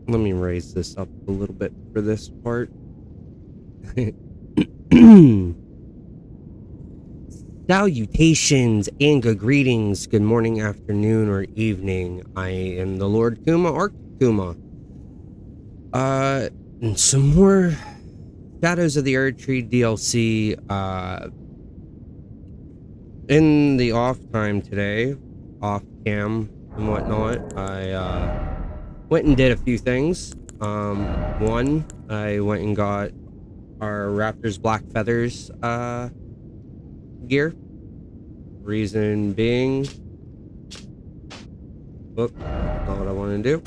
Let me raise this up a little bit for this part. Salutations and good greetings, good morning, afternoon, or evening. I am the Lord Kuma, Arc Kuma. And some more Shadows of the Erd Tree DLC. In the off time today, off cam and whatnot, I went and did a few things. One, I went and got our Raptors Black Feathers gear. Reason being, whoop, that's not what I want to do.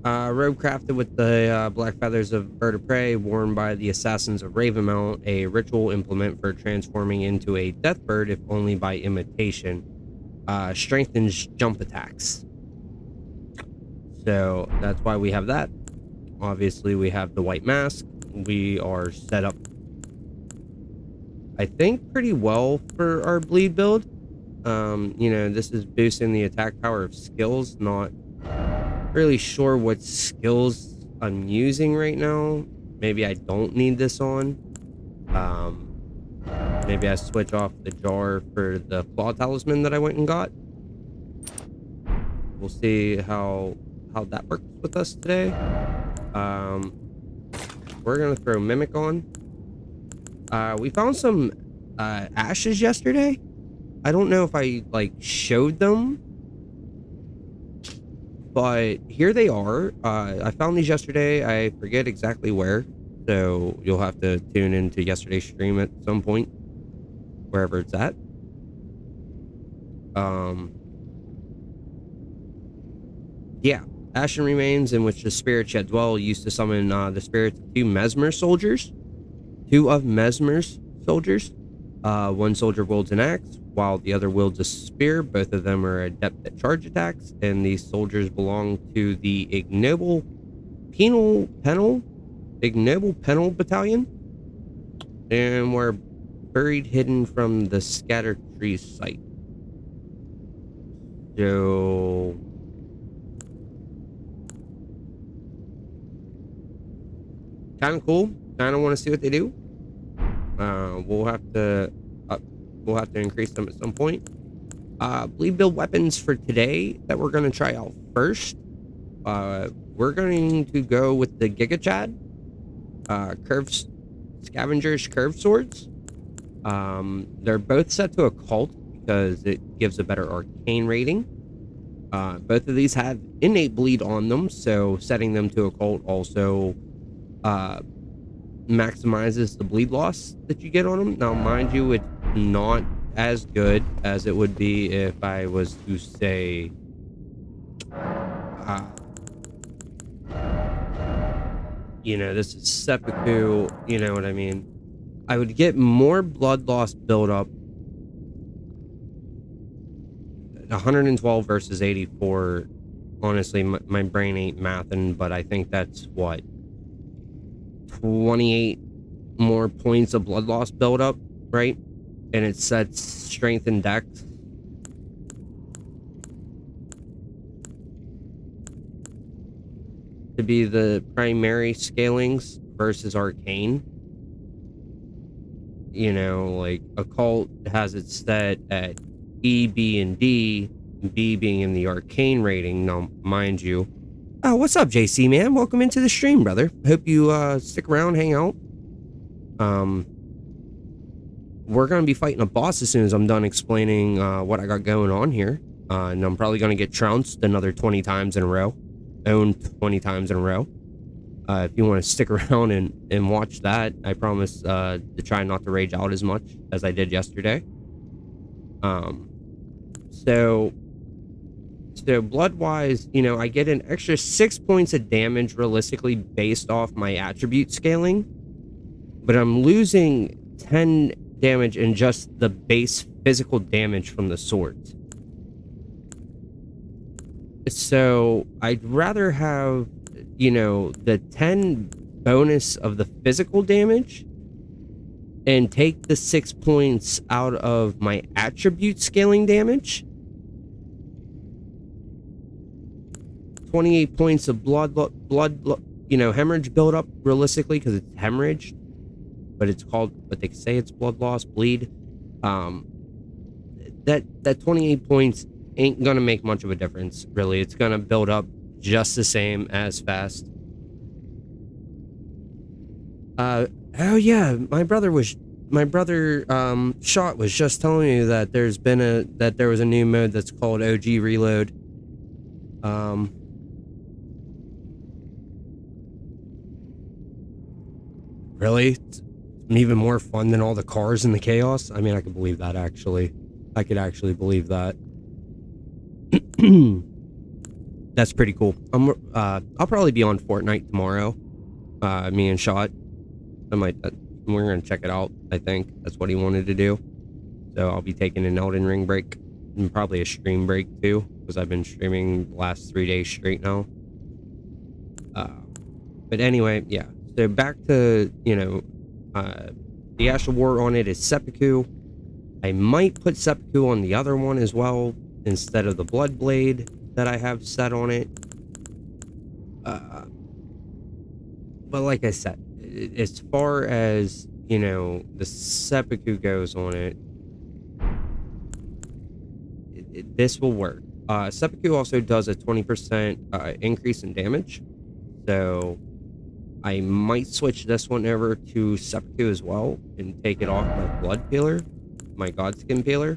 Robe crafted with the black feathers of Bird of Prey, worn by the assassins of Ravenmount, a ritual implement for transforming into a death bird, if only by imitation. Strengthens jump attacks. So that's why we have that. Obviously, we have the white mask. We are set up, I think, pretty well for our bleed build. You know, this is boosting the attack power of skills. Not really sure what skills I'm using right now. Maybe I don't need this on. Maybe I switch off the jar for the claw talisman that I went and got. We'll see how that works with us today. We're gonna throw Mimic on. We found some ashes yesterday. I don't know if I like showed them, but here they are. I found these yesterday. I forget exactly where, so you'll have to tune into yesterday's stream at some point, wherever it's at. Yeah, ashen remains in which the spirits yet dwell used to summon the spirits of two of Mesmer's soldiers. One soldier wields an axe, while the other wields a spear. Both of them are adept at charge attacks, and these soldiers belong to the Ignoble Penal Battalion, and were buried hidden from the Scattered Tree site. So kind of cool. Kind of want to see what they do. We'll have to increase them at some point. Bleed build weapons for today that we're going to try out first. We're going to go with the Giga Chad Scavengers curved swords. They're both set to occult because it gives a better arcane rating. Both of these have innate bleed on them, so setting them to occult also maximizes the bleed loss that you get on them. Now, mind you, it's not as good as it would be if I was to say you know, this is seppuku, you know what I mean. I would get more blood loss buildup. 112 versus 84. Honestly, my brain ain't mathing, but I think that's what, 28 more points of blood loss buildup, right? And it sets strength and dex. To be the primary scalings versus arcane. You know, like occult has it set at E, B, and D, B being in the arcane rating. Now, mind you, oh, what's up, JC, man? Welcome into the stream, brother. Hope you stick around, hang out. We're gonna be fighting a boss as soon as I'm done explaining what I got going on here. And I'm probably gonna get trounced another 20 times in a row. Owned 20 times in a row. If you want to stick around and watch that, I promise to try not to rage out as much as I did yesterday. So blood-wise, you know, I get an extra 6 points of damage realistically based off my attribute scaling, but I'm losing 10 damage in just the base physical damage from the swords. So I'd rather have, you know, the 10 bonus of the physical damage and take the 6 points out of my attribute scaling damage. 28 points of hemorrhage buildup realistically, because it's hemorrhage, but it's called, but they say it's blood loss, bleed. That 28 points ain't gonna make much of a difference, really. It's gonna build up just the same as fast. Oh yeah, my brother Shot was just telling me that there was a new mode that's called OG Reload. Really? It's even more fun than all the cars in the chaos? I mean, I could believe that, actually. I could actually believe that. That's pretty cool. I'll probably be on Fortnite tomorrow. Me and Shot. We're gonna check it out. I think that's what he wanted to do. So I'll be taking an Elden Ring break and probably a stream break too, because I've been streaming the last 3 days straight now. But anyway, yeah. So back to, the Ash of War on it is seppuku. I might put seppuku on the other one as well instead of the blood blade that I have set on it. But like I said, as far as, the seppuku goes on it, this will work. Seppuku also does a 20% increase in damage, so I might switch this one over to seppuku as well and take it off my blood peeler, my godskin peeler.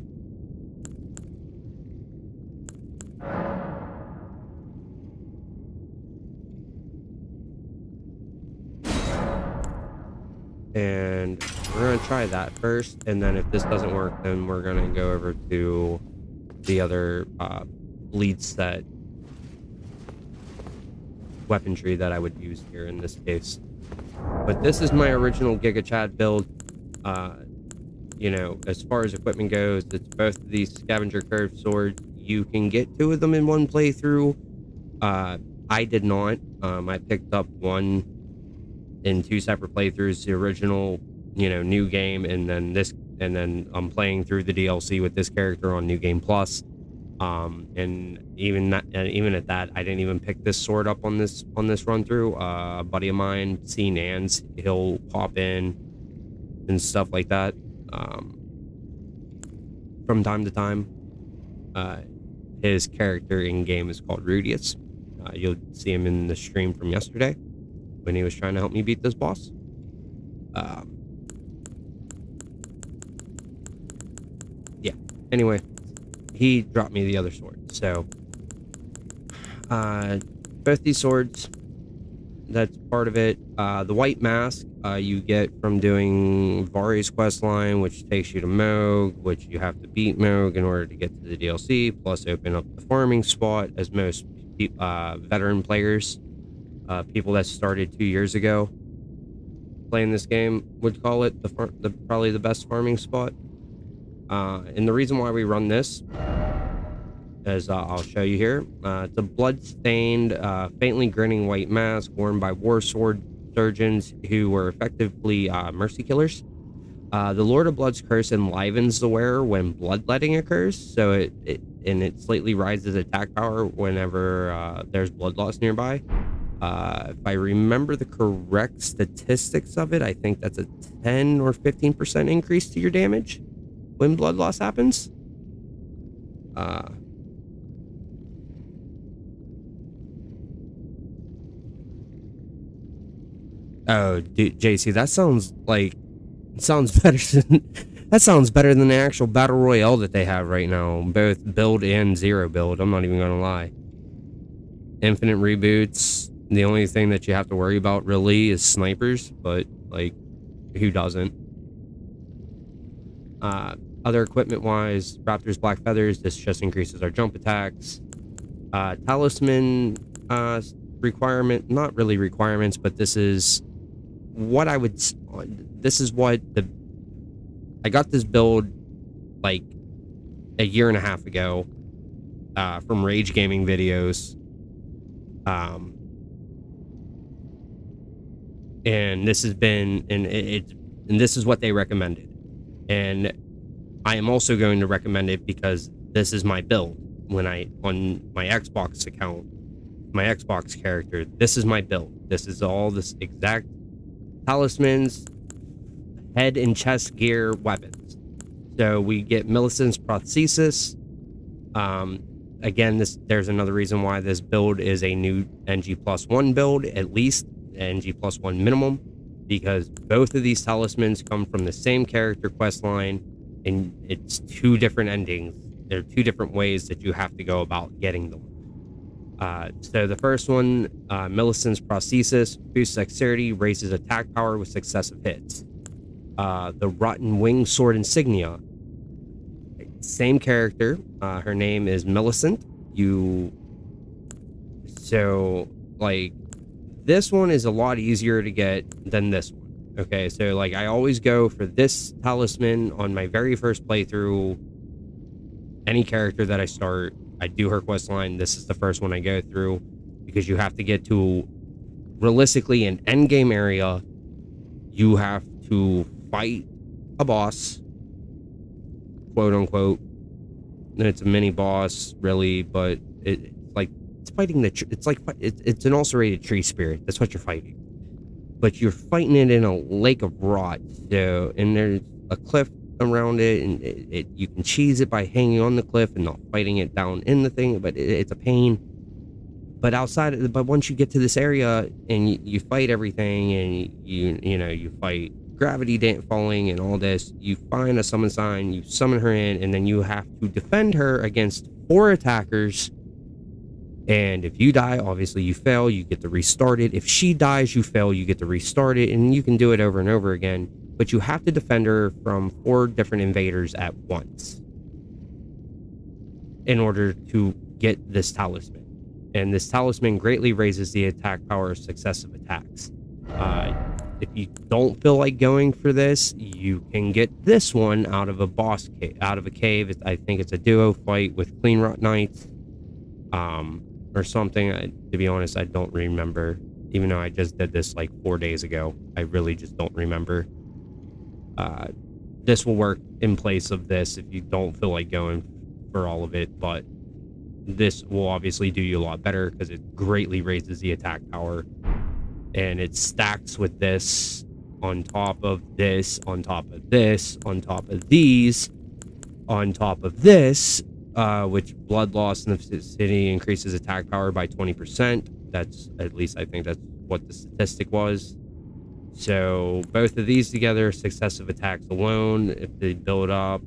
And we're gonna try that first, and then if this doesn't work, then we're gonna go over to the other bleed set weapon tree that I would use here in this case. But this is my original Giga Chad build. As far as equipment goes, it's both of these scavenger curved swords. You can get 2 of them in one playthrough. I did not. I picked up one in 2 separate playthroughs, the original, new game, and then I'm playing through the DLC with this character on New Game Plus. And even at that, I didn't even pick this sword up on this run through. A buddy of mine, C Nans, he'll pop in and stuff like that from time to time. His character in game is called Rudius. You'll see him in the stream from yesterday when he was trying to help me beat this boss. Yeah. Anyway, he dropped me the other sword. So, both these swords, that's part of it. The white mask, you get from doing Vari's quest line, which takes you to Moog, which you have to beat Moog in order to get to the DLC, plus open up the farming spot, as most veteran players, people that started 2 years ago playing this game would call it probably the best farming spot. And the reason why we run this, as I'll show you here, it's a blood-stained, faintly grinning white mask worn by war sword surgeons who were effectively mercy killers. The Lord of Blood's curse enlivens the wearer when bloodletting occurs, so it slightly rises attack power whenever there's blood loss nearby. If I remember the correct statistics of it, I think that's a 10 or 15% increase to your damage when blood loss happens. Oh, dude, JC, that sounds better than the actual battle royale that they have right now, both build and zero build. I'm not even gonna lie. Infinite reboots. The only thing that you have to worry about really is snipers, but like, who doesn't? Other equipment wise, Raptor's Black Feathers, this just increases our jump attacks. Talisman requirement, not really requirements, but this is what I got this build like a year and a half ago from Rage Gaming videos. And this has been, and this is what they recommended. And I am also going to recommend it because this is my build on my Xbox account my Xbox character, this is my build. This is all this exact talismans, head and chest gear, weapons. So we get Millicent's prosthesis. Again, there's another reason why this build is a new NG+1 build, at least NG+1 minimum, because both of these talismans come from the same character quest line, and it's 2 different endings. There are 2 different ways that you have to go about getting them. So the first one, Millicent's prosthesis, boosts dexterity, raises attack power with successive hits. The Rotten Wing Sword Insignia, same character. Her name is Millicent. So like, this one is a lot easier to get than this one. Okay, so like, I always go for this talisman on my very first playthrough. Any character that I start, I do her quest line. This is the first one I go through, because you have to get to, realistically, an end game area. You have to fight a boss, quote unquote. And it's a mini boss, really, but it's fighting it's an ulcerated tree spirit. That's what you're fighting. But you're fighting it in a lake of rot. So, and there's a cliff around it, and you can cheese it by hanging on the cliff and not fighting it down in the thing, but it's a pain. But but once you get to this area and you fight everything, and you fight gravity falling and all this, you find a summon sign, you summon her in, and then you have to defend her against 4 attackers. And if you die, obviously you fail, you get to restart it. If she dies, you fail, you get to restart it, and you can do it over and over again. But you have to defend her from 4 different invaders at once in order to get this talisman. And this talisman greatly raises the attack power of successive attacks. If you don't feel like going for this, you can get this one out of a cave. I think it's a duo fight with Clean Rot Knights, or something. To be honest, I don't remember. Even though I just did this like 4 days ago, I really just don't remember. This will work in place of this if you don't feel like going for all of it, but this will obviously do you a lot better because it greatly raises the attack power. And it stacks with this on top of this, on top of this, on top of these, on top of this, which blood loss in the city increases attack power by 20%. That's, at least I think that's what the statistic was. So both of these together, successive attacks alone, if they build up,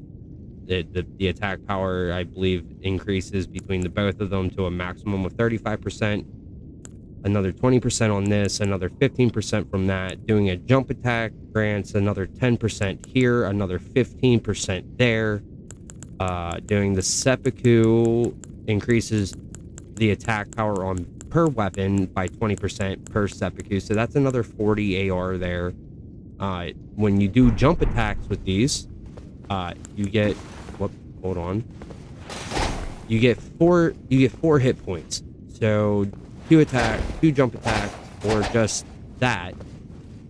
the attack power, I believe, increases between the both of them to a maximum of 35%. Another 20% on this, another 15% from that. Doing a jump attack grants another 10% here, another 15% there. Doing the seppuku increases the attack power on per weapon by 20% per seppuku, so that's another 40 AR there. When you do jump attacks with these, you get hold on. You get 4 hit points. So 2 jump attacks, or just that,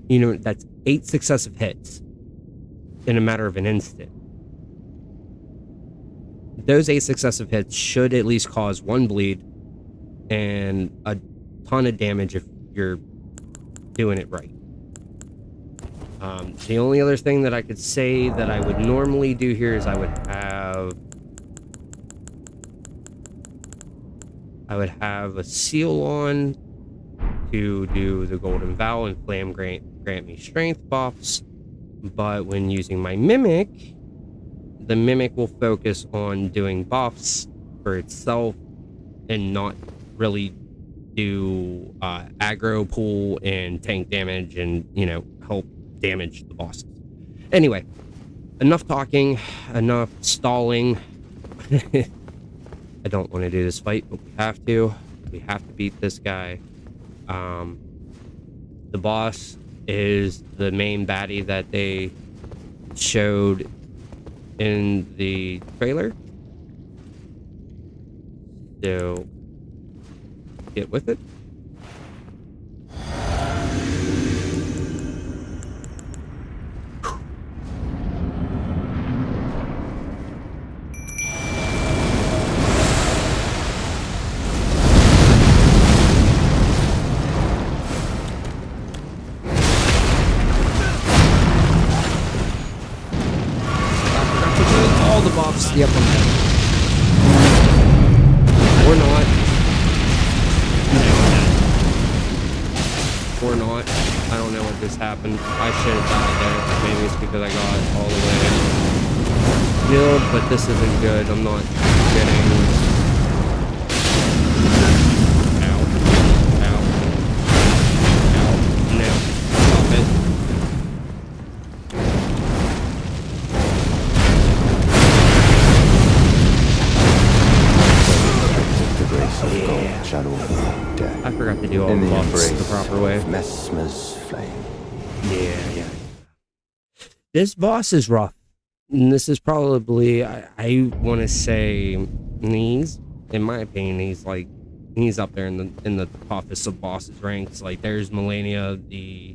that's 8 successive hits in a matter of an instant. Those 8 successive hits should at least cause 1 bleed and a ton of damage if you're doing it right. The only other thing that I could say that I would normally do here is I would have a seal on to do the Golden Vow and Flame grant me strength buffs, but when using my Mimic, the Mimic will focus on doing buffs for itself and not really do aggro pull and tank damage and, help damage the bosses. Anyway, enough talking, enough stalling. I don't want to do this fight, but we have to. We have to beat this guy. The boss is the main baddie that they showed in the trailer. So, get with it. Yep, I'm dead. Or not. No, I'm dead. Or not. I don't know what just happened. I should have died there. Maybe it's because I got all the way healed, but this isn't good. I'm not getting... Ow. Ow. Ow. No. Stop it. Yeah. Shadow of death. I forgot to do all the buffs the proper way. Messmer's flame. Yeah. This boss is rough. And this is probably, I want to say, in my opinion, he's up there in the toughest of bosses ranks. Like, there's Melania, the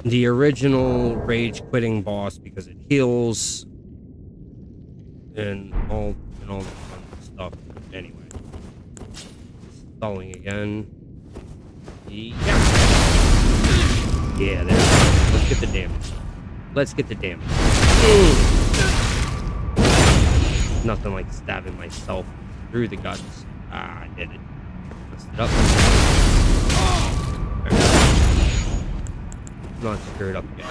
original rage quitting boss because it heals and all the fun stuff. Anyway, stalling again. Yeah, there we go. Let's get the damage. Let's get the damage. Nothing like stabbing myself through the guts. Ah, I did it. Messed it up. Not screwed up again.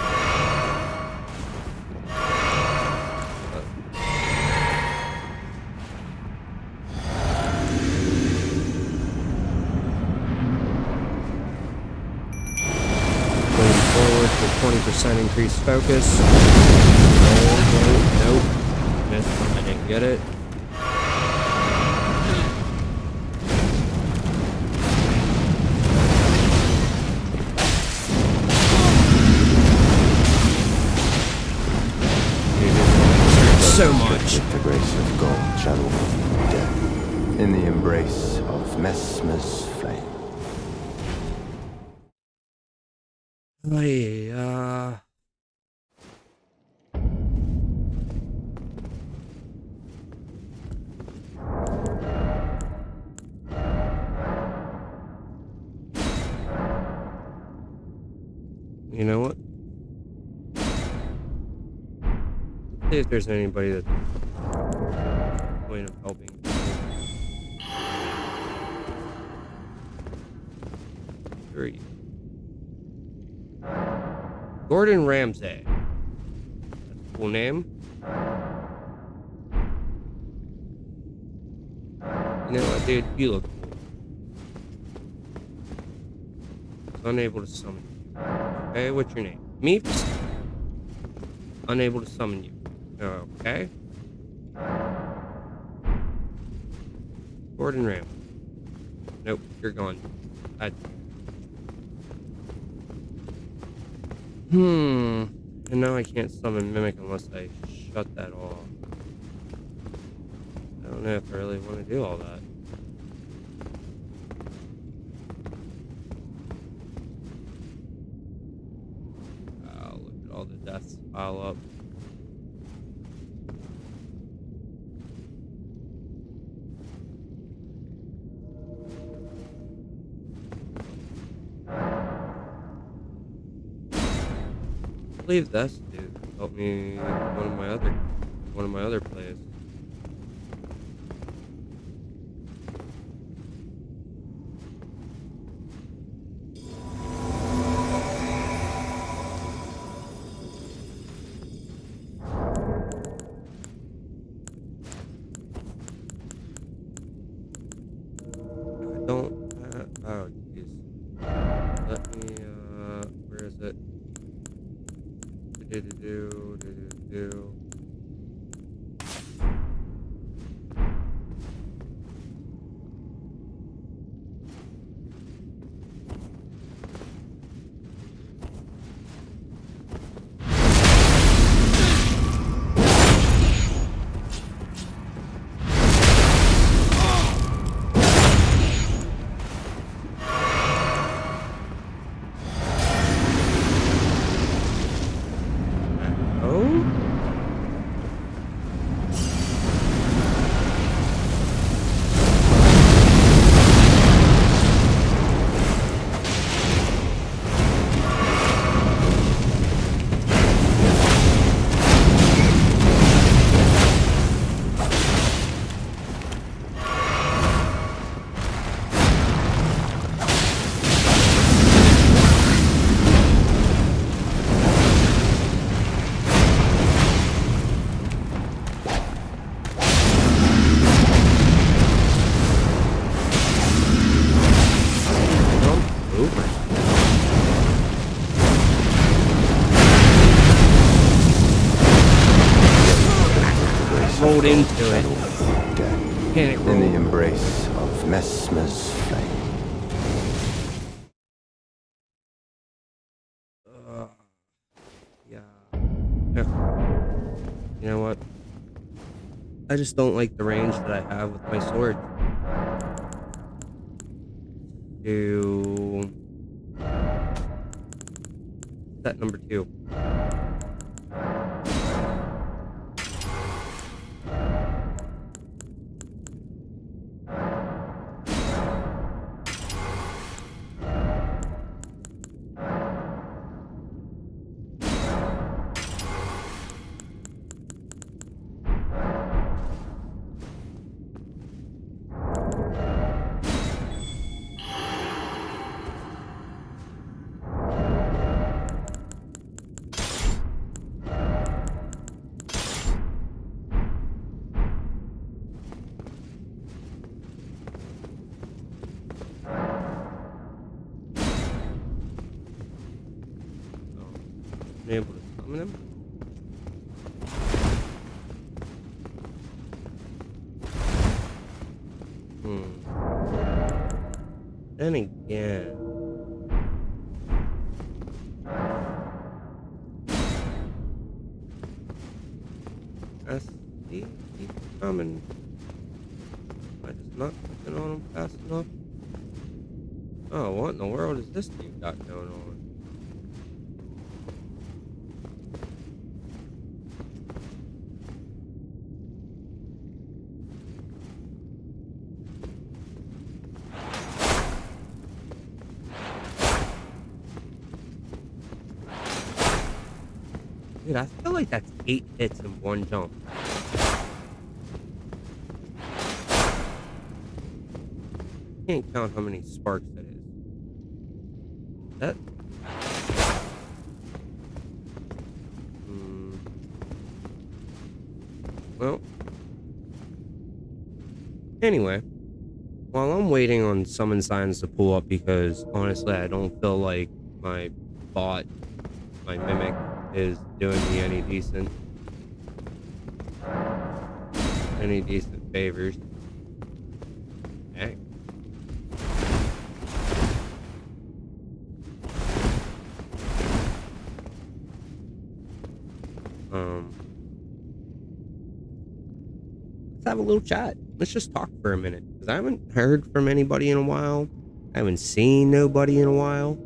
Forward for 20% increased focus. Nope. Missed. I didn't get it. So much. With the grace of God, shadow of death. In the embrace of Messmer's flame. You know what? Let's see if there's anybody that's point of helping. Three. Gordon Ramsay. That's a cool name. You know what, dude? You look cool. Unable to summon you. Okay, what's your name? Meeps? Unable to summon you. Okay. Gordon Ramsay. Nope, you're gone. And now I can't summon Mimic unless I shut that off. I don't know if I really want to do all that. Oh, look at all the deaths pile up. I believe this dude helped me one of my other plays. I don't oh jeez. Let me where is it? Do. pulled into it. Shadow of death. Panic In the roll. embrace of Messmer's flame. Yeah. Yeah. You know what? I just don't like the range that I have with my sword. To set number 2. Been able to summon him. Then again, I see he's coming. I just not clicking on him fast enough. Oh, what in the world is this dude got going on? Dude, I feel like that's 8 hits in one jump. Can't count how many sparks that is. That. Well. Anyway, while I'm waiting on summon signs to pull up, because honestly, I don't feel like my bot, my mimic, is doing me any decent favors. Heck. Let's have a little chat. Let's just talk for a minute, because I haven't heard from anybody in a while. I haven't seen nobody in a while.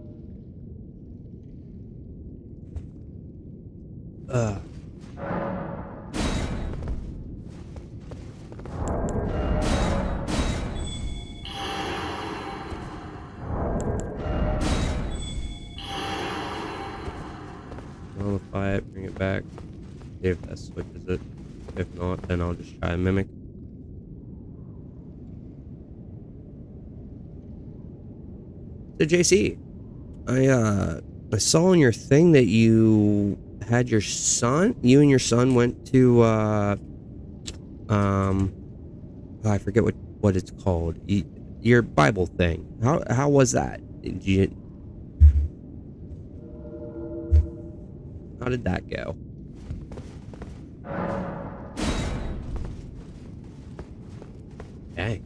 Nullify it, bring it back. See if that switches it. If not, then I'll just try a mimic. So JC, I saw in your thing that you had you and your son went to I forget what it's called. Your Bible thing. How was that? How did that go? Dang.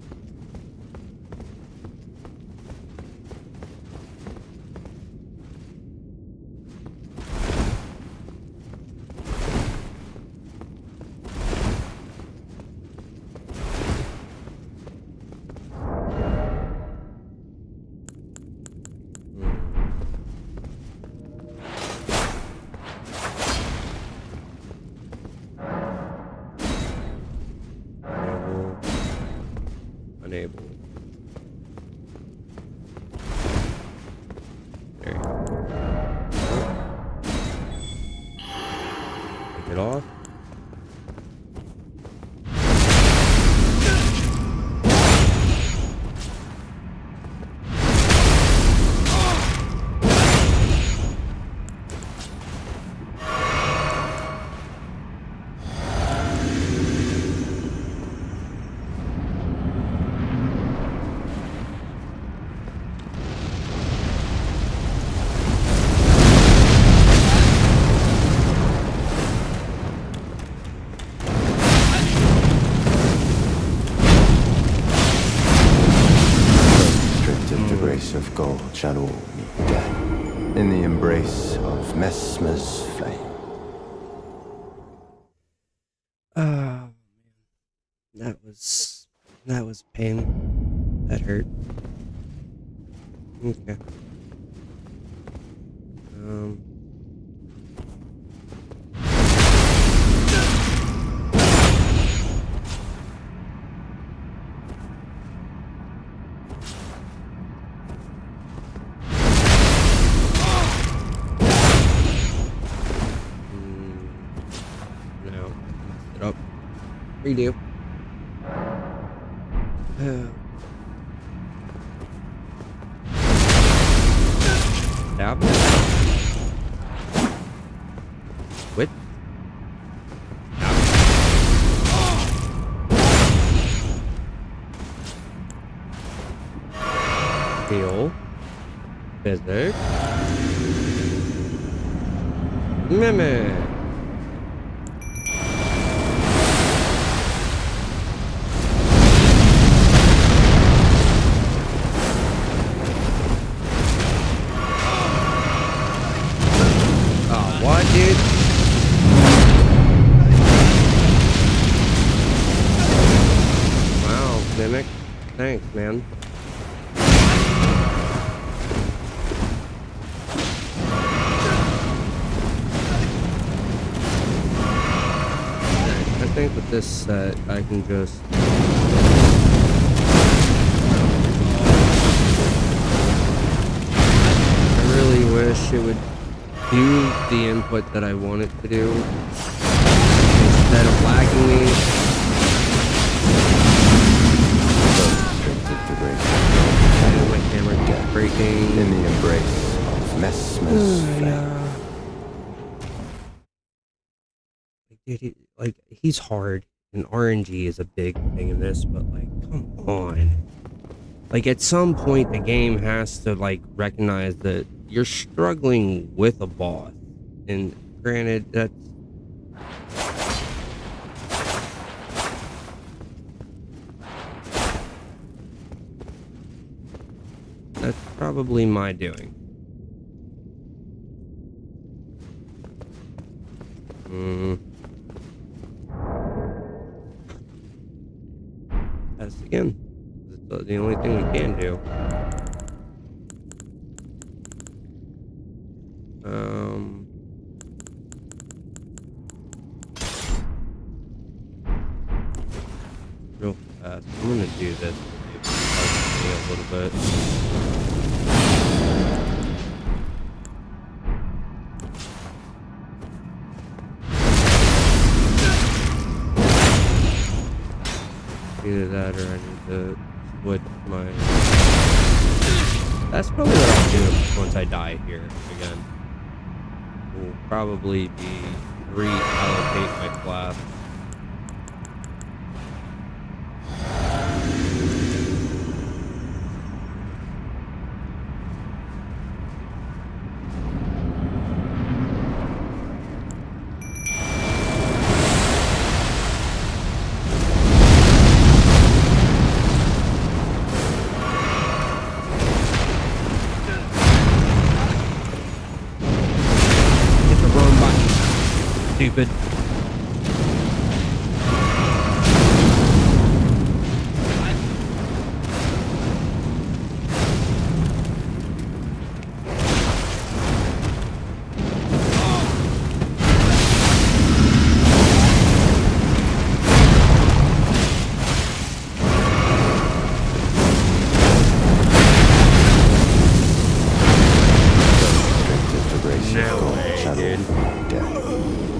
the grace of gold shall all meet death in the embrace of Messmer's flame. Oh, man. That was pain. That hurt. Okay. No, messed it up. Redo. Stab. Quit. Heal. Physics. Mimic. What, dude? Wow, Mimic. Thanks, man. I think with this set, I can just... I really wish it would do the input that I want it to do instead of lagging me. And my camera keeps breaking. In the embrace of Messmer's flame. Dude, he's hard, and RNG is a big thing in this, but like, come on. Like, at some point, the game has to, like, recognize that you're struggling with a boss. And granted, that's probably my doing. That's again. That's the only thing we can do. Real fast. I'm gonna do this. Maybe a little bit. Either that or I need to switch my... That's probably what I'll do once I die here again. Will probably be reallocate my class. Stupid.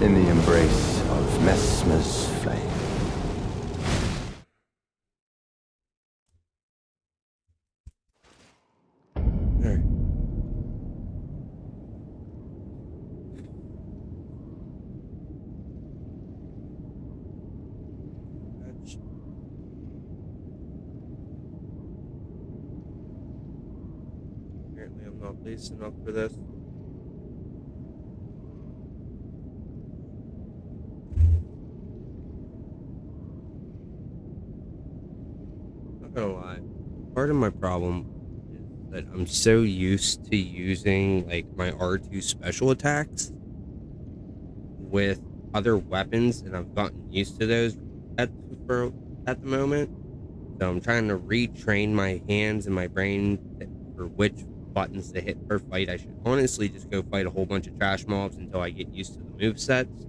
In the embrace of Messmer's flame. There. Apparently I'm not base enough for this. Not gonna lie, part of my problem is that I'm so used to using like my R2 special attacks with other weapons, and I've gotten used to those at at the moment. So I'm trying to retrain my hands and my brain for which buttons to hit per fight. I should honestly just go fight a whole bunch of trash mobs until I get used to the movesets.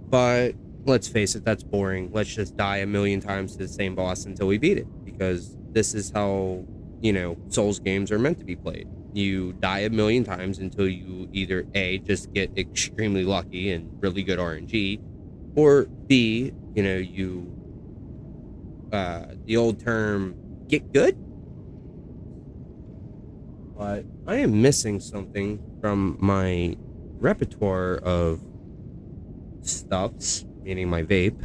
But let's face it, that's boring. Let's just die a million times to the same boss until we beat it, because this is how, Souls games are meant to be played. You die a million times until you either A, just get extremely lucky and really good RNG, or B, the old term, get good. But I am missing something from my repertoire of stuffs, meaning my vape.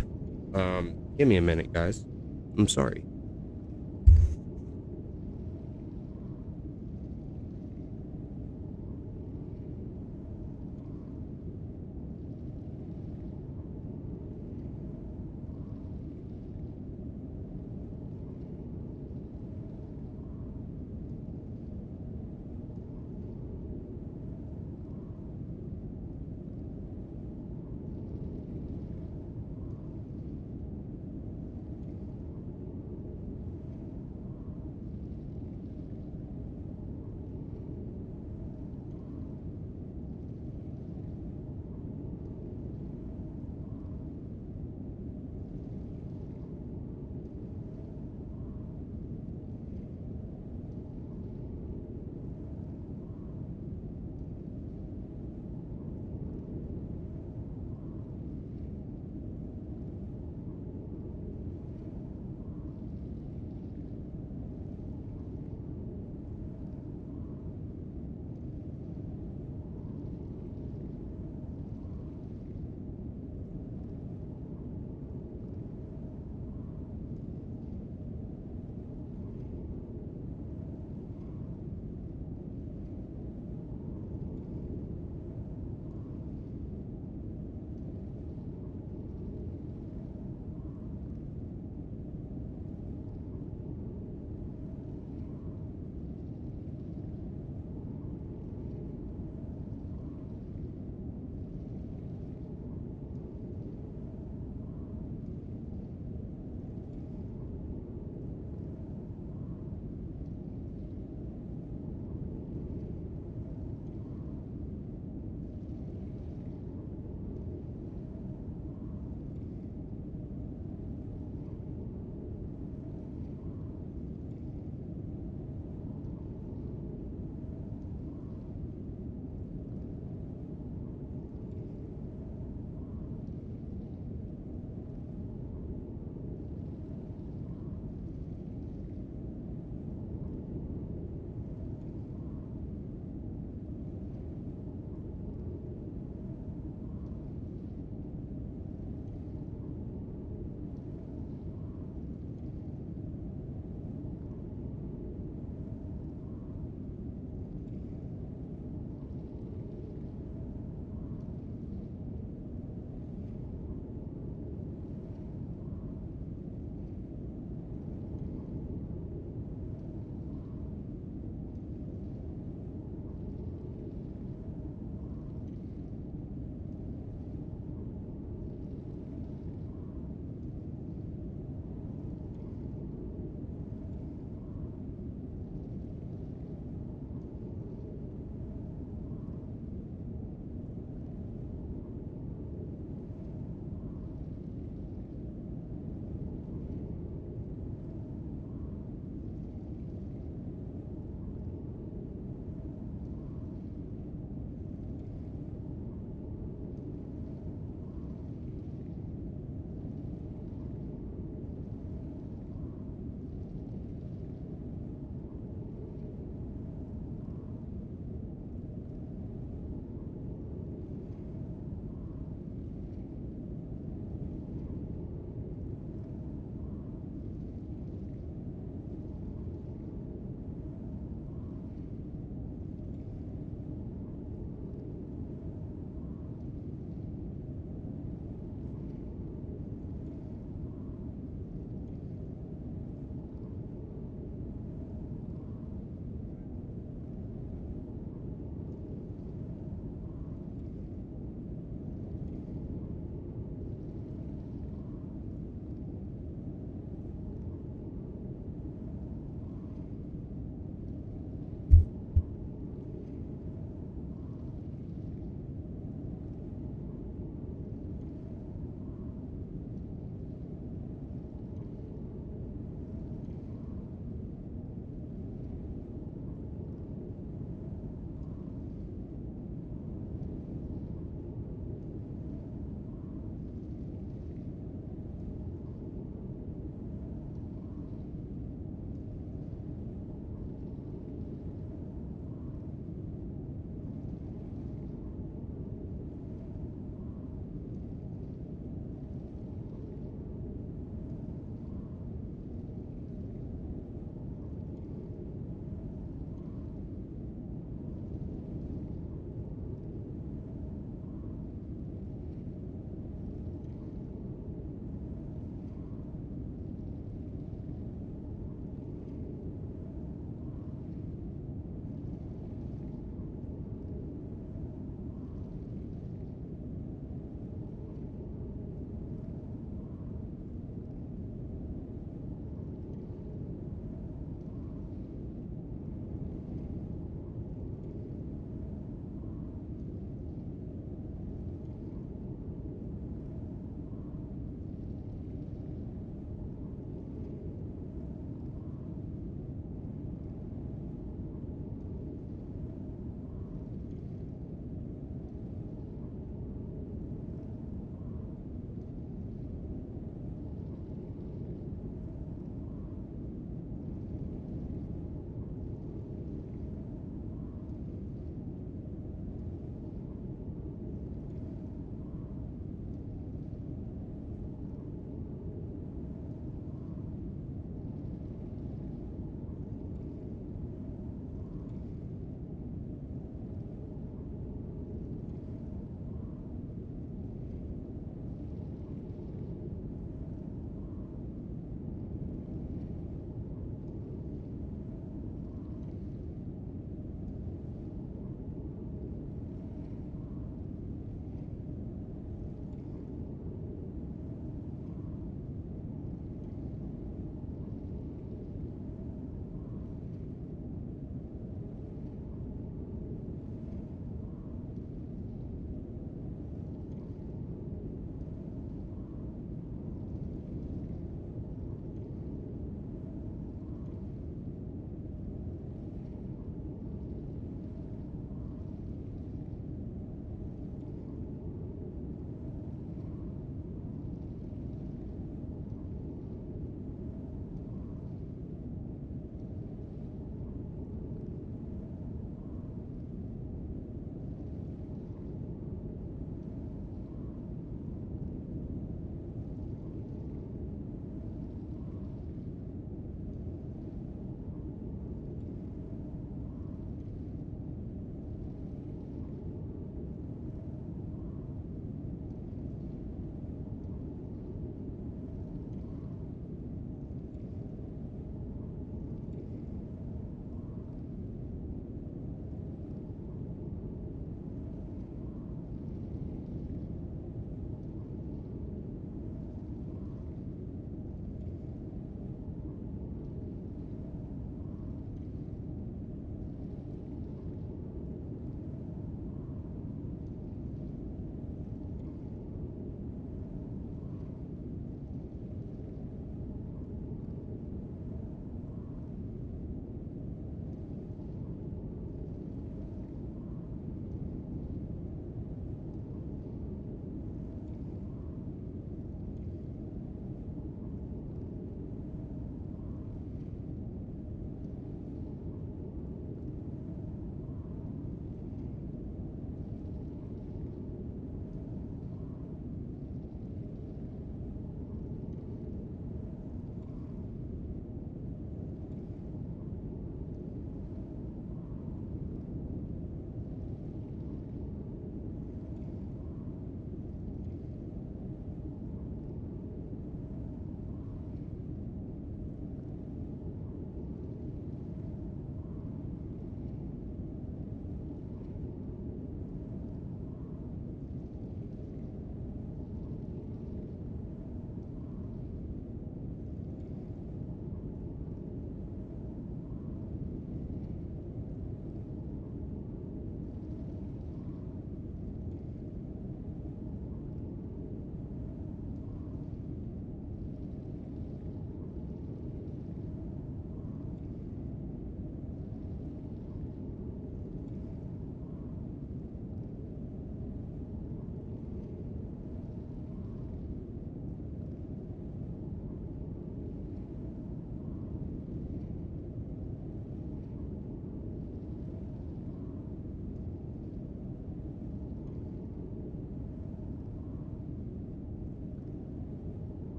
Give me a minute, guys. I'm sorry.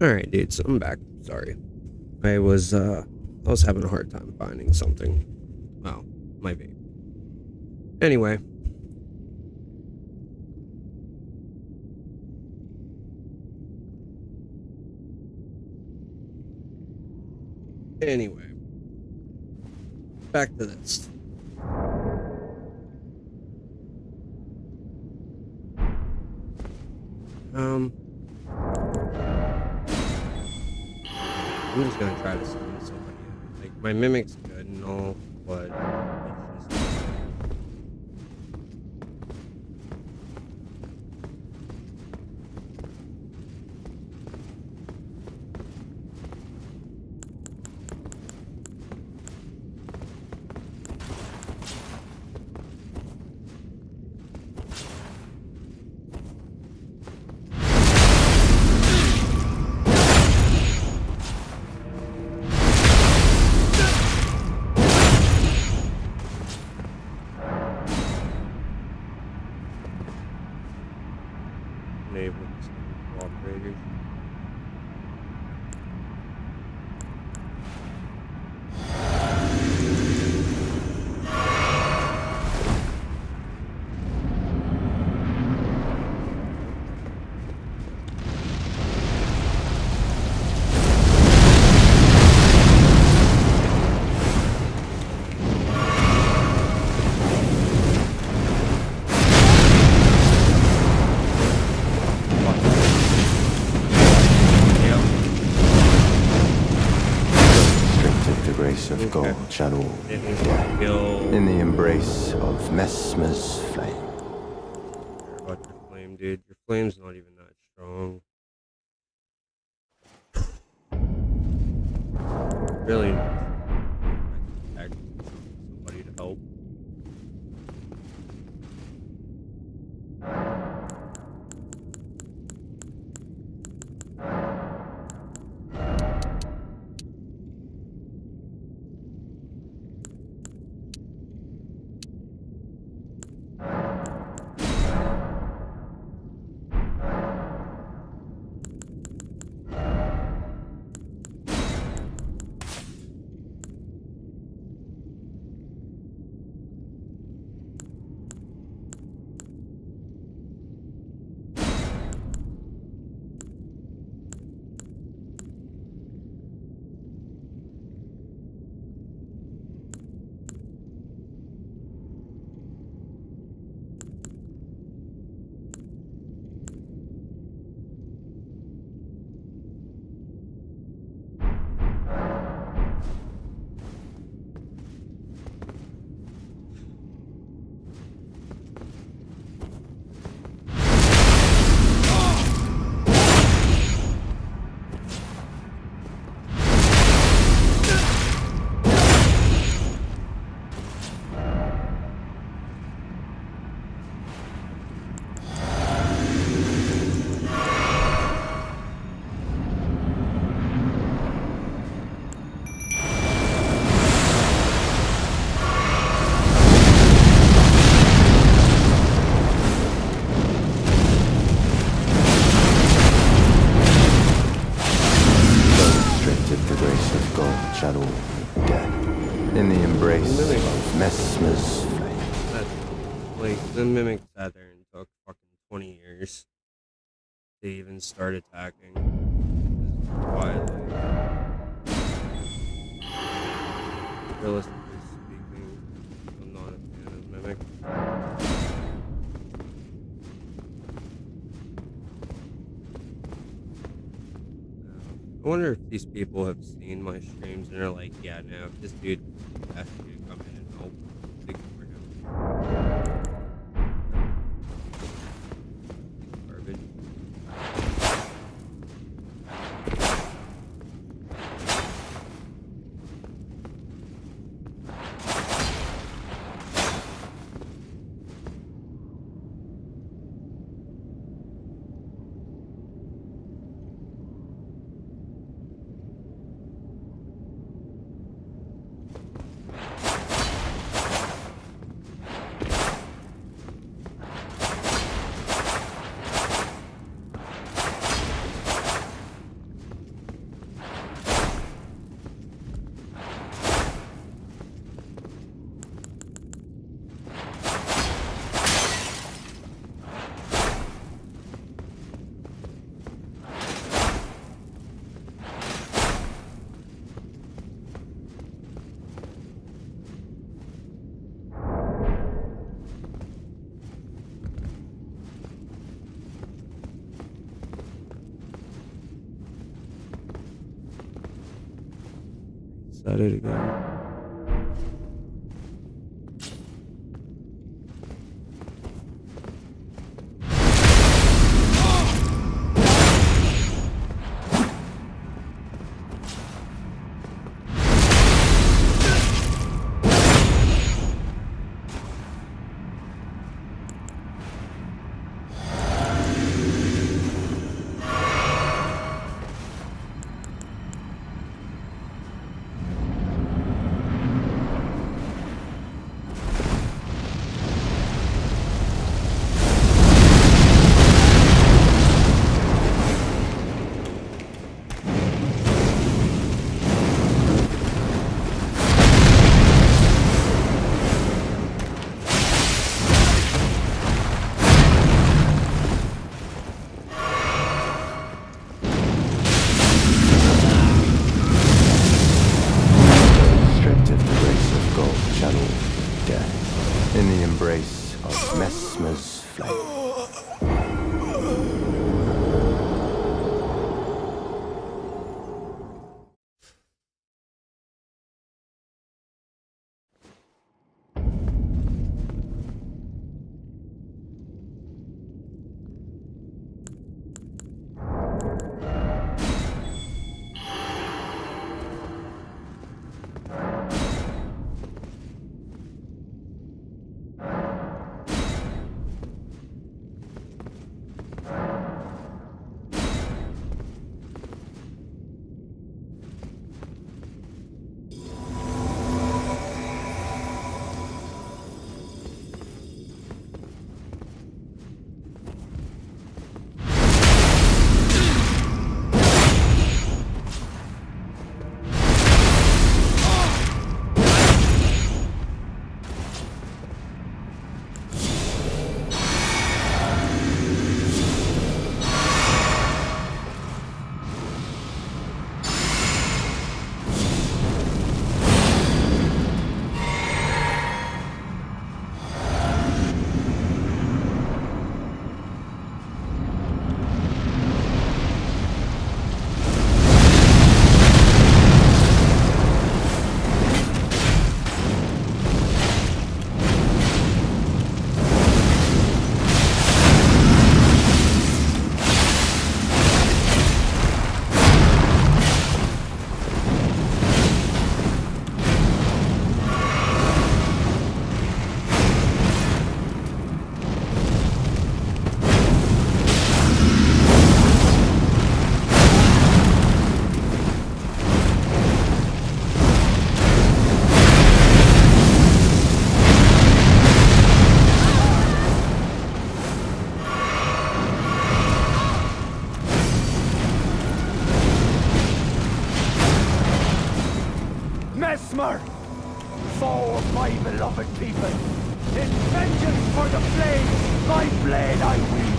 Alright, dude, so I'm back. Sorry. I was having a hard time finding something. Well, my vape. Anyway. Anyway. Back to this. I'm just gonna try to summon somebody. Like, my mimic's good and all, but it's just... Enable cooperators. Of gold shadow in the embrace of Mesmer's flame. About your flame, dude. Your flame's not even that strong. Really nice. I can somebody to help. Shadow death in the embrace of Mesmer's flame. Like, the mimic sat there and took fucking 20 years to even start attacking. This is why, like, realistically speaking, I'm not a fan of mimic. I wonder if these people have seen my streams and are like, yeah, no, if this dude asked you to come in and help, dig for him. Garbage. at it again. In the embrace of Messmer's flame. Messmer! Foe of my beloved people! In vengeance for the flames, my blade I wield!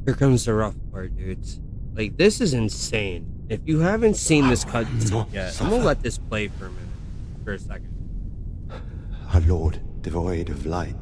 Here comes the rough part, dudes. Like, this is insane. If you haven't seen this cutscene yet, I'm gonna let this play for a minute. For a second. Our Lord, devoid of light.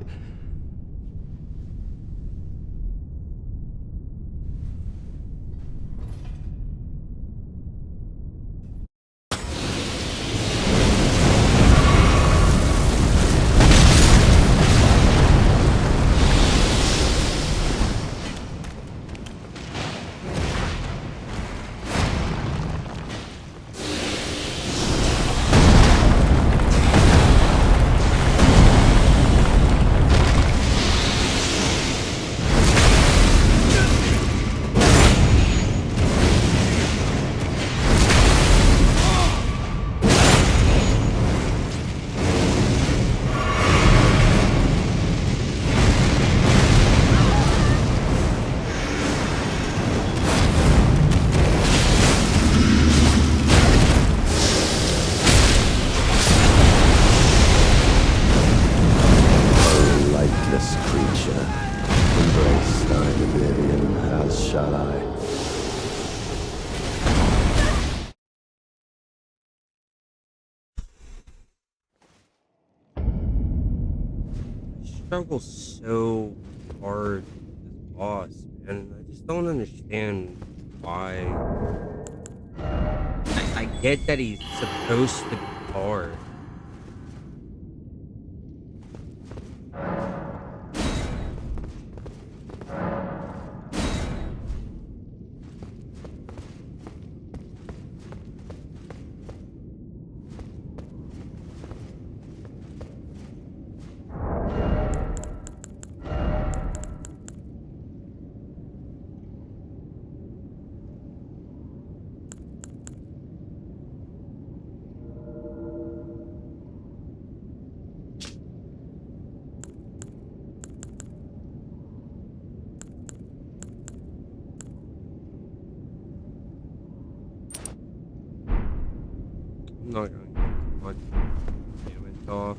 struggle so hard with this boss, man. I just don't understand why. I get that he's supposed to be hard. I'm not gonna get much damage off.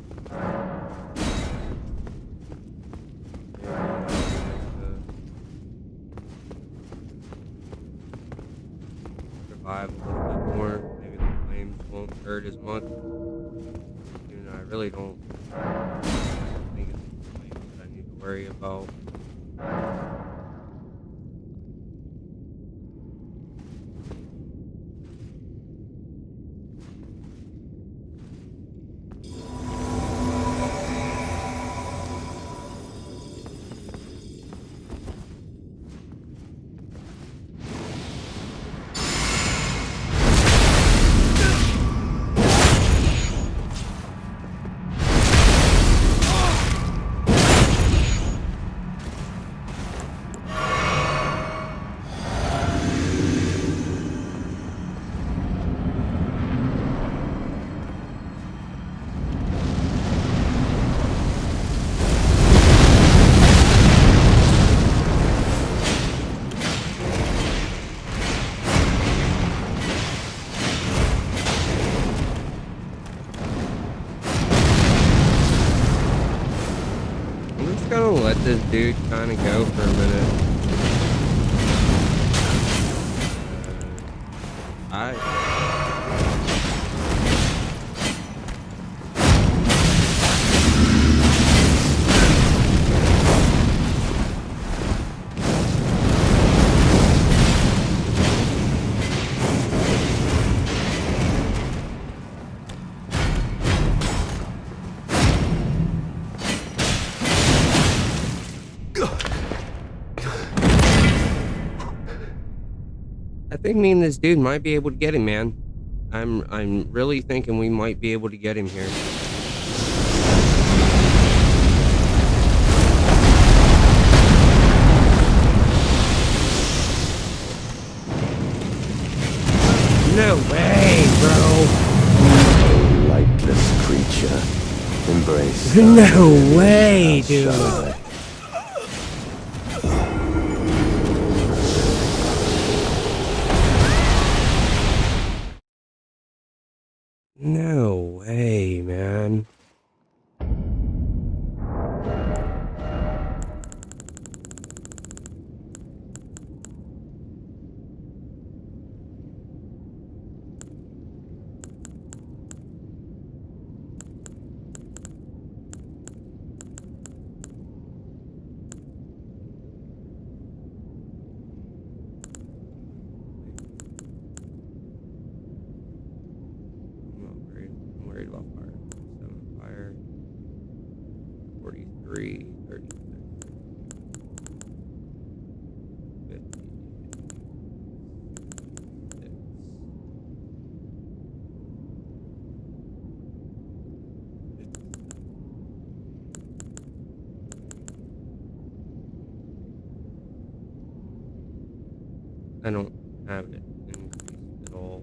Maybe I'll survive a little bit more. Maybe the flames won't hurt as much. Even though I really don't think it's the flames that I need to worry about. I'm just gonna let this dude kind of go for a minute. I think me and this dude might be able to get him, man. I'm really thinking we might be able to get him here. No way, bro. Oh, lightless creature, embrace. No way, dude. No way, man. I'm worried about fire. 7 fire. 43, 36. 50. I don't have it increased at all.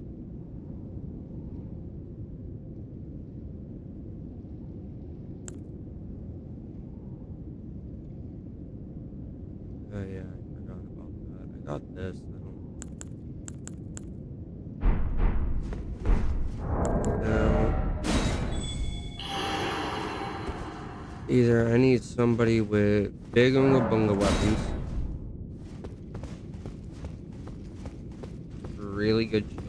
Oh yeah, I forgot about that. I got this. Now, either I need somebody with big unga bunga weapons, really good shield.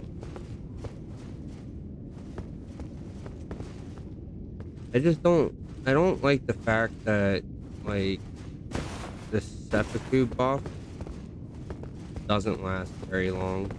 I don't like the fact that like the seppuku buff doesn't last very long.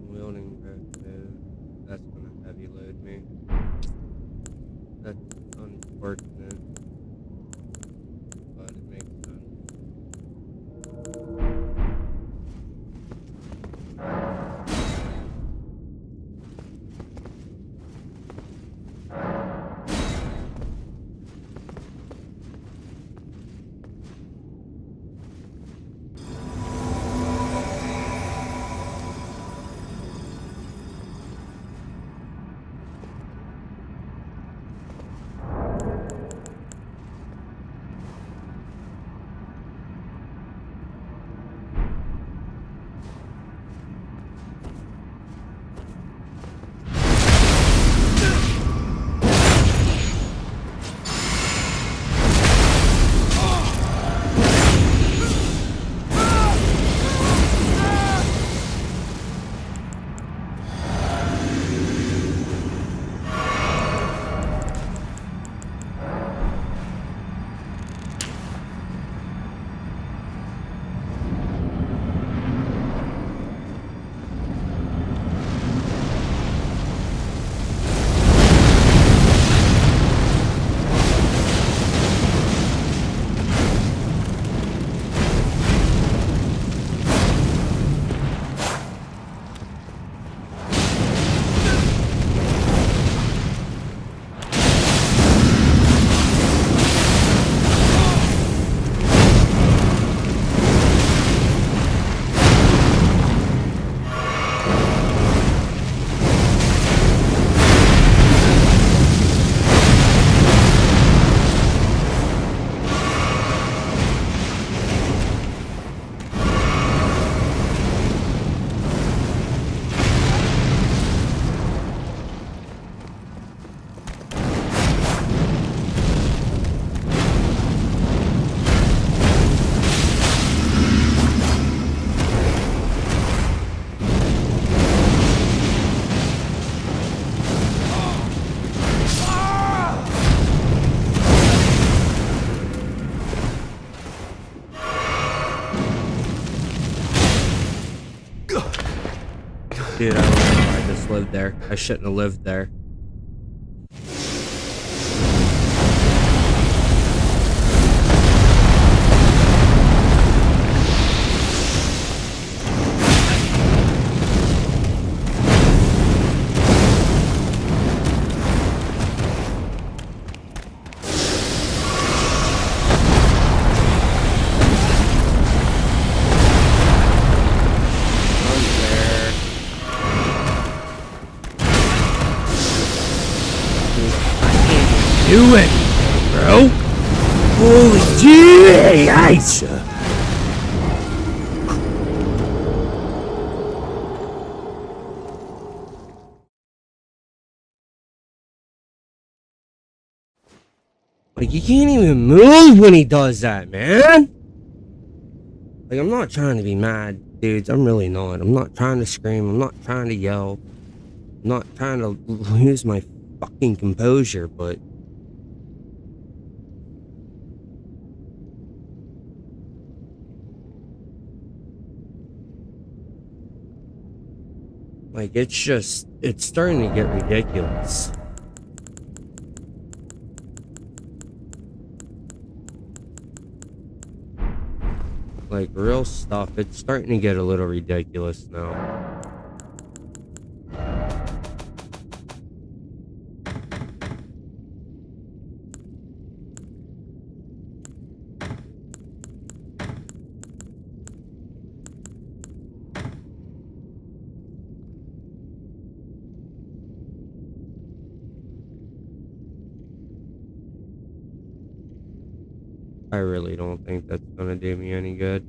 Wielding both, that's gonna heavy load me. That's unfortunate, but it makes sense. Dude, I don't know why I just lived there. I shouldn't have lived there. Do it, bro. Holy jeez! Like, you can't even move when he does that, man! Like, I'm not trying to be mad, dudes. I'm really not. I'm not trying to scream. I'm not trying to yell. I'm not trying to lose my fucking composure, but... like, it's starting to get ridiculous. like real stuff, it's starting to get a little ridiculous now. I really don't think that's gonna do me any good.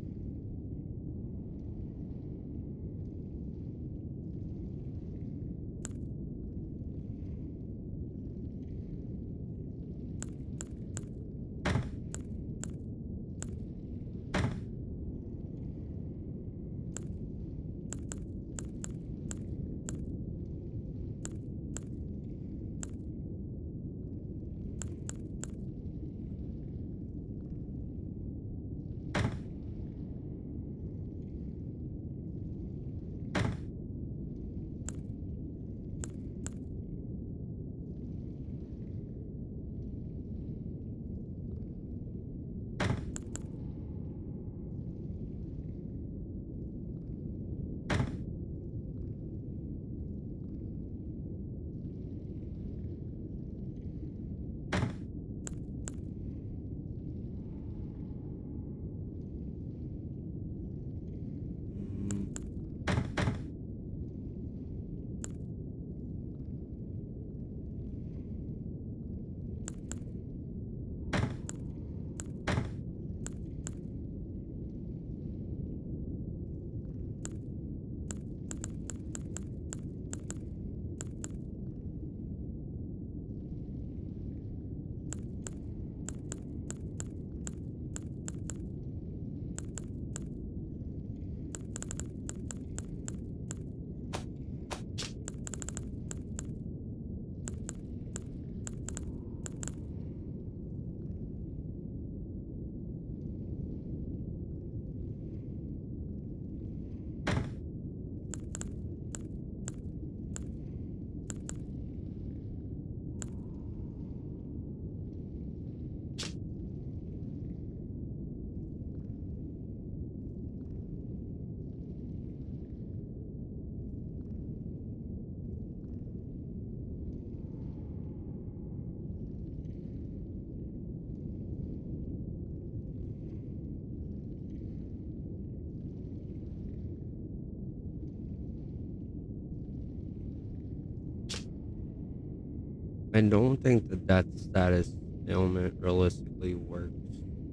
I don't think the death status ailment realistically works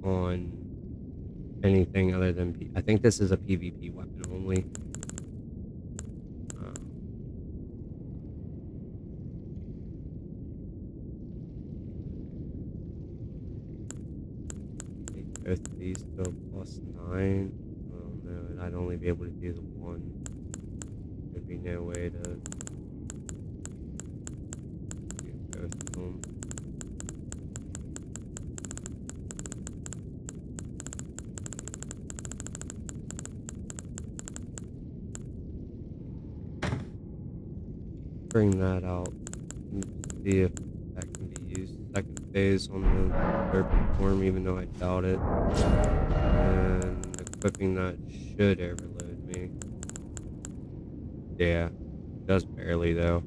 on anything other than I think this is a PvP weapon only. Take both of these to a +9. Oh no, I'd only be able to do the one. There'd be no way to do both of them. Bring that out and see if that can be used second phase on the third form, even though I doubt it. And equipping that should overload me. Yeah, just barely though.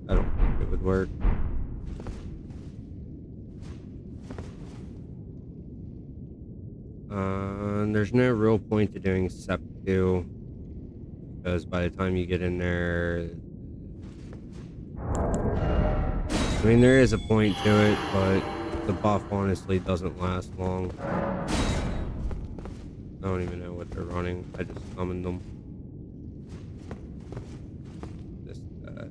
I don't think it would work. There's no real point to doing Sep 2 because by the time you get in there, I mean, there is a point to it, but the buff honestly doesn't last long. I don't even know what they're running. I just summoned them. This guy.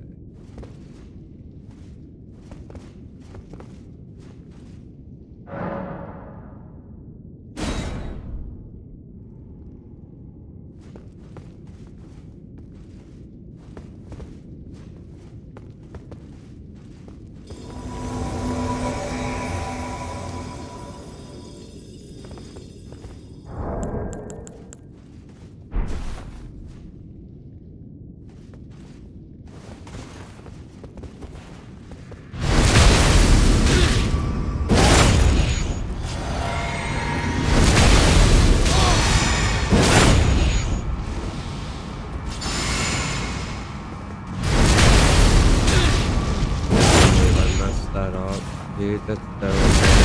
dude. That's so insane.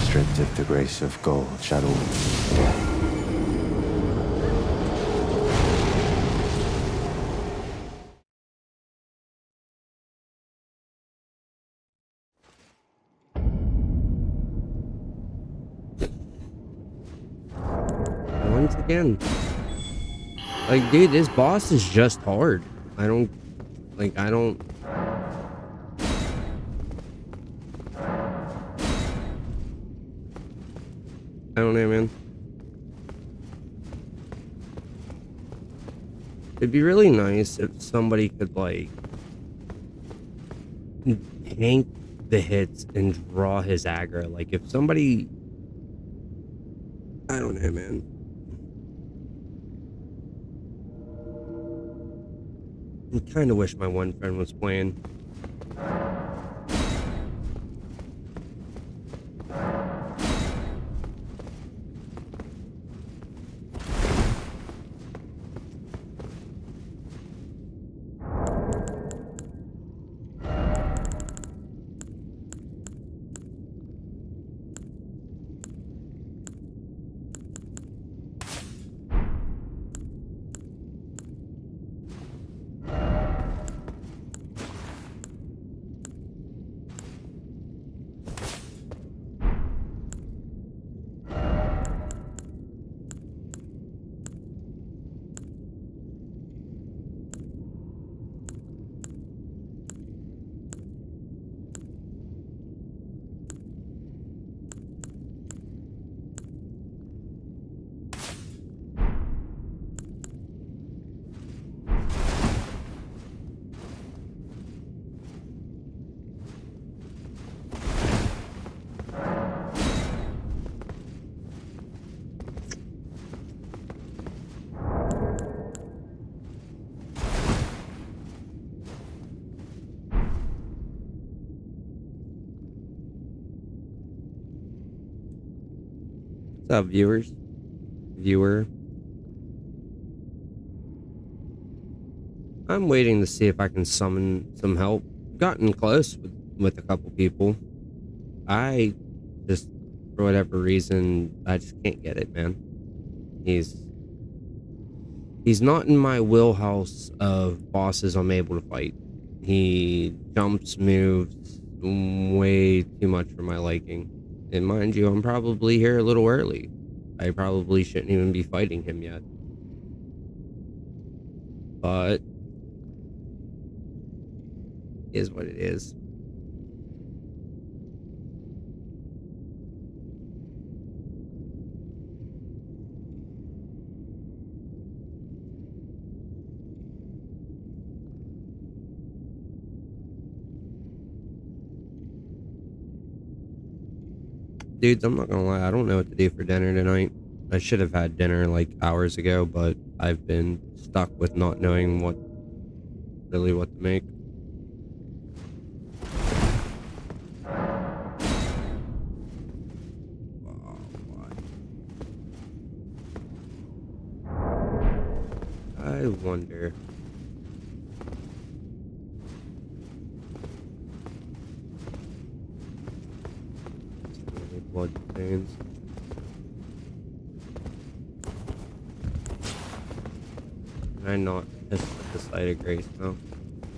Stripped of the grace of gold, Shadow. Once again. Like, dude, this boss is just hard. I don't... I don't know, man. It'd be really nice if somebody could, like, tank the hits and draw his aggro. Like, if somebody... I don't know, man. I kind of wish my one friend was playing. What's up, viewers? Viewer. I'm waiting to see if I can summon some help. Gotten close with a couple people. I just, for whatever reason, I just can't get it, man. He's not in my wheelhouse of bosses I'm able to fight. He jumps, moves way too much for my liking. And mind you, I'm probably here a little early. I probably shouldn't even be fighting him yet. But it is what it is. Dudes, I'm not gonna lie, I don't know what to do for dinner tonight. I should have had dinner like hours ago, but I've been stuck with not knowing what to make. I wonder. So many blood stains. Can I not piss at the sight of Grace now?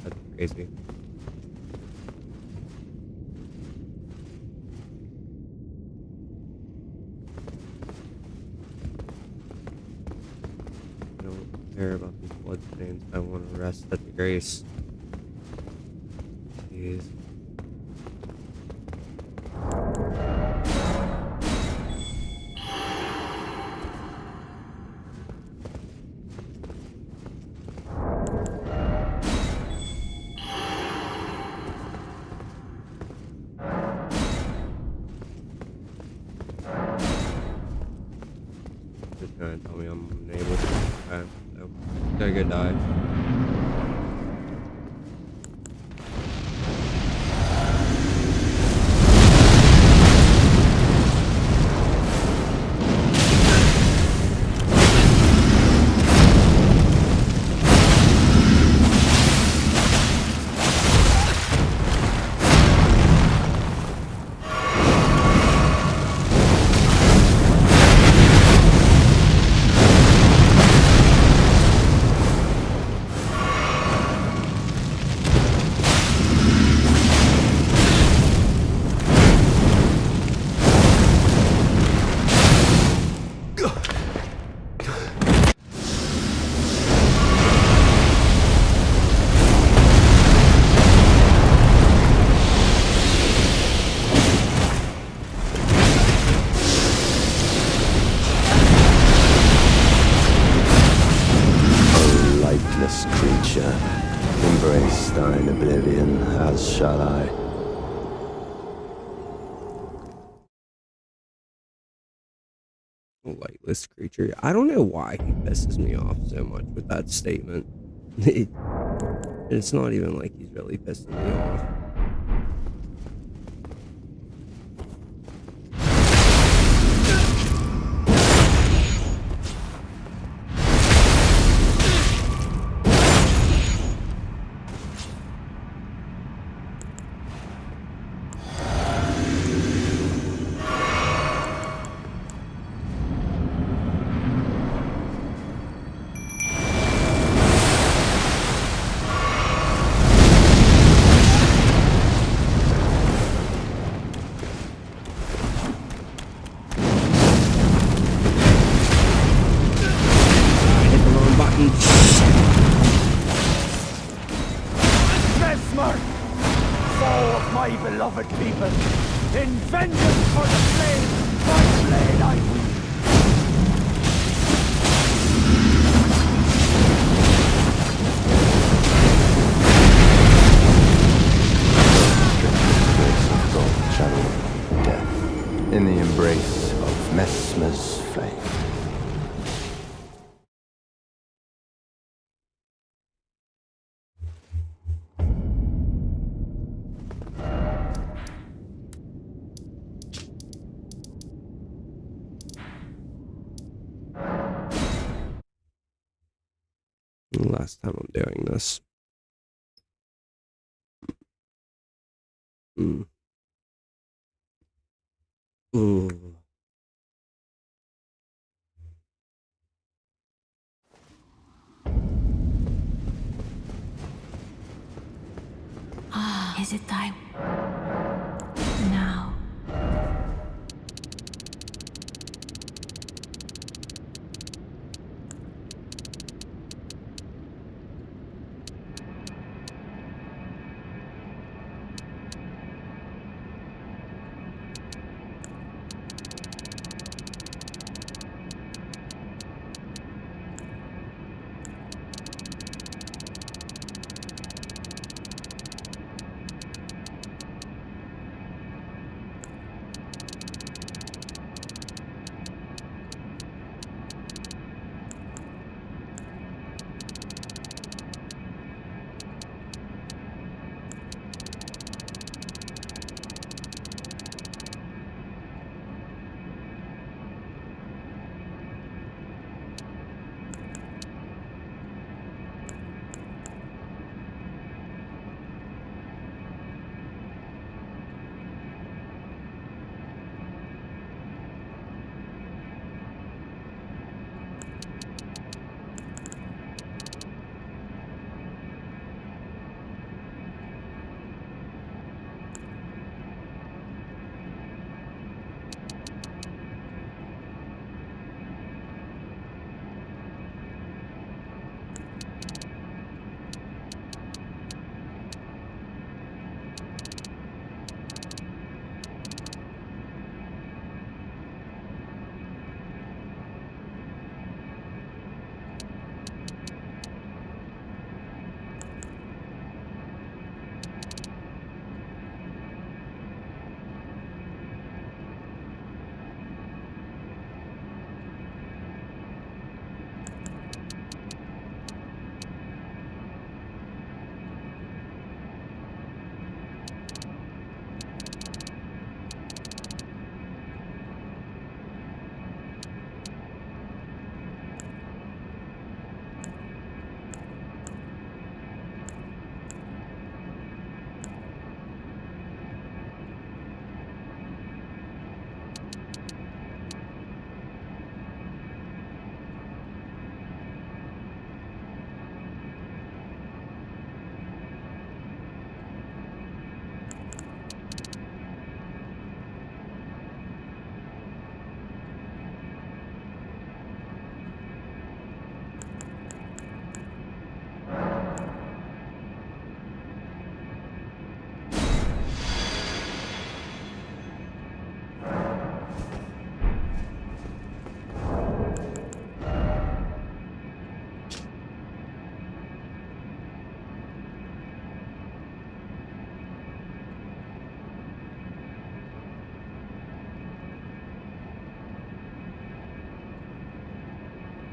That's crazy. I don't care about these blood stains. I want to rest at the Grace. Jeez. Just gonna tell me I'm unable to. Okay, so gotta go die. Creature, embrace thine oblivion, as shall I. Lightless creature. I don't know why he pisses me off so much with that statement. It's not even like he's really pissing me off. Mesmer, foe of my beloved people, in vengeance for the flames, my blade I wield. Grace of God, shadow, death, in the embrace of Mesmer's flame. Last time I'm doing this. Ooh. Ah, is it thy now?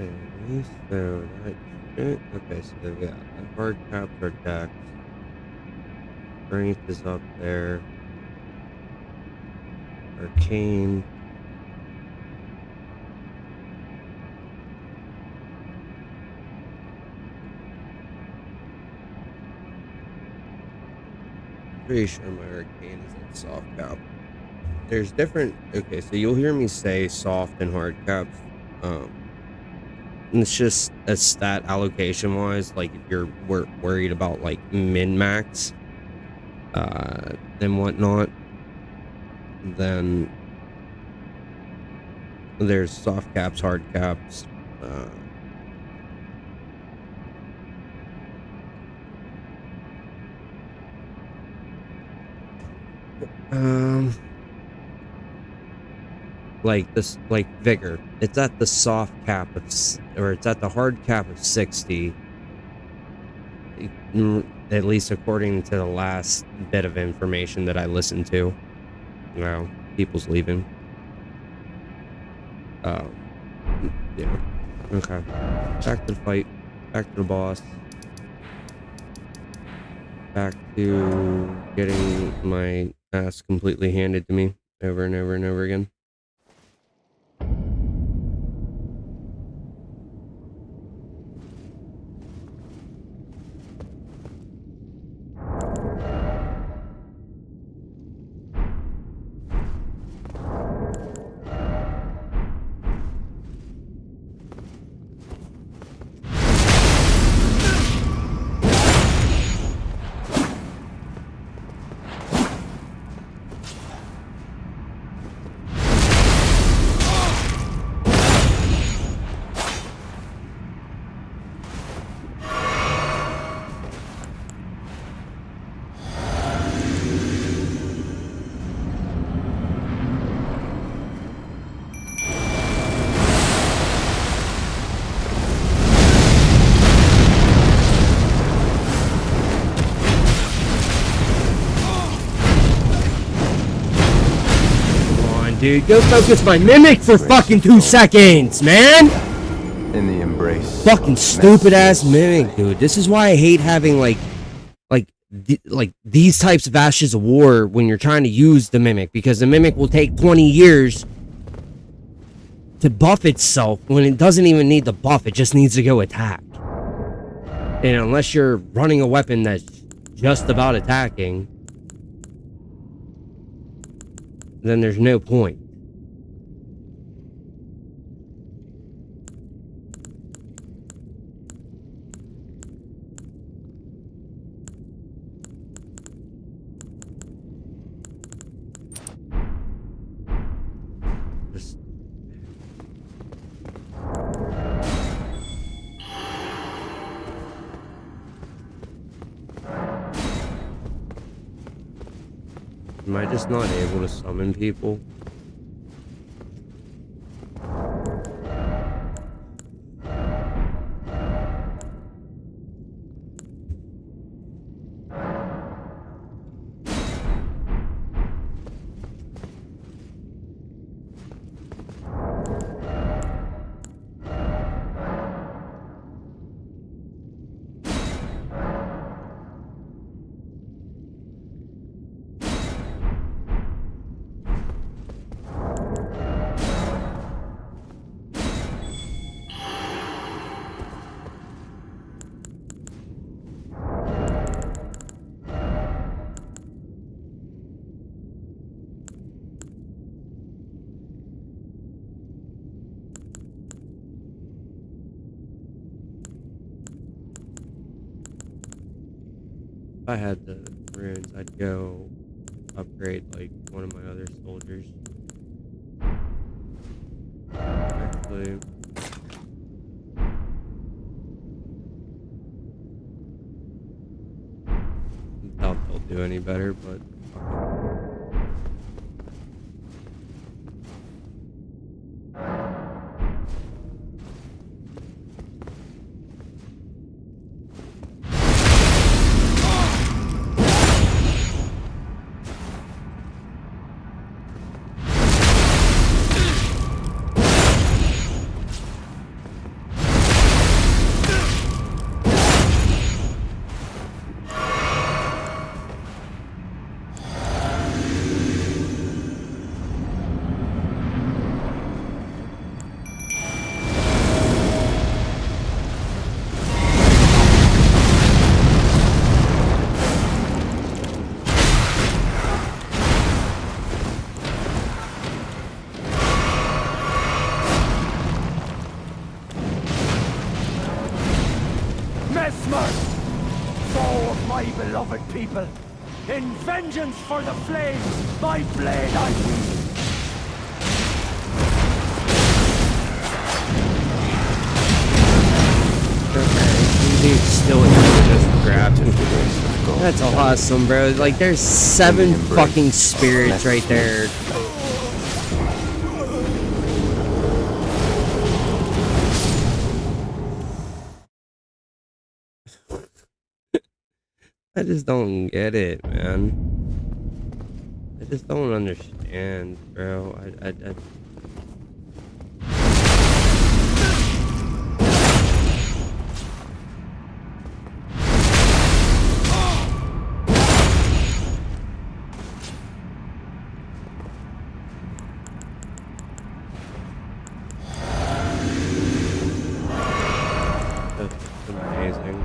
Okay, so that shit. Okay, so yeah, the hard caps are dex. Strength is up there. Arcane. Pretty sure my arcane is at soft cap. There's different. Okay, so you'll hear me say soft and hard caps. And it's just a stat allocation wise. Like if you're worried about like min max, and whatnot, then there's soft caps, hard caps. Like this, like vigor. It's at the soft cap of, or it's at the hard cap of 60. At least according to the last bit of information that I listened to. Wow, people's leaving. Yeah. Okay. Back to the fight. Back to the boss. Back to getting my ass completely handed to me over and over and over again. Dude, go focus my mimic for fucking 2 seconds, man! In the embrace. Fucking stupid ass mimic, dude. This is why I hate having like these types of ashes of war when you're trying to use the mimic, because the mimic will take 20 years to buff itself when it doesn't even need the buff. It just needs to go attack. And unless you're running a weapon that's just about attacking, then there's no point. Just... Am I just not able to summon people? If I had the runes, I'd go upgrade like one of my other soldiers. Actually, doubt they'll do any better, but people. In vengeance for the flames, my blade I wield. Dude, still just grabbed him. That's awesome, bro. Like, there's 7 fucking spirits right there. I just don't get it, man. I just don't understand, bro. I That's amazing.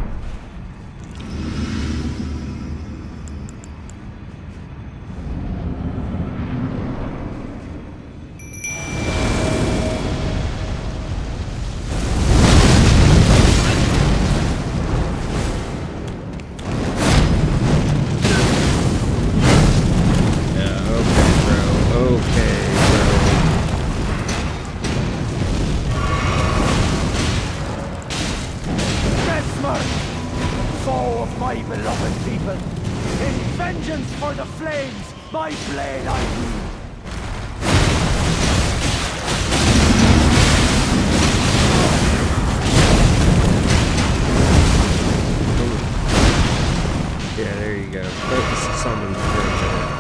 Foe of my beloved people, in vengeance for the flames, my blade I wield. Yeah, there you go. Focus summon for a minute.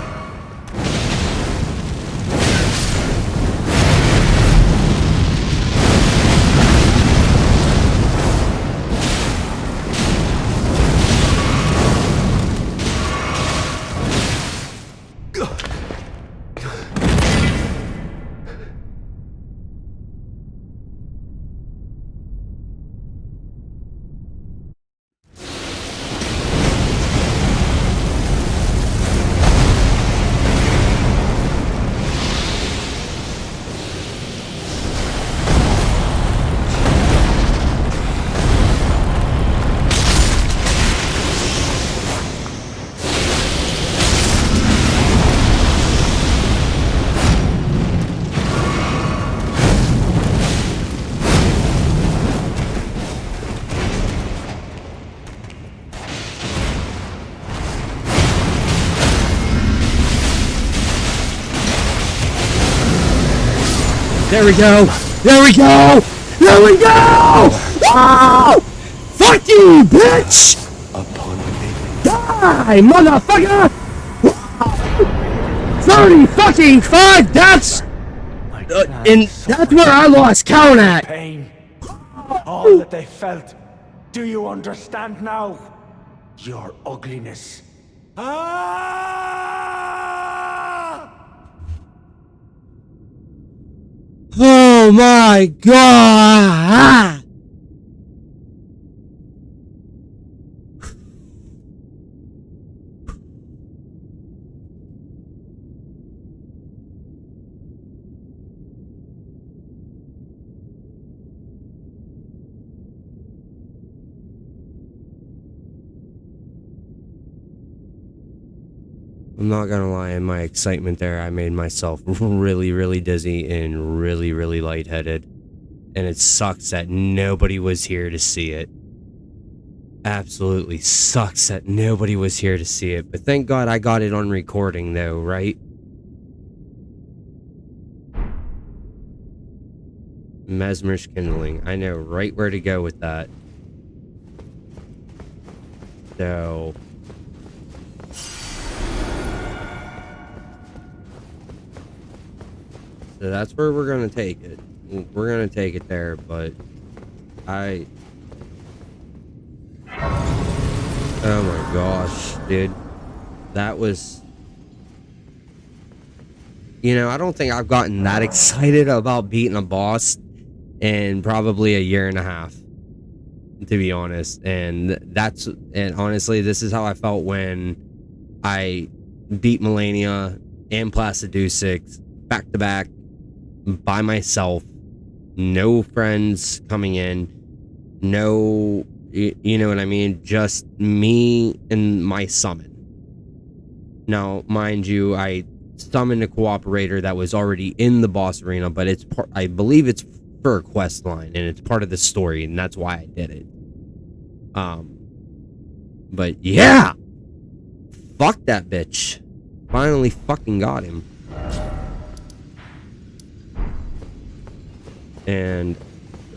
There we go! There we go! There we go! Oh! Fuck you, bitch! Upon me. Die, motherfucker! 30 fucking 5 deaths! And that's where I lost count at! Pain. All that they felt. Do you understand now? Your ugliness. Oh my god! I'm not gonna lie, in my excitement there, I made myself really, really dizzy and really, really lightheaded. And it sucks that nobody was here to see it. Absolutely sucks that nobody was here to see it. But thank God I got it on recording though, right? Mesmerish Kindling. I know right where to go with that. So... So that's where we're gonna take it. We're gonna take it there, but oh my gosh, dude. That was... You know, I don't think I've gotten that excited about beating a boss in probably a year and a half, to be honest. And honestly, this is how I felt when I beat Melania and Placidusic back to back by myself, no friends coming in, no, you know what I mean, just me and my summon. Now, mind you, I summoned a cooperator that was already in the boss arena, but it's I believe it's for a quest line, and it's part of the story, and that's why I did it. But yeah! Fuck that bitch. Finally fucking got him. And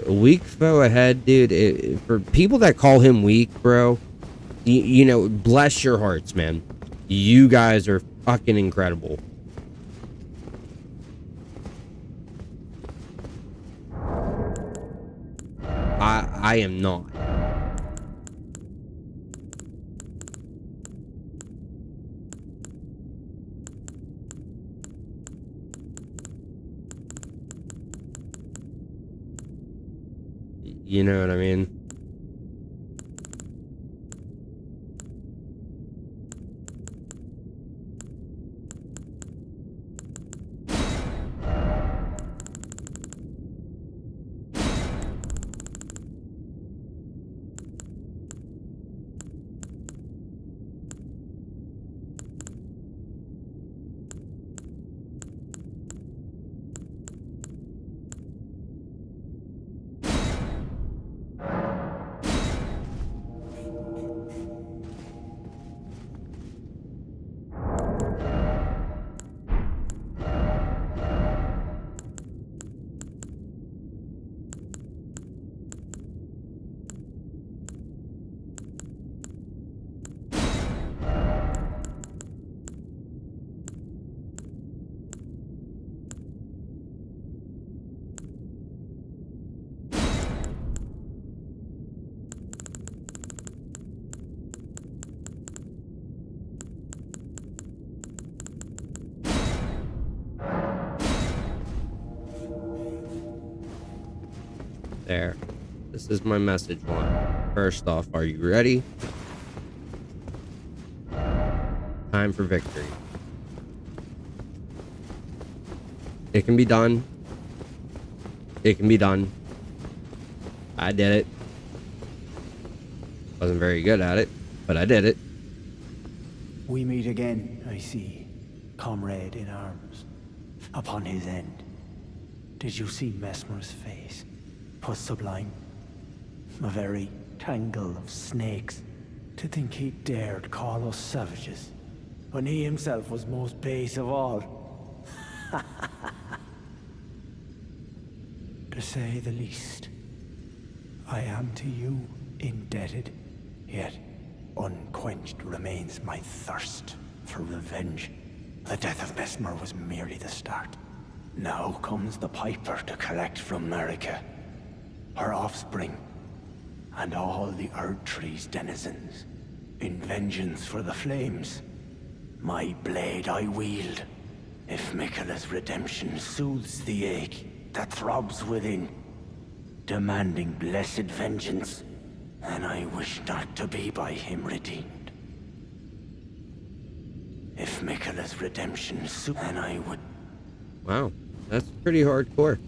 weak foe ahead, dude. For people that call him weak, bro, you know, bless your hearts, man. You guys are fucking incredible. I am not. You know what I mean? There. This is my message one. First off, are you ready? Time for victory. It can be done. It can be done. I did it. Wasn't very good at it, but I did it. We meet again, I see, comrade in arms. Upon his end, did you see Mesmer's face? 'Twas sublime. A very tangle of snakes. To think he dared call us savages, when he himself was most base of all. To say the least, I am to you indebted, yet unquenched remains my thirst for revenge. The death of Mesmer was merely the start. Now comes the Piper to collect from Marika, her offspring, and all the Erd Tree's denizens, in vengeance for the flames. My blade I wield, if Miquella's redemption soothes the ache that throbs within, demanding blessed vengeance, and I wish not to be by him redeemed. If Miquella's redemption then I would... Wow, that's pretty hardcore.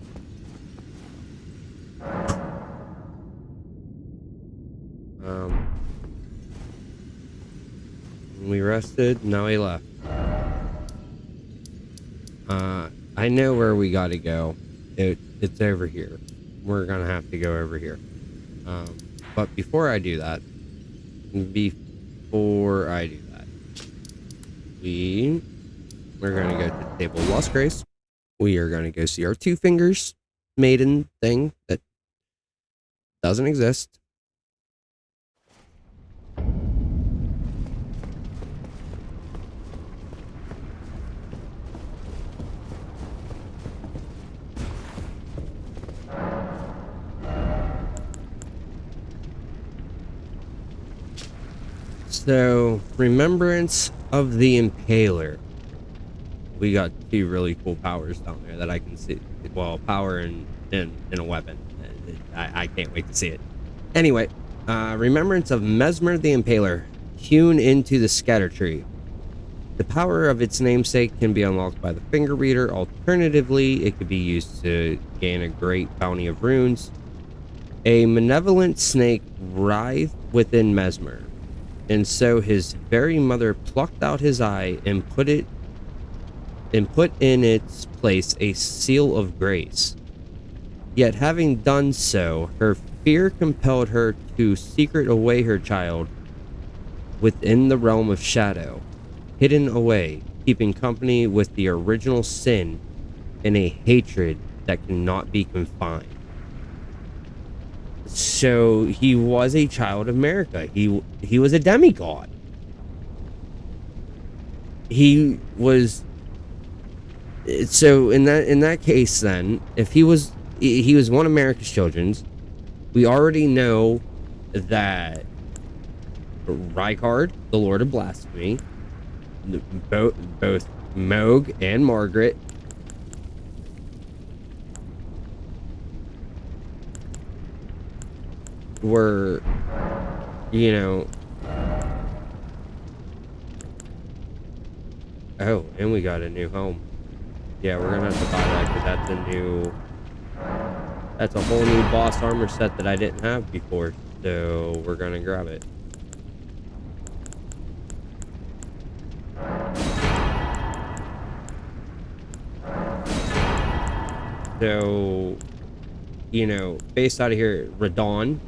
We rested, now he left. I know where we gotta go. It's over here. We're gonna have to go over here. But before I do that, we're gonna go to the Table of Lost Grace. We are gonna go see our Two Fingers maiden thing that doesn't exist. So, Remembrance of the Impaler. We got two really cool powers down there that I can see. Well, power and a weapon. I can't wait to see it. Anyway, Remembrance of Mesmer the Impaler, hewn into the Scatter Tree. The power of its namesake can be unlocked by the Finger Reader. Alternatively, it could be used to gain a great bounty of runes. A malevolent snake writhed within Mesmer. And so his very mother plucked out his eye and put in its place a seal of grace. Yet having done so, her fear compelled her to secret away her child within the realm of shadow, hidden away, keeping company with the original sin in a hatred that cannot be confined. So he was a child of America. He was a demigod. He was. So in that case, then, if he was one of America's children's, we already know that Rykard, the Lord of Blasphemy, both Moog and Margaret were, you know, oh, and we got a new home. Yeah, we're gonna have to buy that because that's a whole new boss armor set that I didn't have before, so we're gonna grab it. So, you know, based out of here, Radon,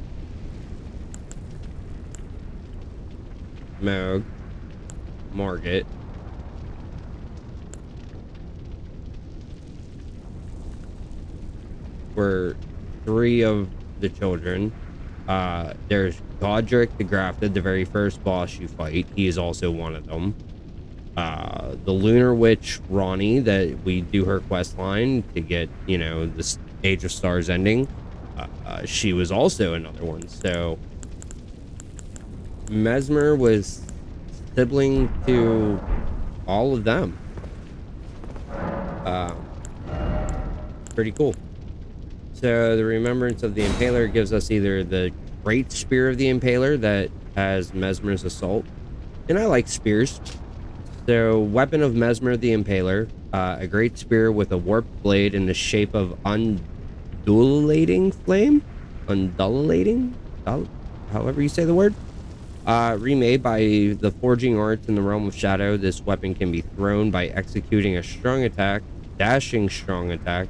Moog, Margit, were 3 of the children. There's Godric the Grafted, the very first boss you fight. He is also one of them. The Lunar Witch Ronnie, that we do her quest line to get, you know, this Age of Stars ending. She was also another one. So Mesmer was sibling to all of them. Pretty cool. So the Remembrance of the Impaler gives us either the Great Spear of the Impaler that has Mesmer's Assault, and I like spears. So Weapon of Mesmer the Impaler, a great spear with a warped blade in the shape of undulating flame, however you say the word. Remade by the Forging Arts in the Realm of Shadow, this weapon can be thrown by executing a strong attack, dashing strong attack,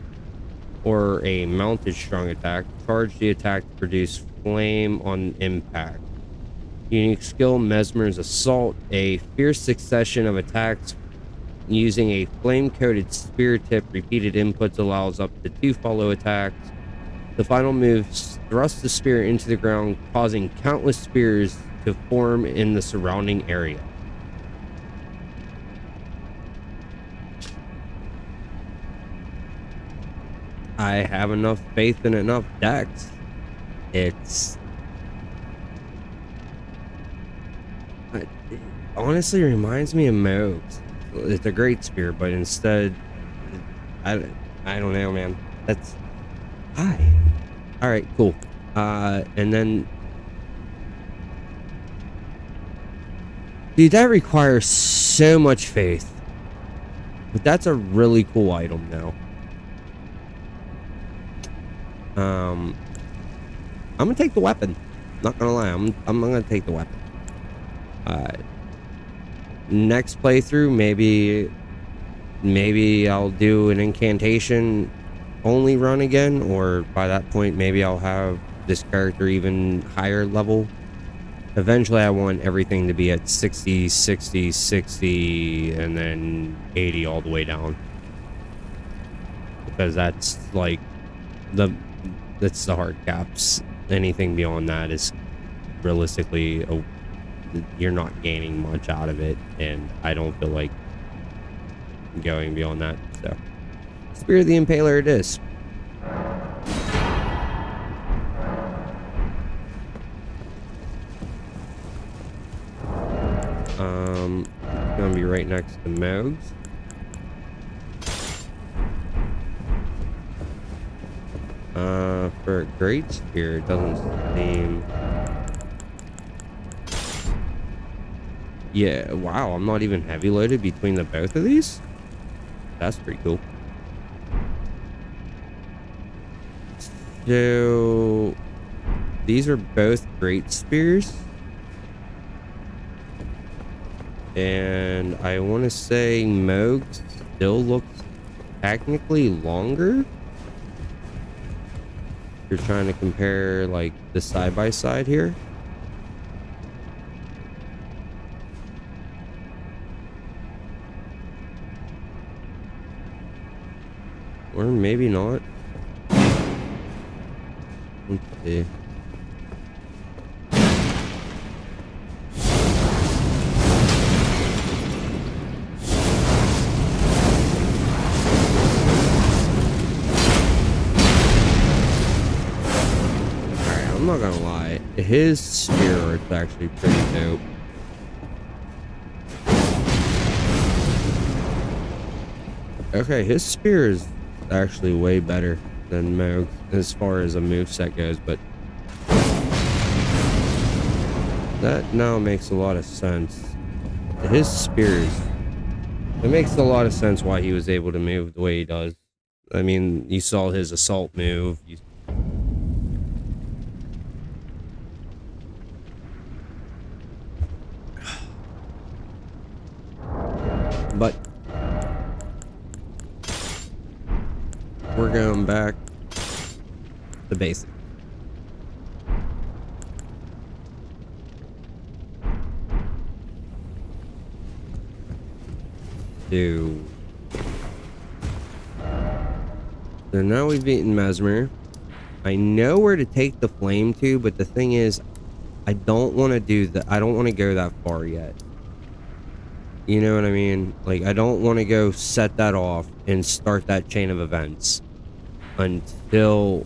or a mounted strong attack. Charge the attack to produce flame on impact. Unique skill, Mesmer's Assault, a fierce succession of attacks using a flame-coated spear tip. Repeated inputs allows up to 2 follow attacks. The final move thrusts the spear into the ground, causing countless spears to form in the surrounding area. I have enough faith in enough decks. It honestly reminds me of Moog's. It's a great spear, but instead, I don't know, man. That's hi. All right, cool. And then, dude, that requires so much faith, but that's a really cool item now. I'm gonna take the weapon. Not gonna lie, I'm gonna take the weapon. Next playthrough, maybe I'll do an incantation only run again, or by that point maybe I'll have this character even higher level. Eventually I want everything to be at 60, 60, 60, and then 80 all the way down, because that's like that's the hard caps. Anything beyond that is realistically you're not gaining much out of it, and I don't feel like going beyond that. So Spear of the Impaler it is. It's gonna be right next to Moog's. For a great spear, it doesn't seem. Yeah, wow, I'm not even heavy loaded between the both of these. That's pretty cool. So these are both great spears. And I want to say Moog still looks technically longer. You're trying to compare like the side by side here. Or maybe not. Let's see. I'm not gonna lie, his spear is actually pretty dope. Okay, his spear is actually way better than Moog as far as a moveset goes, but that now makes a lot of sense. His spears, it makes a lot of sense why he was able to move the way he does. I mean, you saw his assault move. But we're going back to basics. So now we've beaten Mesmer. I know where to take the flame to, but the thing is, I don't want to do that. I don't want to go that far yet. You know what I mean? Like, I don't want to go set that off and start that chain of events until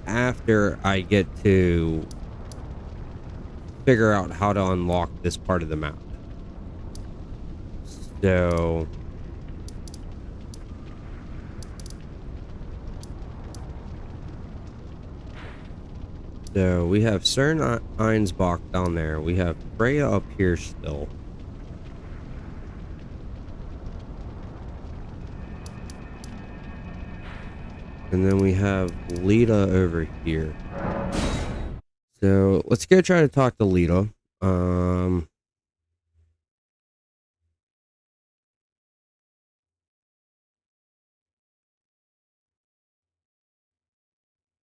after I get to figure out how to unlock this part of the map. So we have Cern Einsbach down there. We have Freya up here still. And then we have Lita over here. So let's go try to talk to Lita. Oh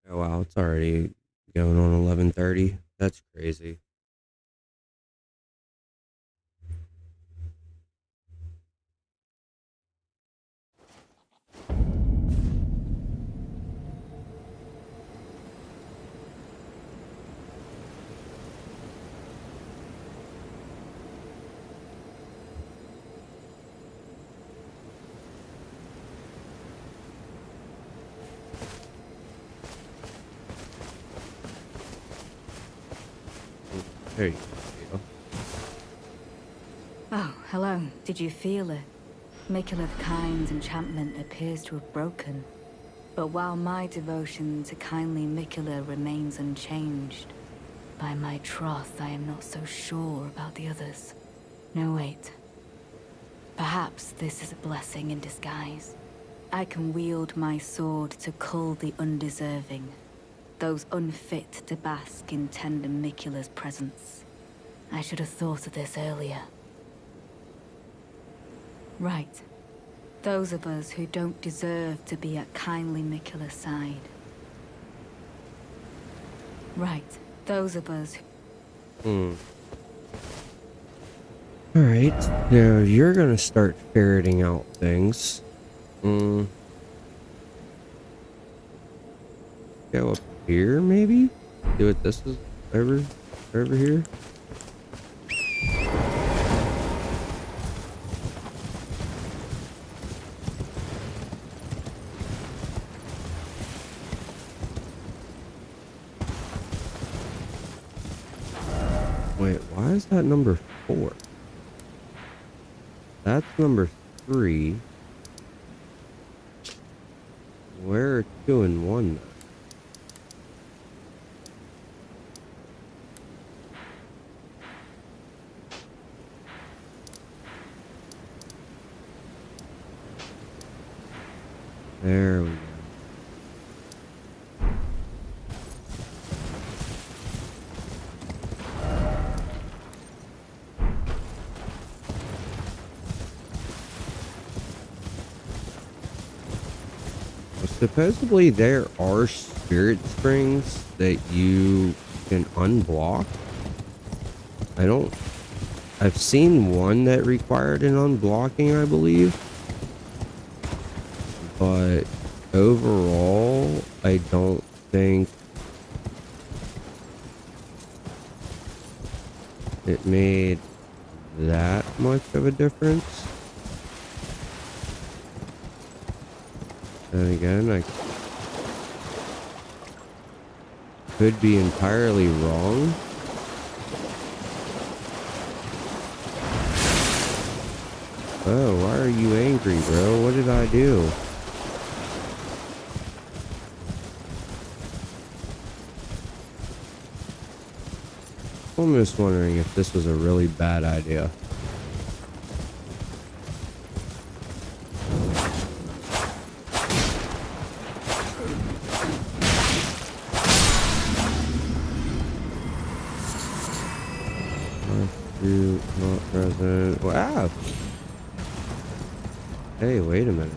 wow, it's already going on 11:30. That's crazy. There you go. Oh, hello. Did you feel it? Mikula's kind enchantment appears to have broken. But while my devotion to kindly Mikula remains unchanged, by my troth I am not so sure about the others. No, wait. Perhaps this is a blessing in disguise. I can wield my sword to cull the undeserving. Those unfit to bask in tender Mikula's presence. I should have thought of this earlier. Right. Those of us who don't deserve to be at kindly Mikula's side. Right. Those of us who... Alright, so you're gonna start ferreting out things. Go up here, maybe? See what this is over here? Wait, why is that number 4? That's number 3. Where are 2 and 1 now? There we go. Supposedly there are spirit springs that you can unblock. I've seen one that required an unblocking, I believe. But overall, I don't think it made that much of a difference. And again, I could be entirely wrong. Oh, why are you angry, bro? What did I do? I'm just wondering if this was a really bad idea. Not present. Wow. Hey, wait a minute.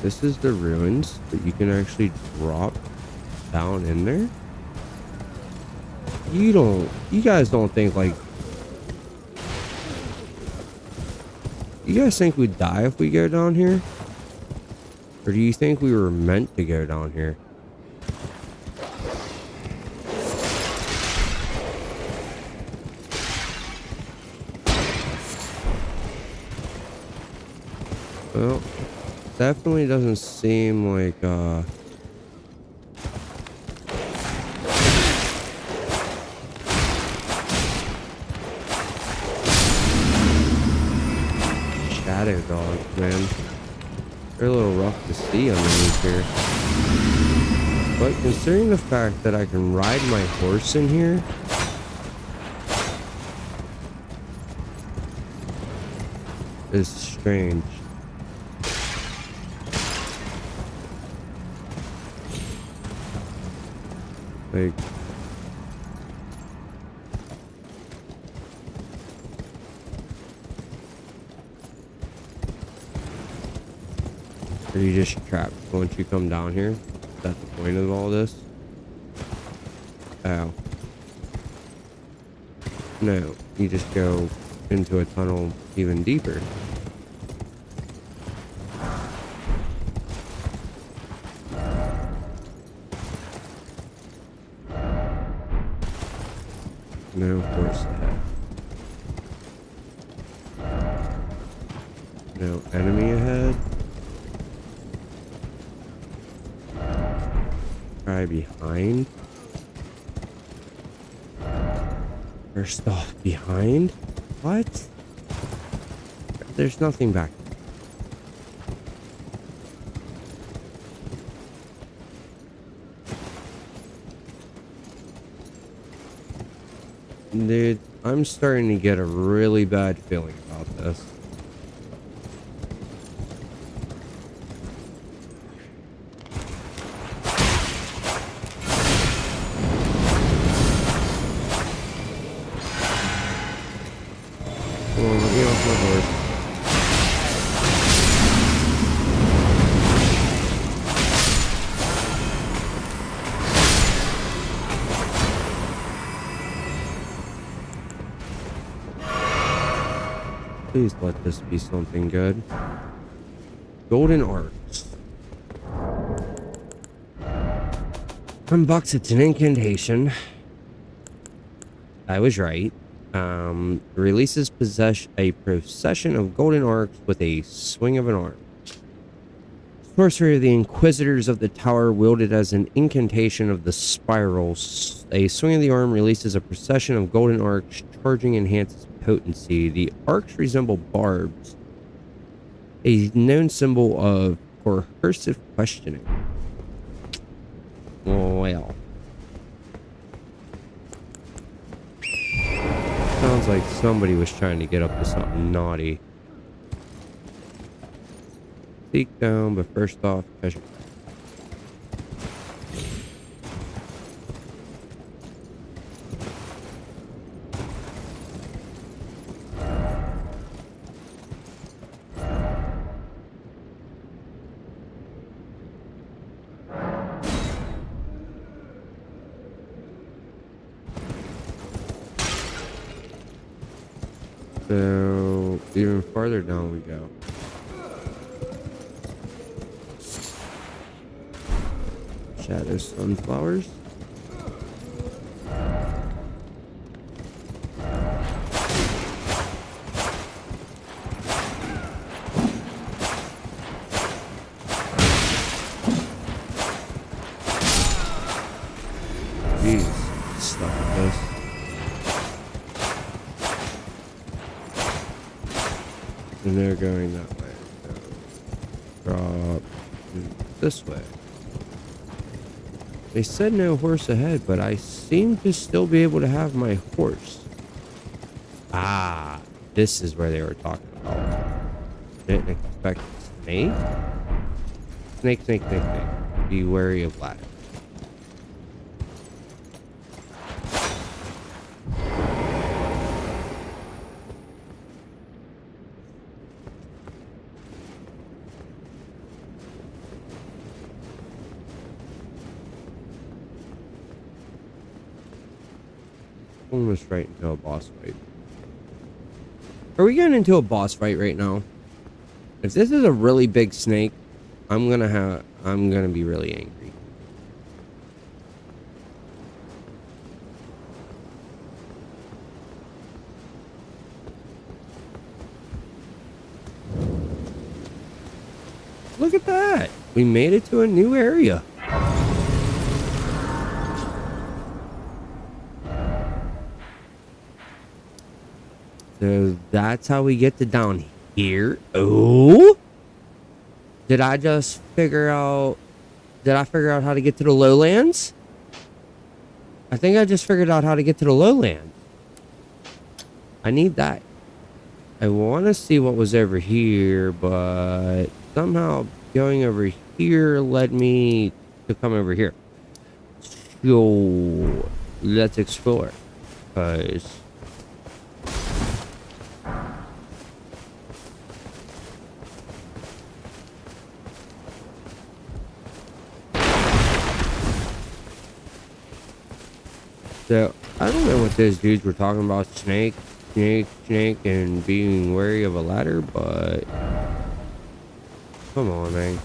This is the ruins, but you can actually drop down in there? You guys don't think like... You guys think we'd die if we go down here? Or do you think we were meant to go down here? Well, definitely doesn't seem like, shadow dogs, man. They're a little rough to see underneath here. But considering the fact that I can ride my horse in here, is strange. Like, are you just trapped once you come down here? Is that the point of all this? Oh. No, you just go into a tunnel even deeper. No horse ahead. No enemy ahead. Try behind. First off, behind? What? There's nothing back there. Dude, I'm starting to get a really bad feeling about this. Come on, let me off my horse. Please let this be something good. Golden arcs. $10, it's an incantation. I was right. Releases a procession of golden arcs with a swing of an arm. Sorcery of the Inquisitors of the Tower wielded as an incantation of the spirals. A swing of the arm releases a procession of golden arcs, charging enhances potency. The arcs resemble barbs, a known symbol of coercive questioning. Well, sounds like somebody was trying to get up to something naughty. Seek down, but first off, treasure. So even farther down we go. Shadow sunflowers. Jeez, stuff with this. And they're going that way. So drop this way. They said no horse ahead, but I seem to still be able to have my horse. Ah, this is where they were talking about. Didn't expect snake? Snake, snake, snake, snake. Be wary of ladder. Almost right into a boss fight. Are we getting into a boss fight right now? If this is a really big snake, I'm gonna be really angry. Look at that! We made it to a new area. So that's how we get to down here. Oh! Did I figure out how to get to the lowlands? I think I just figured out how to get to the lowlands. I need that. I want to see what was over here, but somehow going over here led me to come over here. So let's explore. Because so, I don't know what those dudes were talking about, snake, and being wary of a ladder, but come on, man.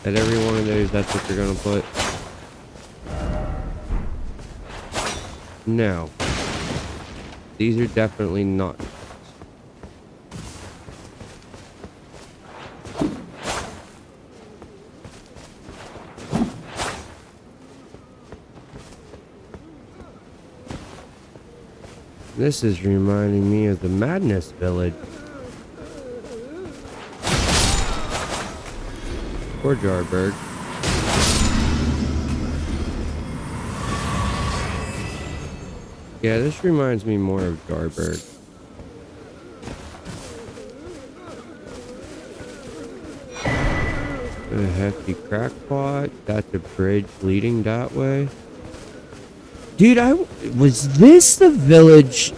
At every one of those, that's what they're gonna put. No. These are definitely not. This is reminding me of the Madness Village. Or Jarberg. Yeah, this reminds me more of Jarberg. A hefty crackpot. That's a bridge leading that way. Dude, was this the village?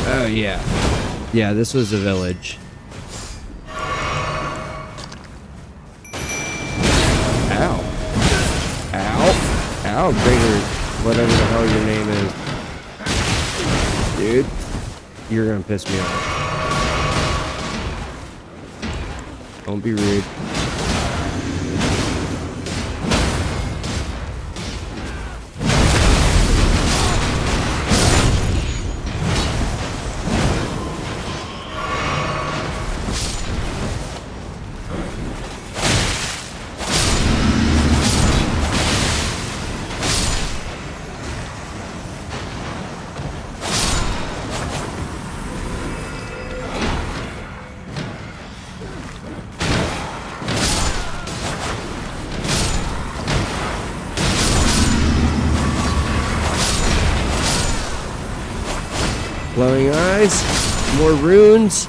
Oh, yeah. Yeah, this was a village. Ow. Ow. Ow, Greater, whatever the hell your name is. Dude. You're gonna piss me off. Don't be rude. Glowing eyes, more runes.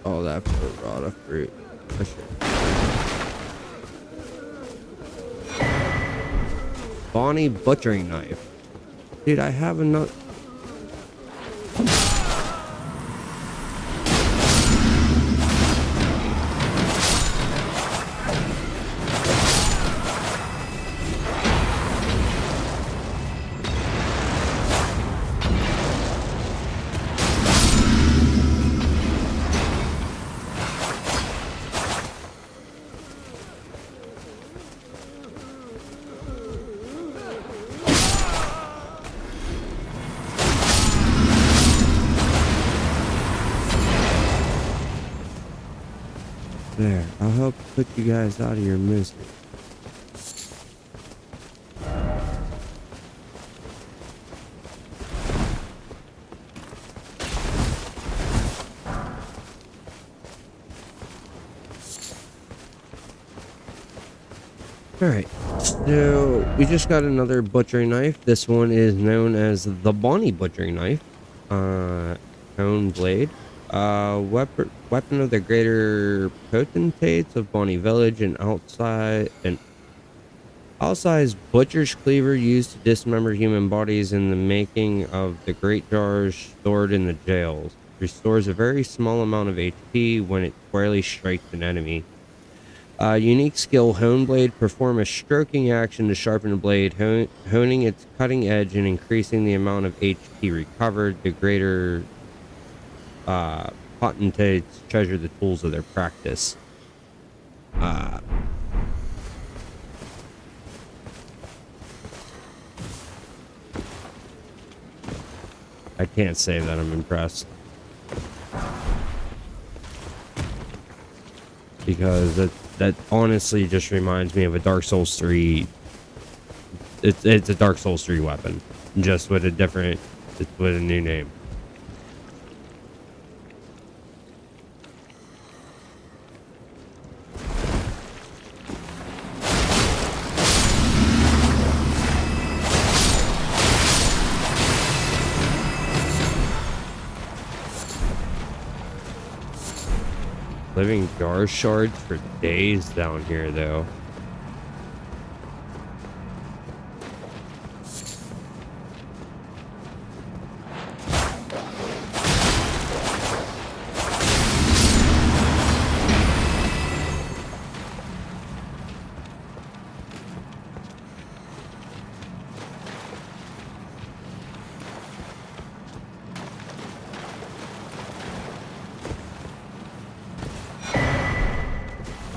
Oh, that for rot of fruit. I should. Bonnie butchering knife. Dude, I have enough. There, I'll help put you guys out of your misery. Alright, so we just got another butchering knife. This one is known as the Bonnie butchering knife. Cone blade. Weapon of the greater potentates of Bonnie Village, and outsized butcher's cleaver used to dismember human bodies in the making of the great jars stored in the jails. Restores a very small amount of HP when it squarely strikes an enemy. Unique skill, Hone Blade. Perform a stroking action to sharpen the blade, honing its cutting edge and increasing the amount of HP recovered. The greater potentates treasure the tools of their practice. I can't say that I'm impressed, because that honestly just reminds me of a Dark Souls 3. It's a Dark Souls 3 weapon, just with a new name. Living jar shards for days down here, though.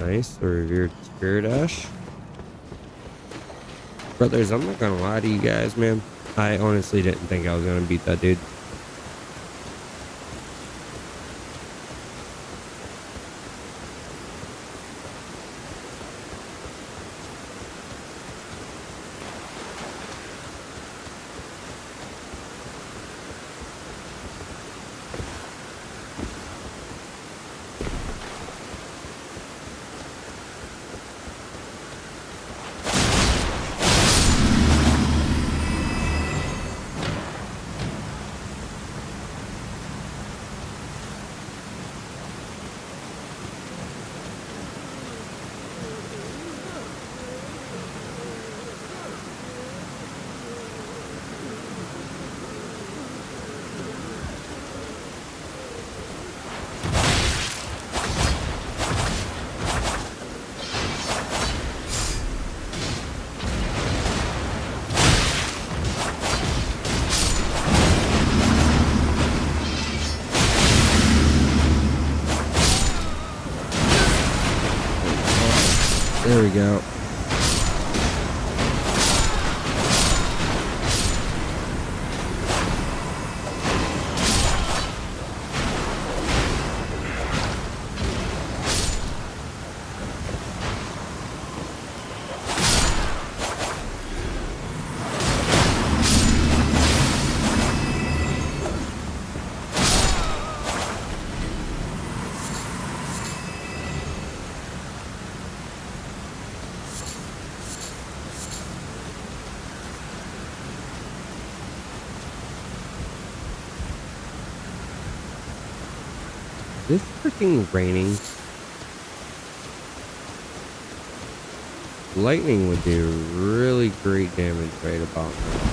Nice, the revered spirit ash. Brothers, I'm not gonna lie to you guys, man. I honestly didn't think I was gonna beat that dude. There we go. this freaking raining? Lightning would do really great damage right about now.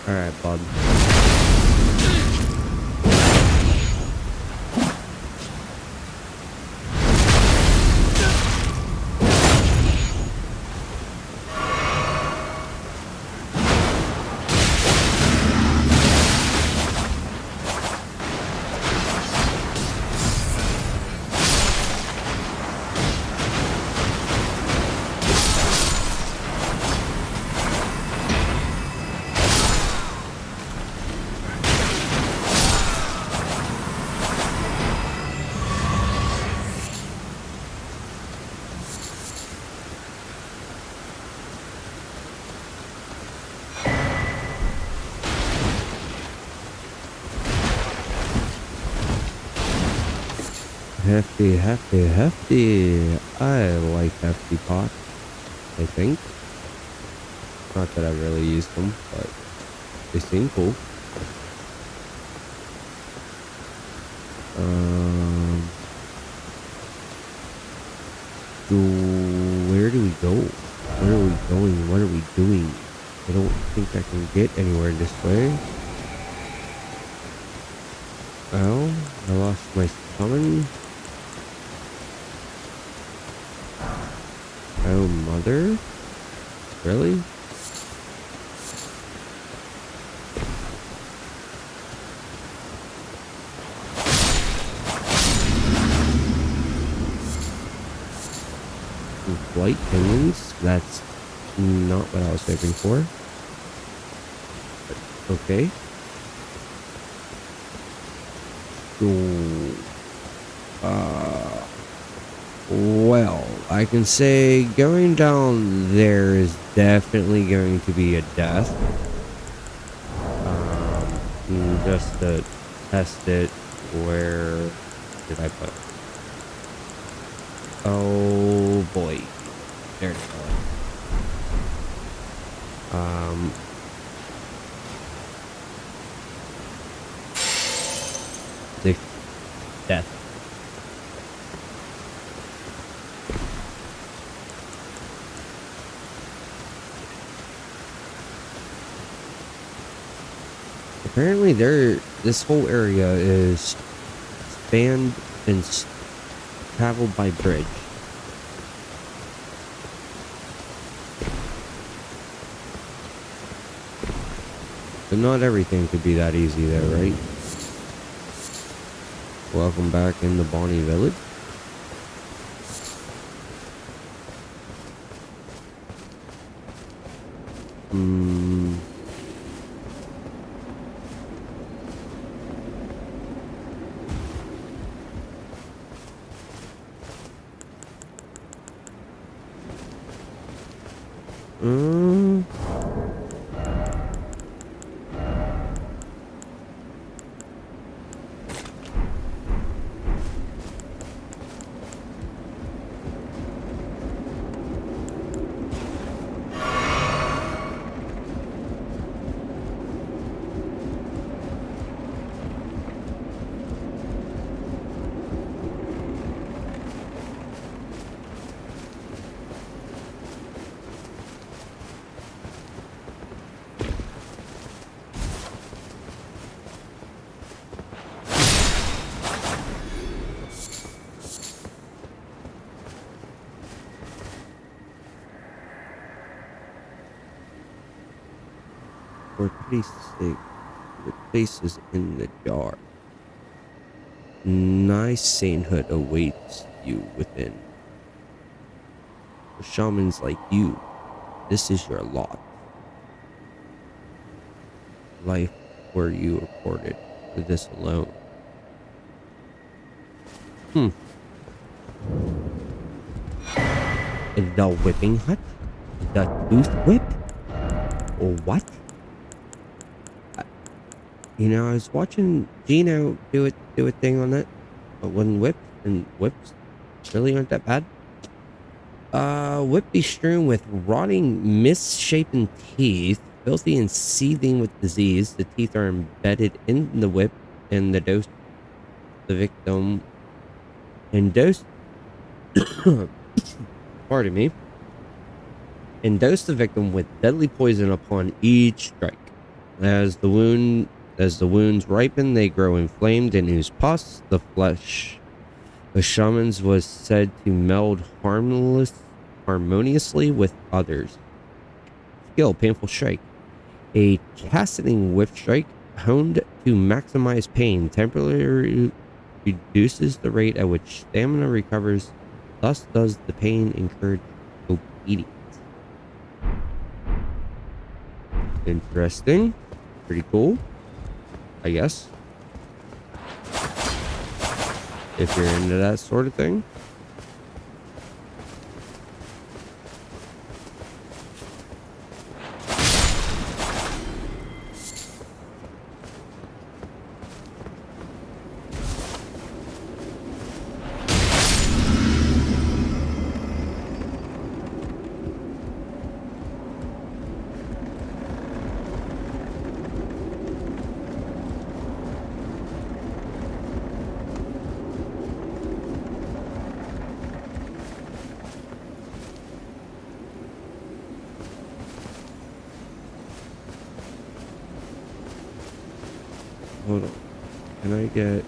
Alright, bud. Hefty, hefty, hefty. I like hefty pots, I think. Not that I really use them, but they seem cool. Where do we go? Where are we going? What are we doing? I don't think I can get anywhere this way. Oh, I lost my summon. Oh, mother? Really? White pinions? That's not what I was hoping for. But okay. Well, I can say going down there is definitely going to be a death. Just to test it, where did I put it? Oh boy. There's one. The death. Apparently this whole area is spanned and traveled by bridge. But not everything could be that easy there, right? Welcome back in the Bonnie Village. For pity's sake, the place is in the jar. Nice sainthood awaits you within. For shamans like you, this is your lot. Life where you reported for this alone. The whipping hut? The tooth whip? Or what? You know, I was watching Gino do a thing on that. One whip, and whips really aren't that bad. Whip be strewn with rotting, misshapen teeth, Filthy and seething with disease, the teeth are embedded in the whip and the dose the victim and dose pardon me, and dose the victim with deadly poison upon each strike. As the wounds ripen, they grow inflamed and ooze pus. The flesh of shamans was said to meld harmoniously with others. Skill, painful strike. A chastening whip strike honed to maximize pain temporarily reduces the rate at which stamina recovers. Thus does the pain incurred obedience. Interesting. Pretty cool, I guess. If you're into that sort of thing. Hold on. Can I get...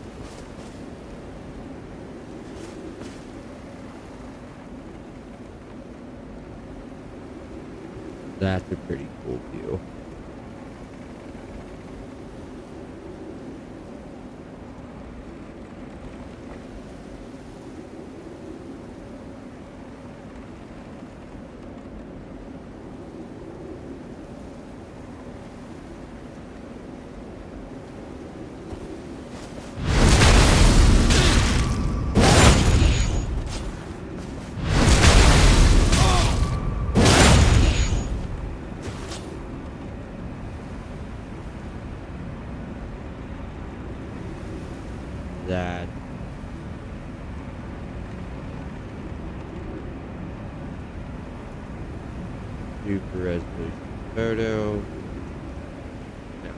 That's a pretty cool view. That super resolution photo. No.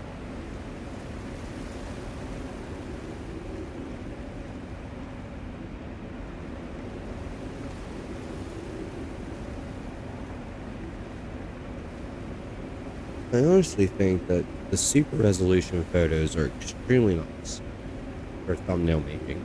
I honestly think that the super resolution photos are extremely nice for thumbnail making.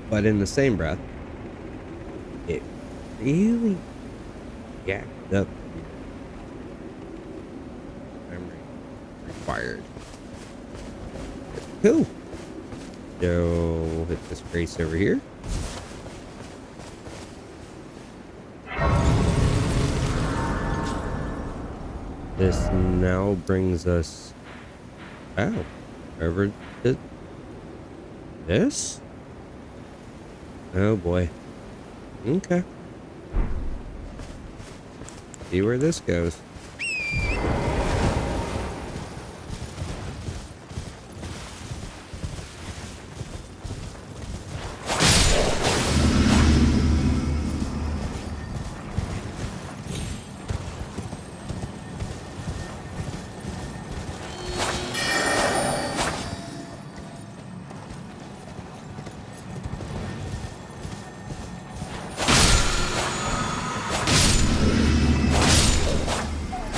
But in the same breath, it really jacked up memory required. Cool. So hit this brace over here. This now brings us over to this. Oh boy. Okay. See where this goes.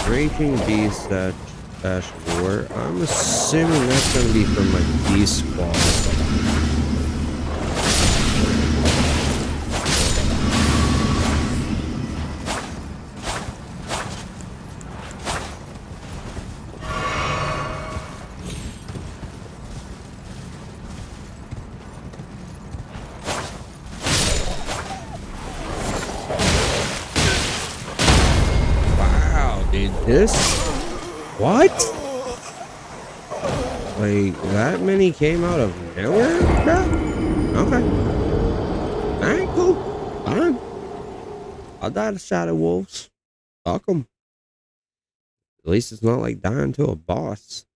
Raging Beast dash war. I'm assuming that's gonna be from like Beast Squad. This? What? Like, that many came out of nowhere? Crap? Okay. Alright, cool. Fine. I'll die to Shadow Wolves. Fuck them. At least it's not like dying to a boss.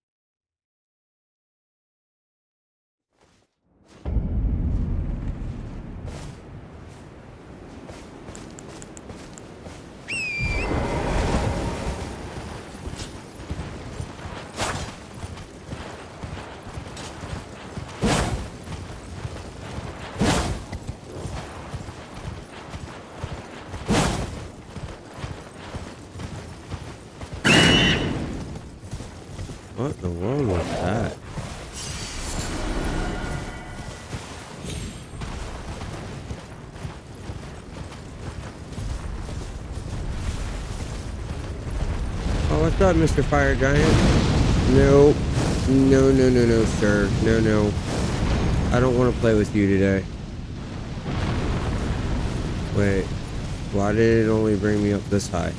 What's up, Mr. Fire Giant? No. No, no, no, no, sir. No, no. I don't want to play with you today. Wait. Why did it only bring me up this high?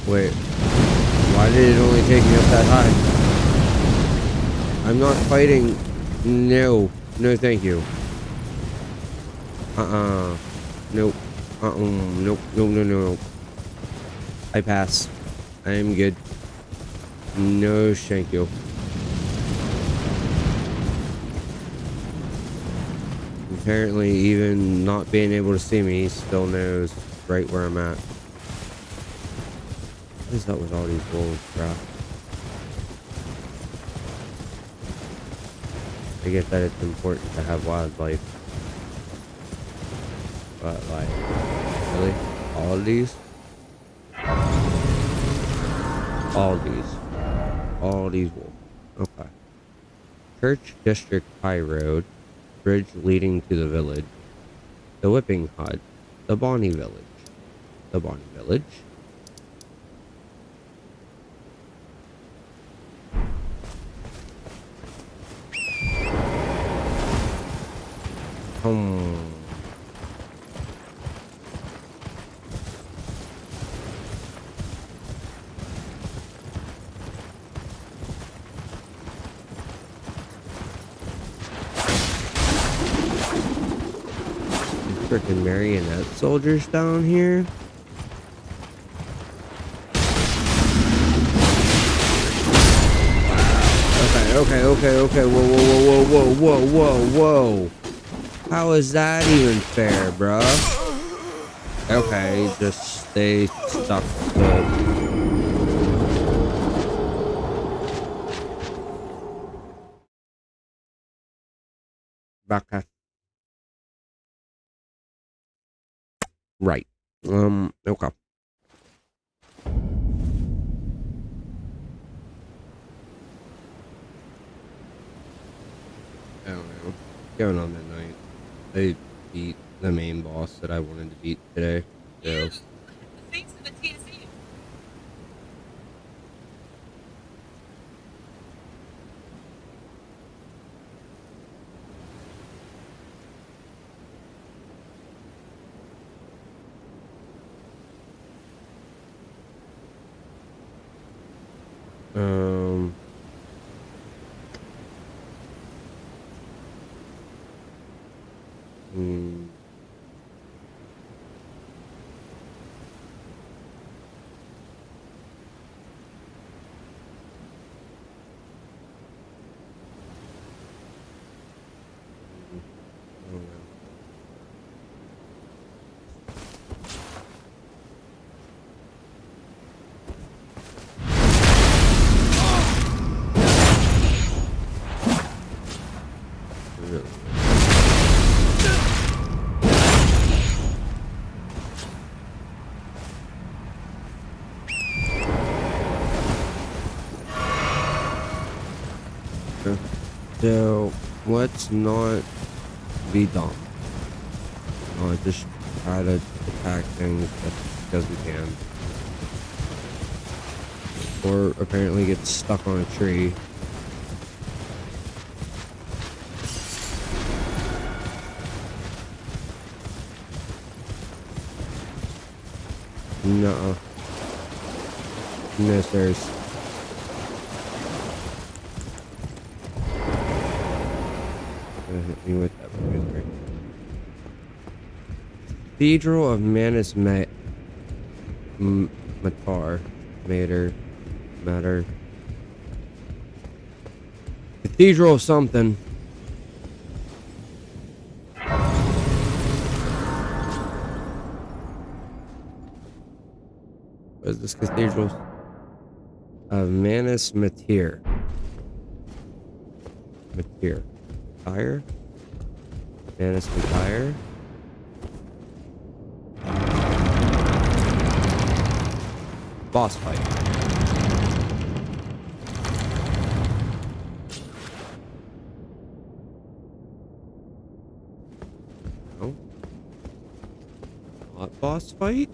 Wait. Why did it only take me up that high? I'm not fighting. No. No, thank you. Nope. Nope. No, no, no. I pass. I am good. No, thank you. Apparently, even not being able to see me, he still knows right where I'm at. What is up with all these wolves, bro? I get that it's important to have wildlife. But, like, really? All of these? All these. All these wolves. Okay. Church District High Road. Bridge leading to the village. The Whipping Hut. The Bonnie Village. The Bonnie Village. Freaking marionette soldiers down here. Okay. Whoa. How is that even fair, bruh? Okay, just stay stuck. Back. Right. Okay. I don't know. Going on midnight. I beat the main boss that I wanted to beat today. So. Thanks to the Pt3. So let's not be dumb. Just try to attack things just because we can. Or apparently get stuck on a tree. No. No, sirs. Hit me with that right. Cathedral of Manus Matter. Cathedral of something. What is this cathedral? Of Manus Matir. Tire? Manus Matire? Boss fight. No. Not boss fight?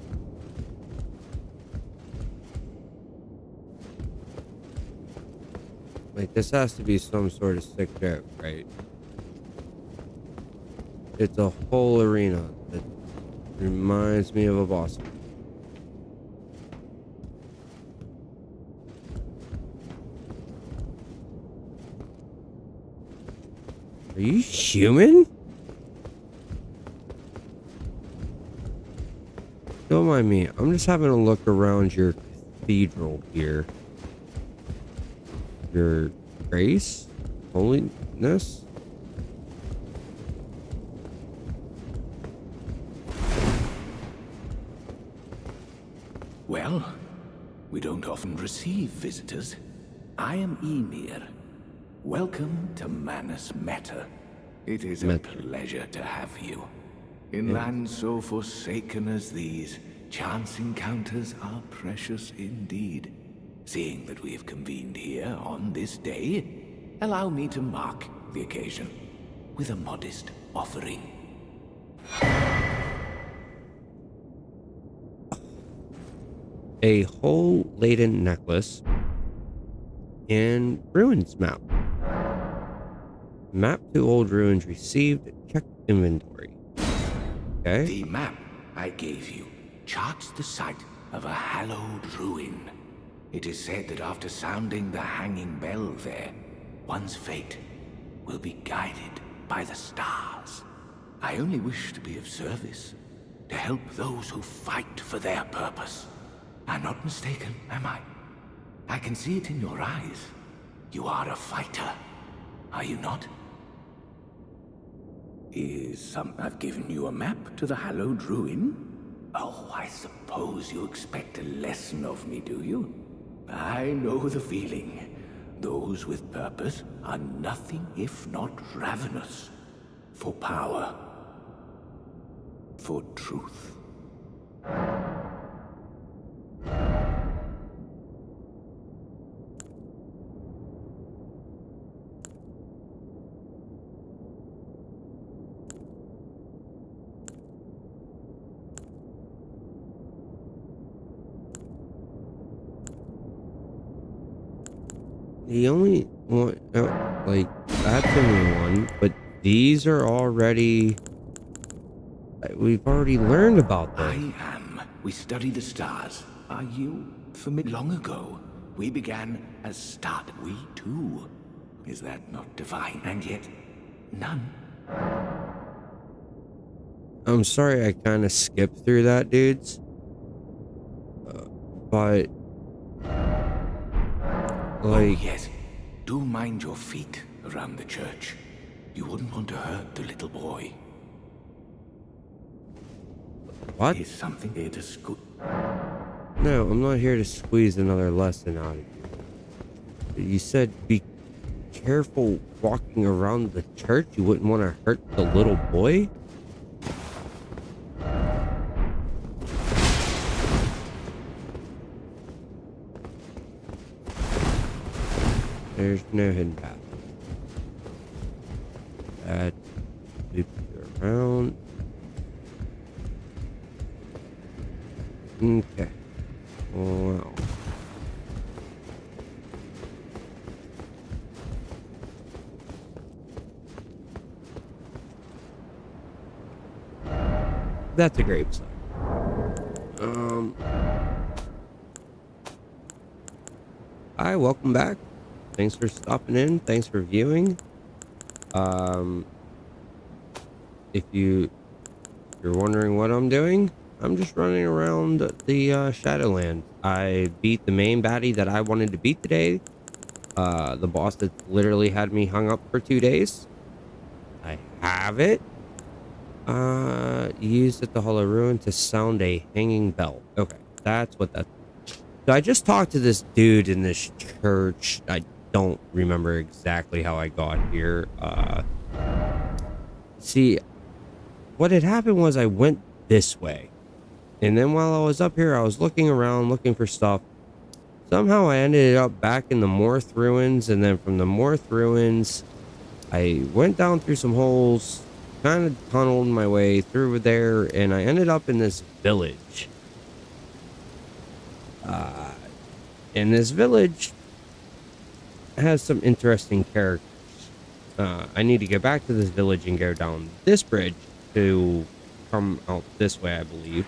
This has to be some sort of sick joke, right? It's a whole arena that reminds me of a boss. Are you human? Don't mind me. I'm just having a look around your cathedral here. Your grace? Holiness? Well, we don't often receive visitors. I am Ymir. Welcome to Manus Meta. It is a pleasure to have you. In lands so forsaken as these, chance encounters are precious indeed. Seeing that we have convened here on this day, allow me to mark the occasion with a modest offering. A whole laden necklace and ruins map. Map to old ruins received. Check inventory. Okay. The map I gave you charts the site of a hallowed ruin. It is said that after sounding the hanging bell there, one's fate will be guided by the stars. I only wish to be of service, to help those who fight for their purpose. I'm not mistaken, am I? I can see it in your eyes. You are a fighter, are you not? I've given you a map to the hallowed ruin? Oh, I suppose you expect a lesson of me, do you? I know the feeling. Those with purpose are nothing if not ravenous. For power. For truth. The only one, like, that's only one, but these are already, we've already learned about them. I am. We study the stars. Are you familiar? Long ago, we began as start. We too. Is that not divine? And yet, none. I'm sorry I kind of skipped through that, dudes. But... like, oh, yes. Do mind your feet around the church. You wouldn't want to hurt the little boy. what? Is something here to school? No, I'm not here to squeeze another lesson out of you. You said be careful walking around the church. You wouldn't want to hurt the little boy? There's no hidden path. That loops you around. Okay. Wow. That's a gravesite. Hi, welcome back. Thanks for stopping in. Thanks for viewing. If you're wondering what I'm doing, I'm just running around the Shadowland. I beat the main baddie that I wanted to beat today. The boss that literally had me hung up for 2 days. I have it. Used at the Hollow Ruin to sound a hanging bell. Okay, that's what that. So I just talked to this dude in this church. I don't remember exactly how I got here. See, what had happened was I went this way. And then while I was up here, I was looking around, looking for stuff. Somehow I ended up back in the Morth Ruins. And then from the Morth Ruins, I went down through some holes, kind of tunneled my way through there, and I ended up in this village. In this village, has some interesting characters. I need to go back to this village and go down this bridge to come out this way, I believe.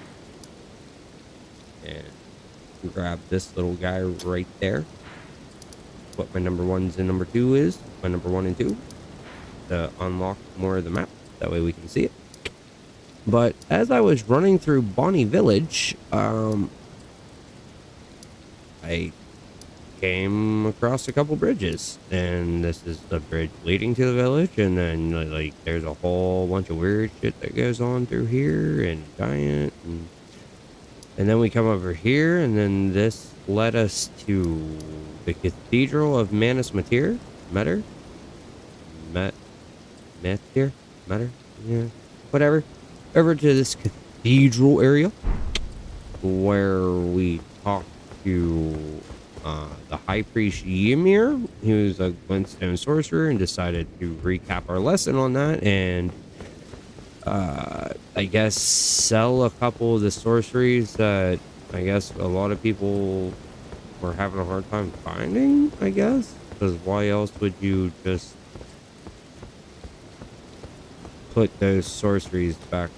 And grab this little guy right there. What my number 1s and number 2 is. My number 1 and 2. To unlock more of the map. That way we can see it. But as I was running through Bonnie Village, I came across a couple bridges, and this is the bridge leading to the village, and then like there's a whole bunch of weird shit that goes on through here, and giant, and then we come over here, and then this led us to the Cathedral of Manus Matir, Metter, yeah, whatever, over to this cathedral area where we talked to the High Priest Ymir, who's a glintstone sorcerer, and decided to recap our lesson on that and I guess sell a couple of the sorceries that I guess a lot of people were having a hard time finding, I guess, because why else would you just put those sorceries back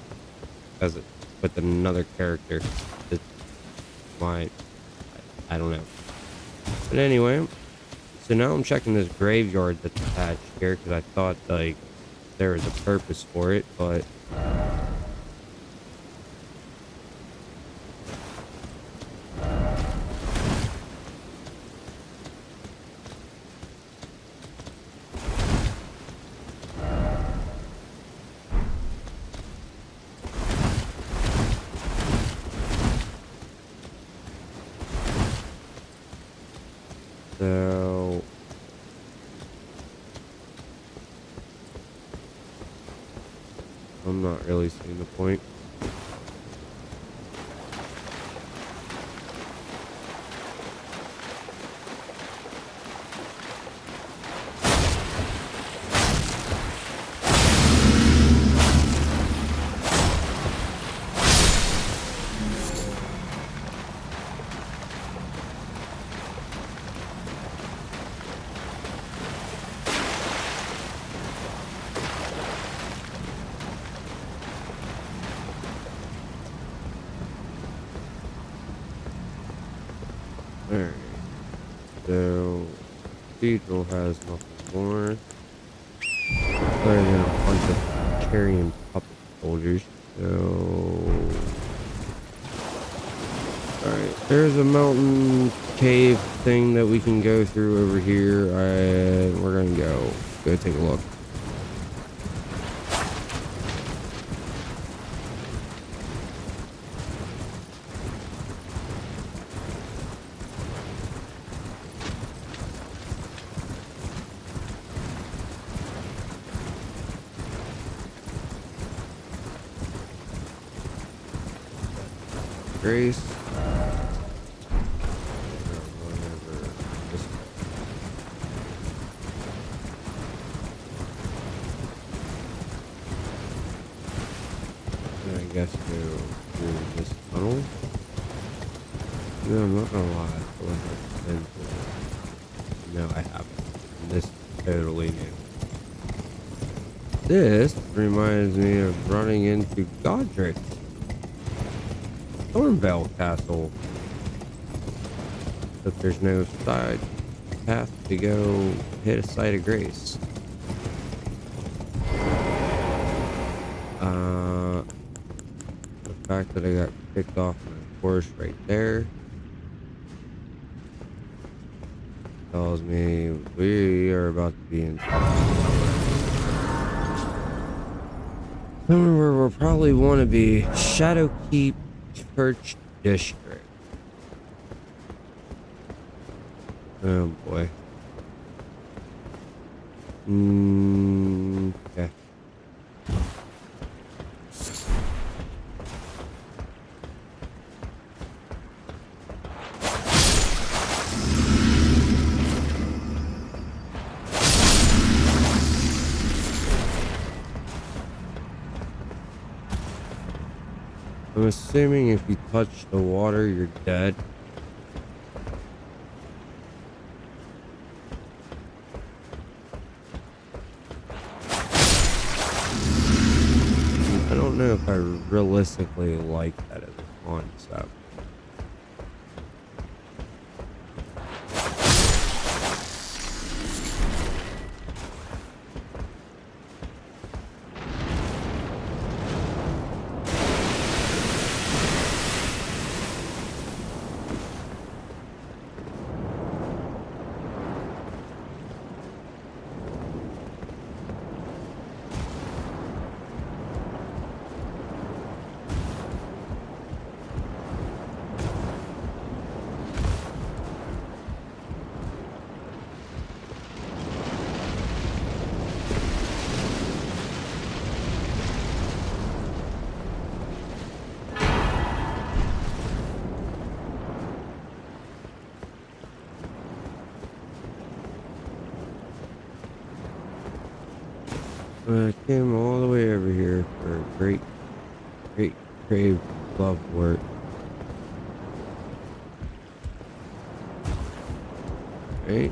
as it with another character? That might, I don't know. But anyway, so now I'm checking this graveyard that's attached here because I thought like there was a purpose for it, but so I'm not really seeing the point. Alright, so Cathedral has nothing more other than a bunch of carrying puppet soldiers. So, alright, there's a mountain cave thing that we can go through over here. We're gonna go take a look. Grace. I guess go through this tunnel. No, I'm not gonna lie. I feel like I've been through it. No, I haven't. This is totally new. This reminds me of running into Godric. Thornvale Castle. But there's no side path to go hit a site of grace. The fact that I got kicked off my horse right there tells me we are about to be in somewhere where we'll probably want to be. Shadowkeep Church District. Oh boy. Okay. I'm assuming if you touch the water, you're dead. know if I realistically like that as a concept. I came all the way over here for great crave love work. Right?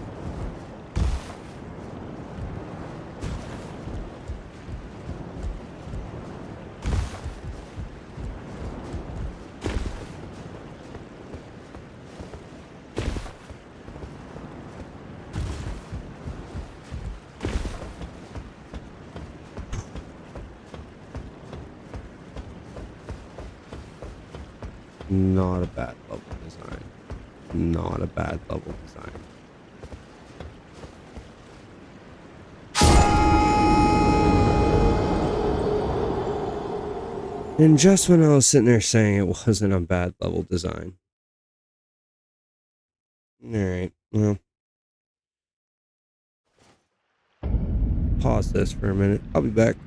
Not a bad level design. Not a bad level design. And just when I was sitting there saying it wasn't a bad level design. Alright, well. Pause this for a minute. I'll be back.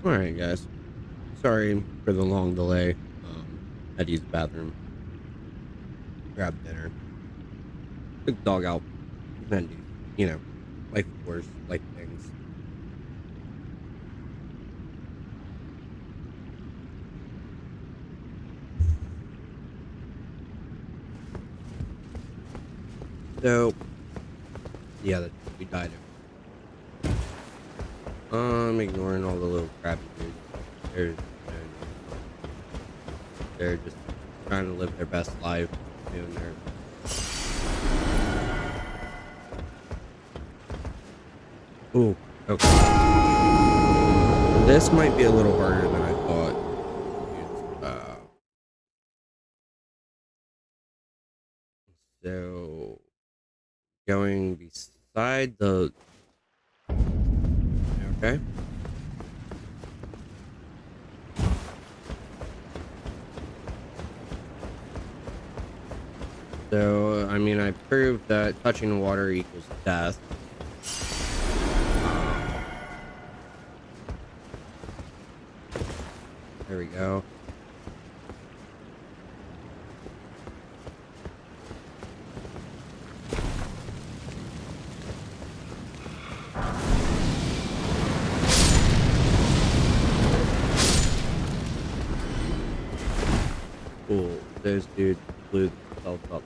All right, guys. Sorry for the long delay. Had to use the bathroom, grab dinner, took the dog out, then do, you know, life course, life things. So, yeah, we died. I'm ignoring all the little crappy dudes. They're, they're just trying to live their best life, doing their. Ooh, okay. This might be a little harder than I thought. So, going beside the. Okay. So, I mean, I proved that touching water equals death. There we go. Cool. Those dudes blew themselves up.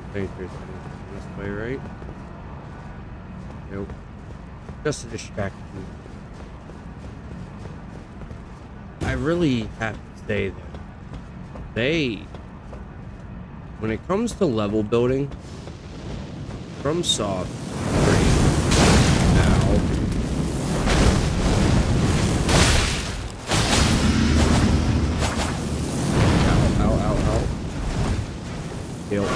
I think there's anything this way, right? Nope. Just to distract me. I really have to say that when it comes to level building, FromSoft now. Ow. Heal.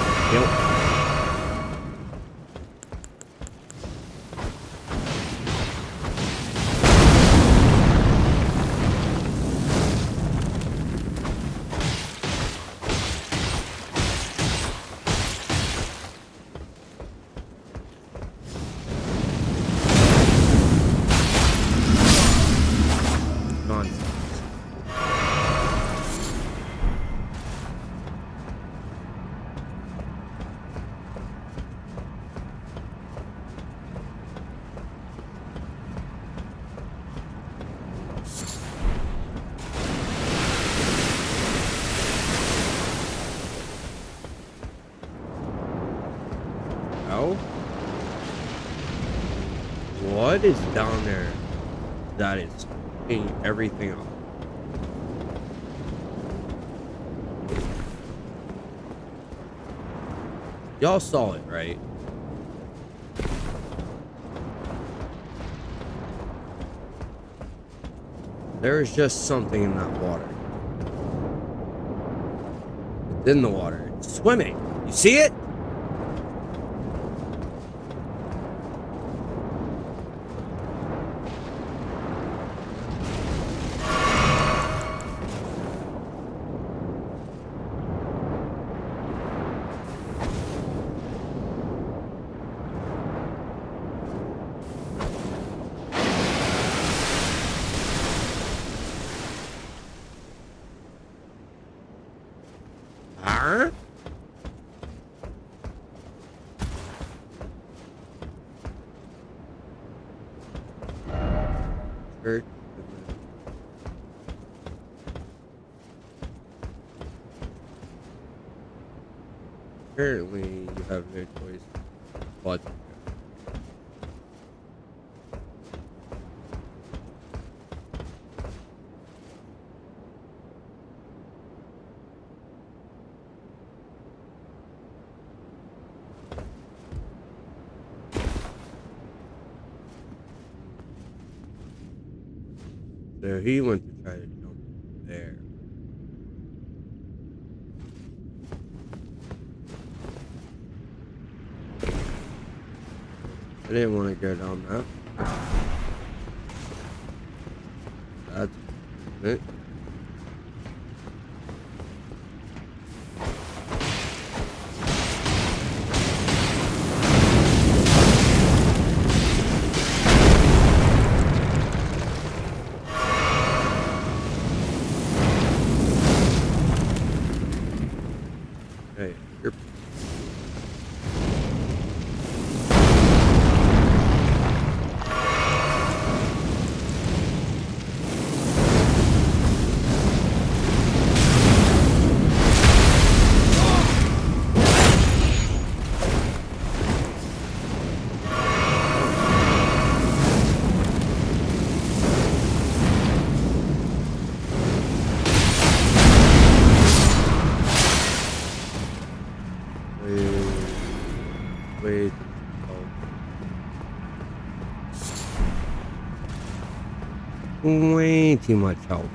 What is down there that is fucking everything up? Y'all saw it, right? There is just something in that water. It's in the water. It's swimming. You see it? Church. Apparently, you have no choice but to go. So he went to try to jump there. I didn't want to go down that. That's it. Hey, you're way way too much health.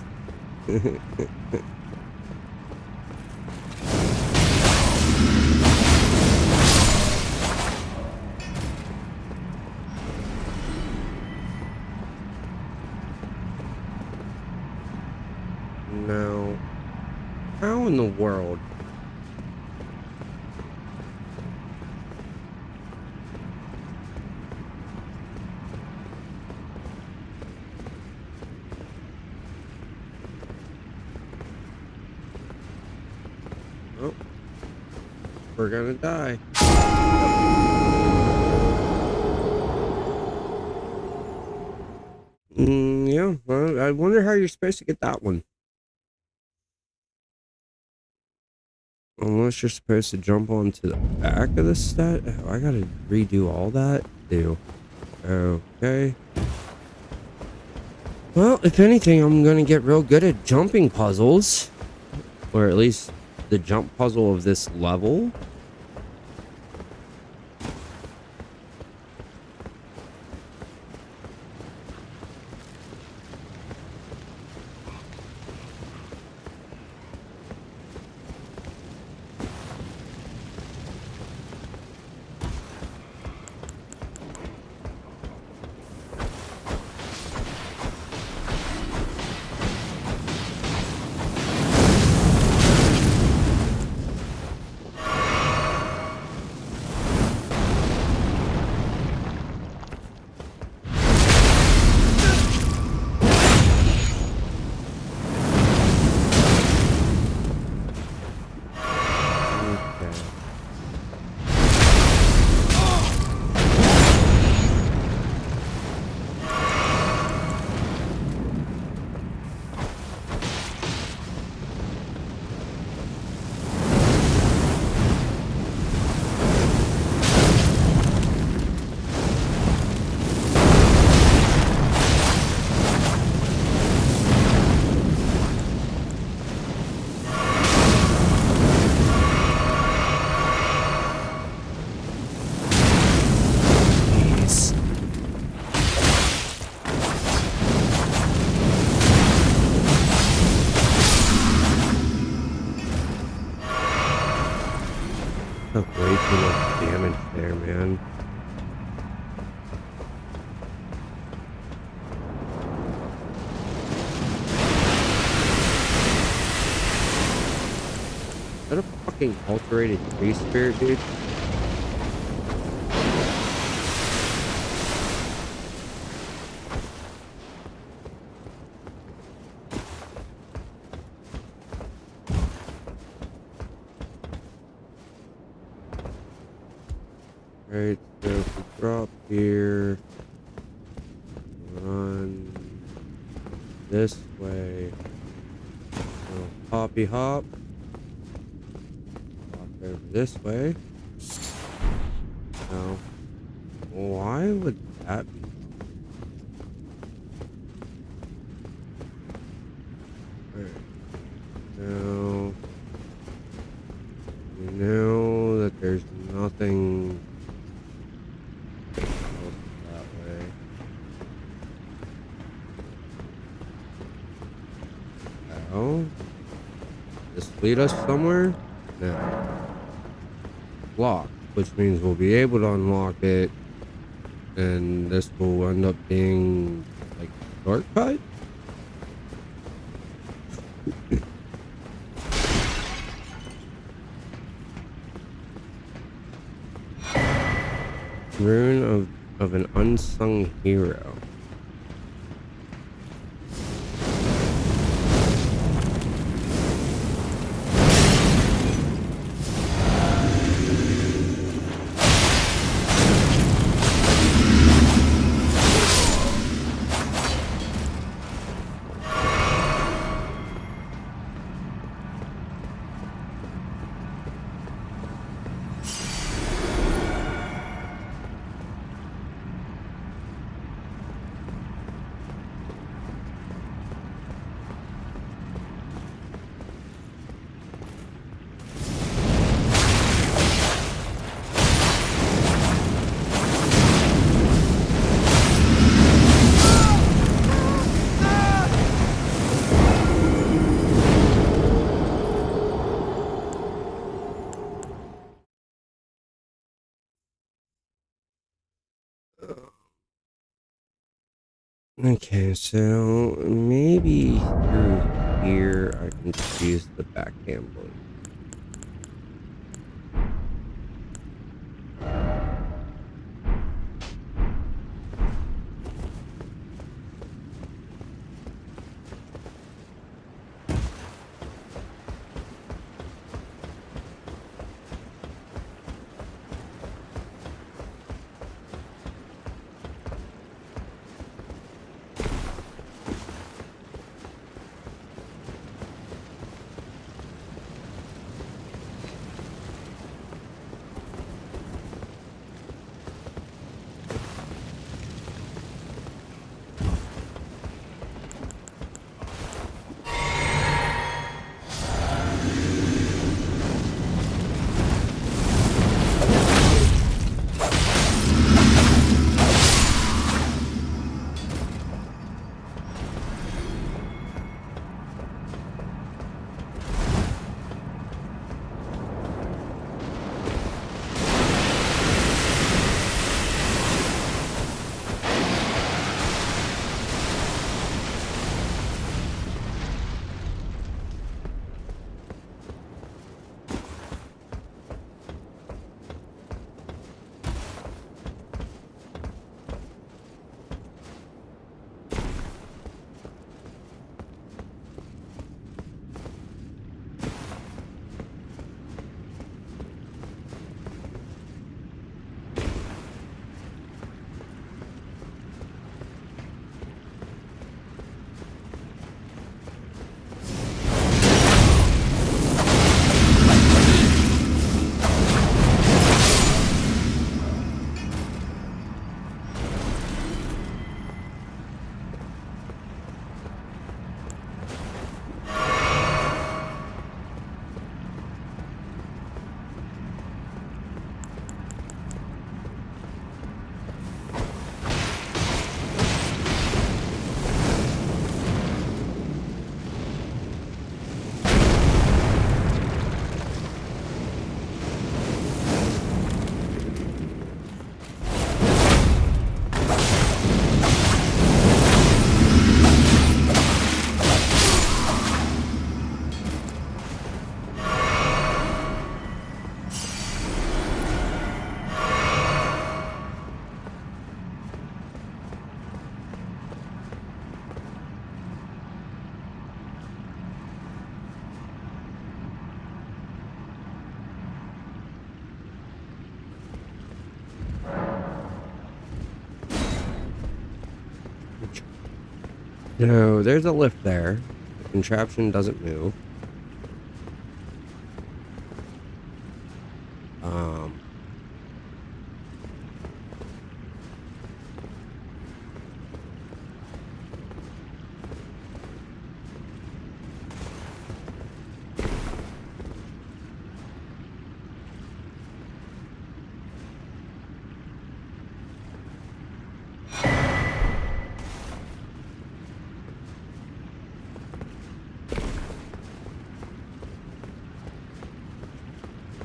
Now, how in the world? Oh, we're gonna die. Yeah, well, I wonder how you're supposed to get that one. Unless you're supposed to jump onto the back of the stat. Oh, I gotta redo all that too. Okay. Well, if anything, I'm gonna get real good at jumping puzzles. Or at least the jump puzzle of this level. Took way too much damage there, man. Is that a fucking alterated tree spirit, dude? Right, so if we drop here, run this way, little hoppy hop, hop over this way. Now, why would that be? Alright, now, we know that there's nothing else that way. Oh, this lead us somewhere? No. Lock, which means we'll be able to unlock it, and this will end up being like a shortcut. Rune of an unsung hero. Okay, so maybe through here I can just use the backhand blade. No, there's a lift there. The contraption doesn't move.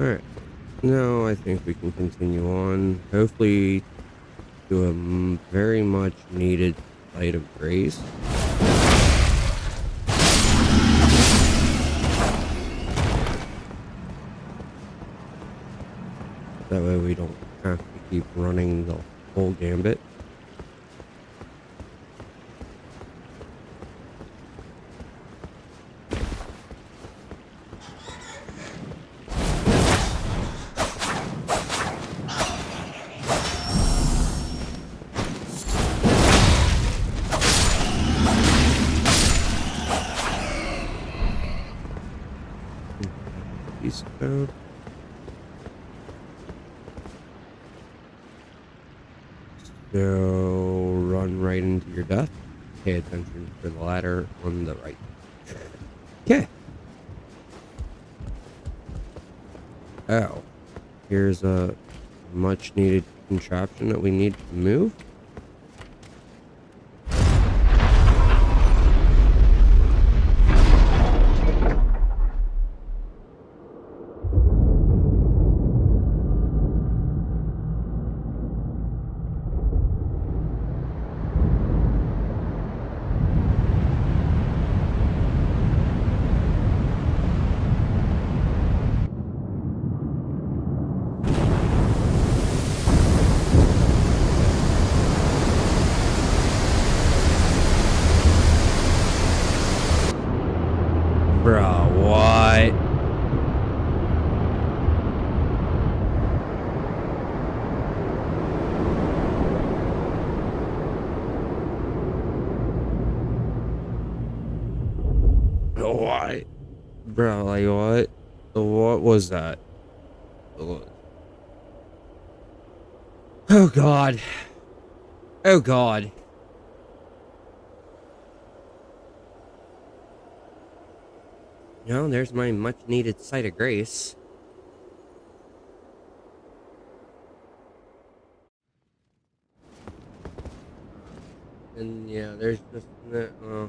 Alright. No, I think we can continue on. Hopefully to a very much needed light of grace. That way we don't have to keep running the whole gambit. East code. So run right into your death. Pay attention for the ladder on the right. Okay. Oh. Here's a much needed contraption that we need to move. Bro, what? What? Bro, like what? What was that? Oh god. Oh god. You know, there's my much needed sight of grace. And yeah, there's just that, oh,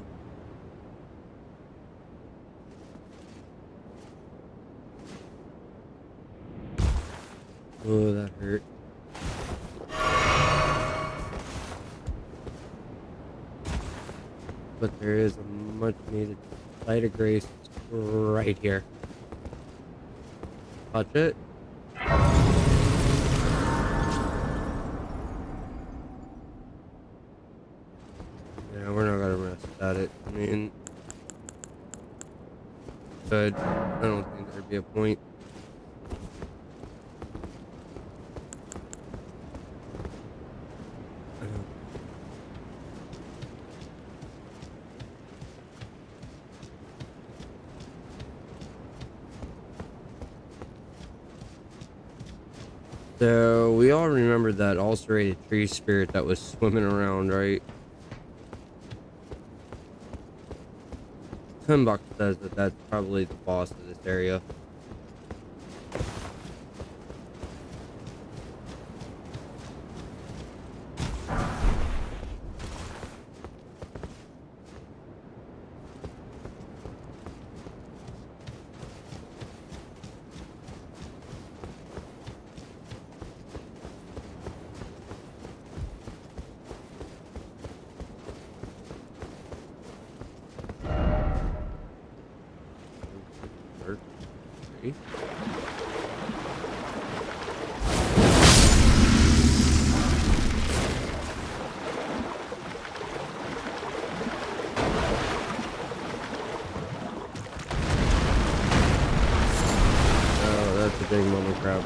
that hurt. But there is a much needed sight of grace right here. Touch it. Yeah, we're not gonna rest at it. I mean, good. I don't think there'd be a point. So, we all remember that ulcerated tree spirit that was swimming around, right? 10 bucks says that that's probably the boss of this area. Erd Tree. Oh, that's a big moment crowd.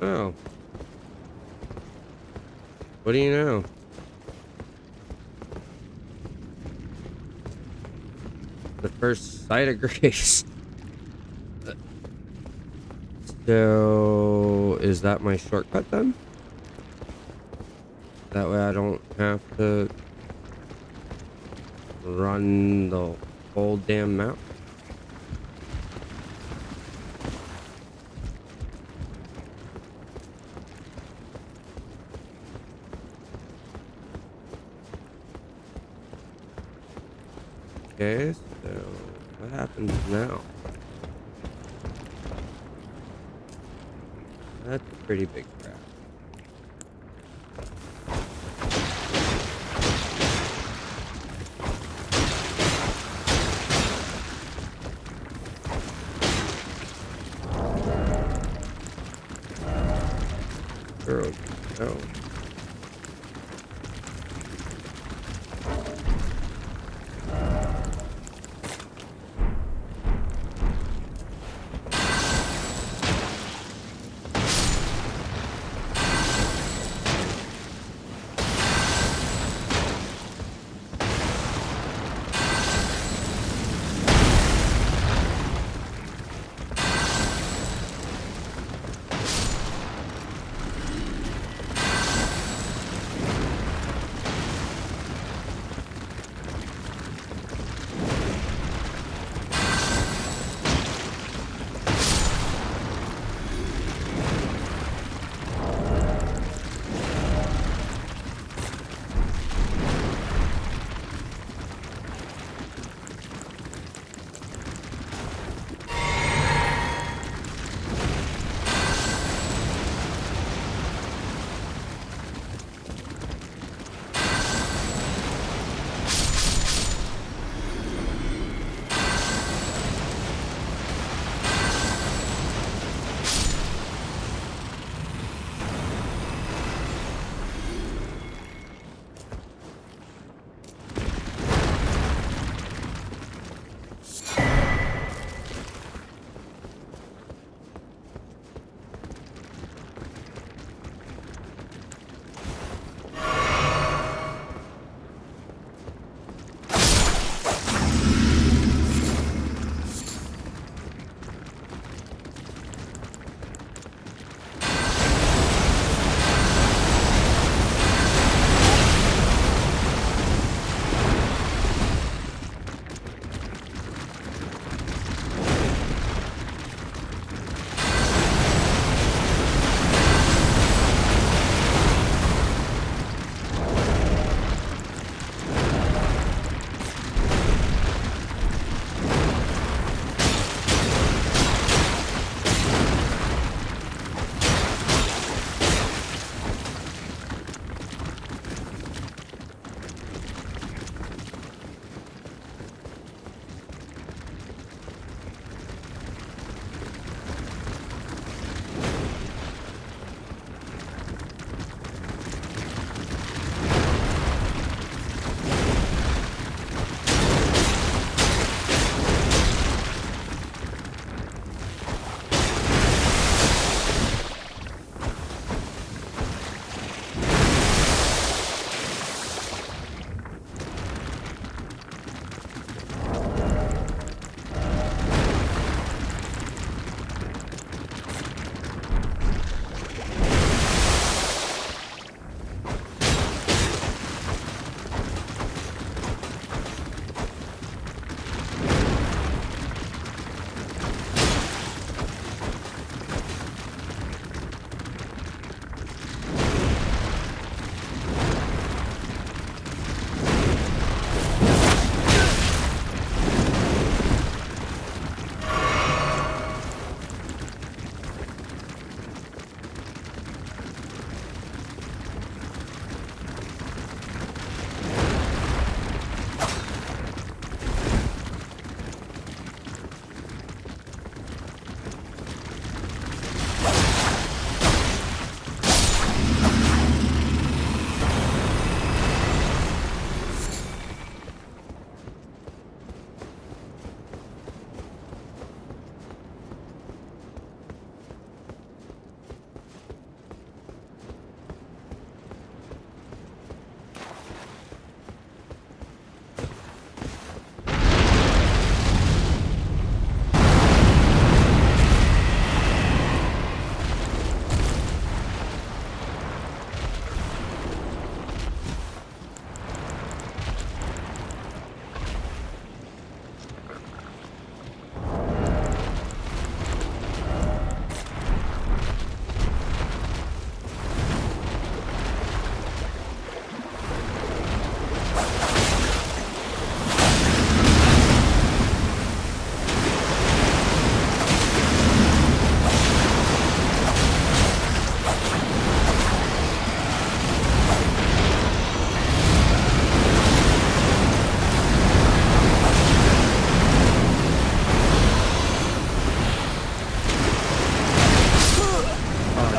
Oh. What do you know? The first sight of grace. So, is that my shortcut then? That way I don't have to run the whole damn map. Okay, so what happens now? That's a pretty big trap. Girl, no.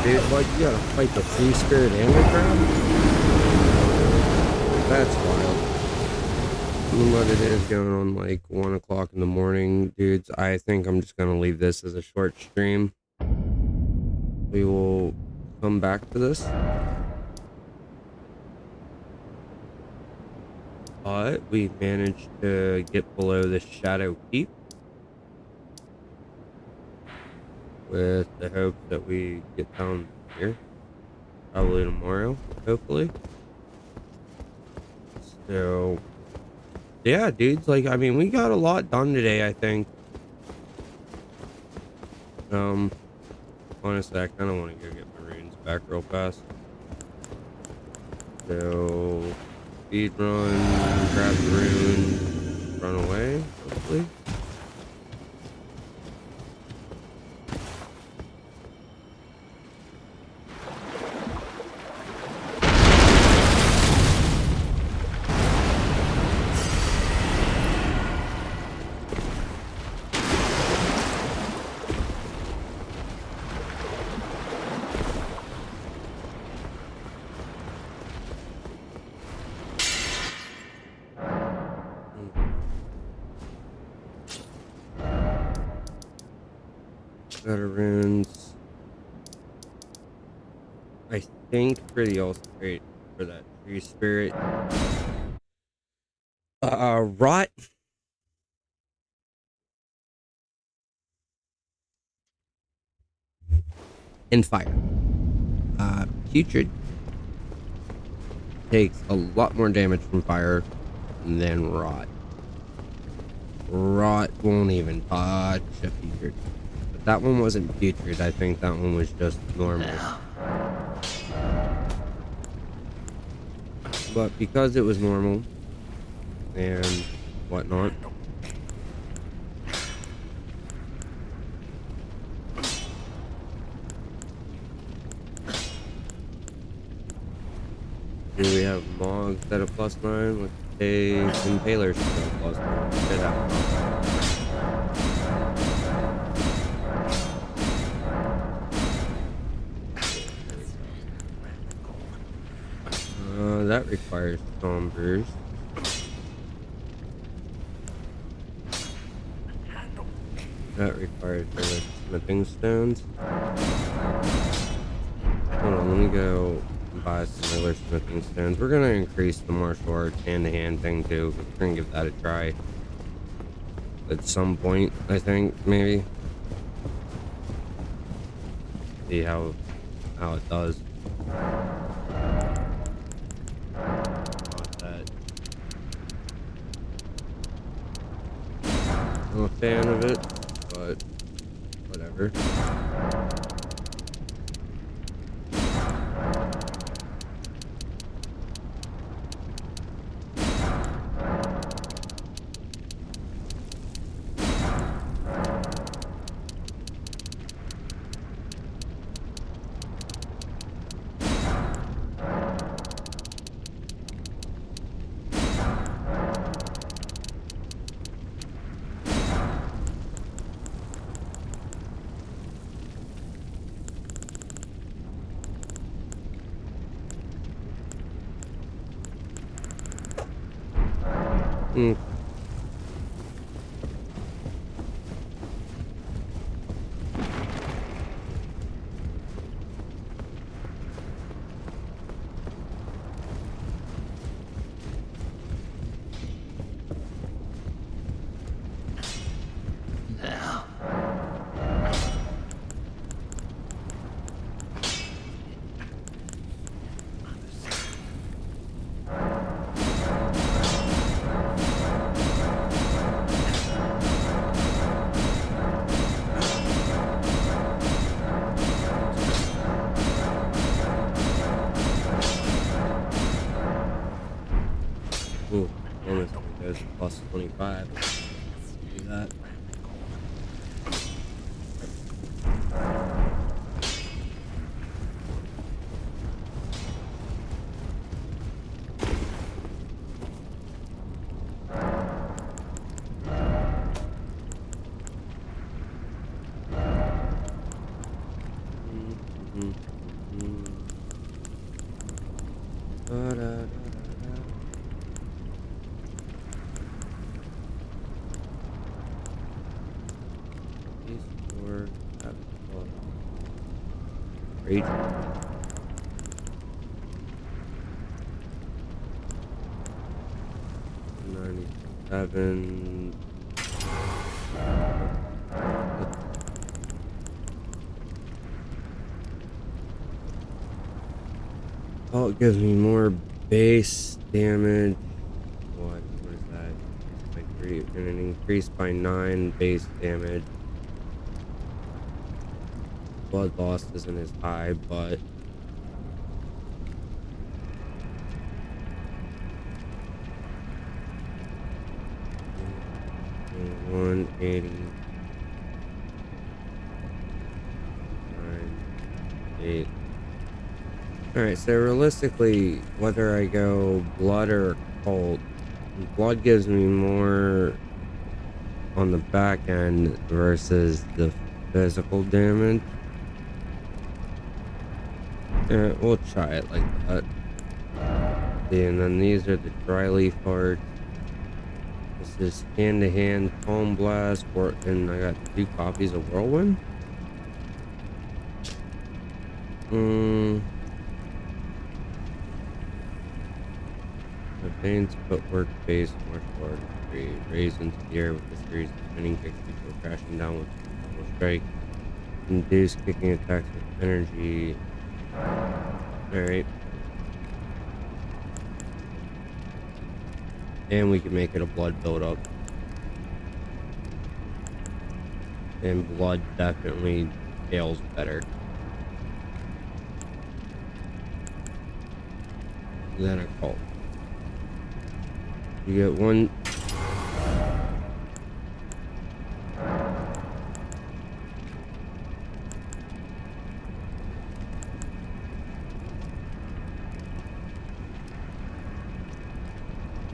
dude. Like, you gotta fight the free spirit and the crab? That's wild. But it is going on like 1 o'clock in the morning, dudes. I think I'm just gonna leave this as a short stream. We will come back to this. But we managed to get below the Shadow Keep with the hopes that we get down here probably tomorrow, hopefully. So yeah, dudes, like, I mean, we got a lot done today, I think. Honestly, I kind of want to go get my runes back real fast. So speed run, grab the rune, run away, hopefully. Got our runes. I think for the ultimate for that tree spirit. Rot. And fire. Putrid takes a lot more damage from fire than rot. Rot won't even touch a putrid. But that one wasn't putrid. I think that one was just normal. But because it was normal and whatnot, here we have Mogs at a +9 with Daves and Palers at a +9. Get out. That requires Sombers. That requires smithing stones. Hold on, let me go buy some other smithing stones. We're gonna increase the martial arts hand-to-hand thing too. We're gonna give that a try at some point, I think, maybe. See how it does. Not that. I'm a fan of it, but whatever. Mm. Ooh, almost goes +25. Do that. These four have rage. 97. Oh, it gives me more base damage. What is that? Increased by 3 and an increase by 9 base damage. Blood loss isn't as high, but 180. 8. Alright, so realistically, whether I go blood or cold, blood gives me more on the back end versus the physical damage. We'll try it like that. See, and then these are the dry leaf hearts. This is hand-to-hand palm blast, and I got 2 copies of whirlwind. Advanced footwork base martial artistry. Raised into the air with a series of spinning kicks before crashing down with a single strike. Induce kicking attacks with energy. Alright. And we can make it a blood buildup. And blood definitely scales better than a cult. You get one.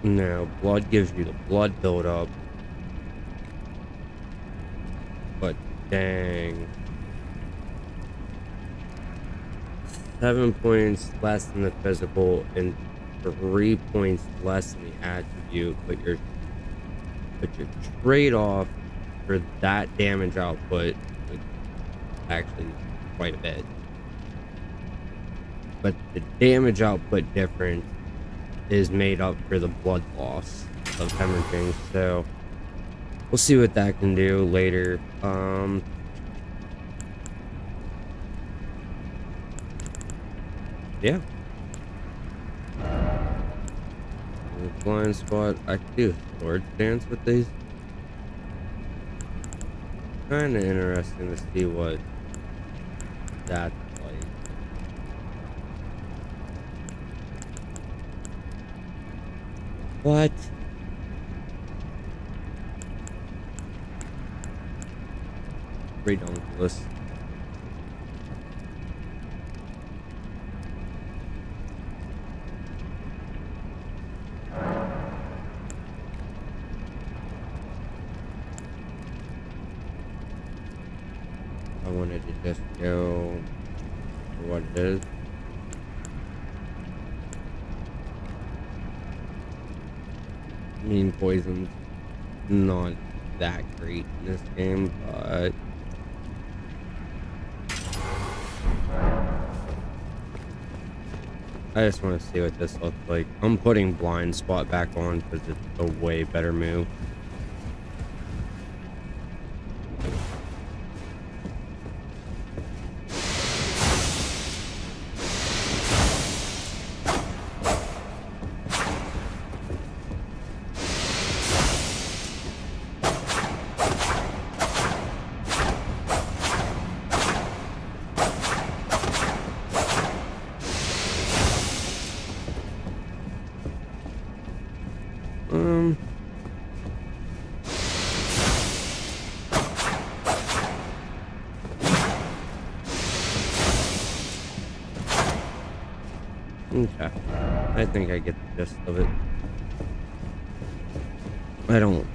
Now, blood gives you the blood buildup. But dang. 7 points less than the physical and 3 points less than the attribute, but your trade-off for that damage output is actually quite a bit. But the damage output difference is made up for the blood loss of hemorrhaging, so we'll see what that can do later. Yeah. Blind spot. I could do a sword dance with these. Kind of interesting to see what that's like. What? Redonkulous. I wanted to just go for what it is. Mean poison's not that great in this game, but I just want to see what this looks like. I'm putting blind spot back on because it's a way better move. Okay. I think I get the gist of it.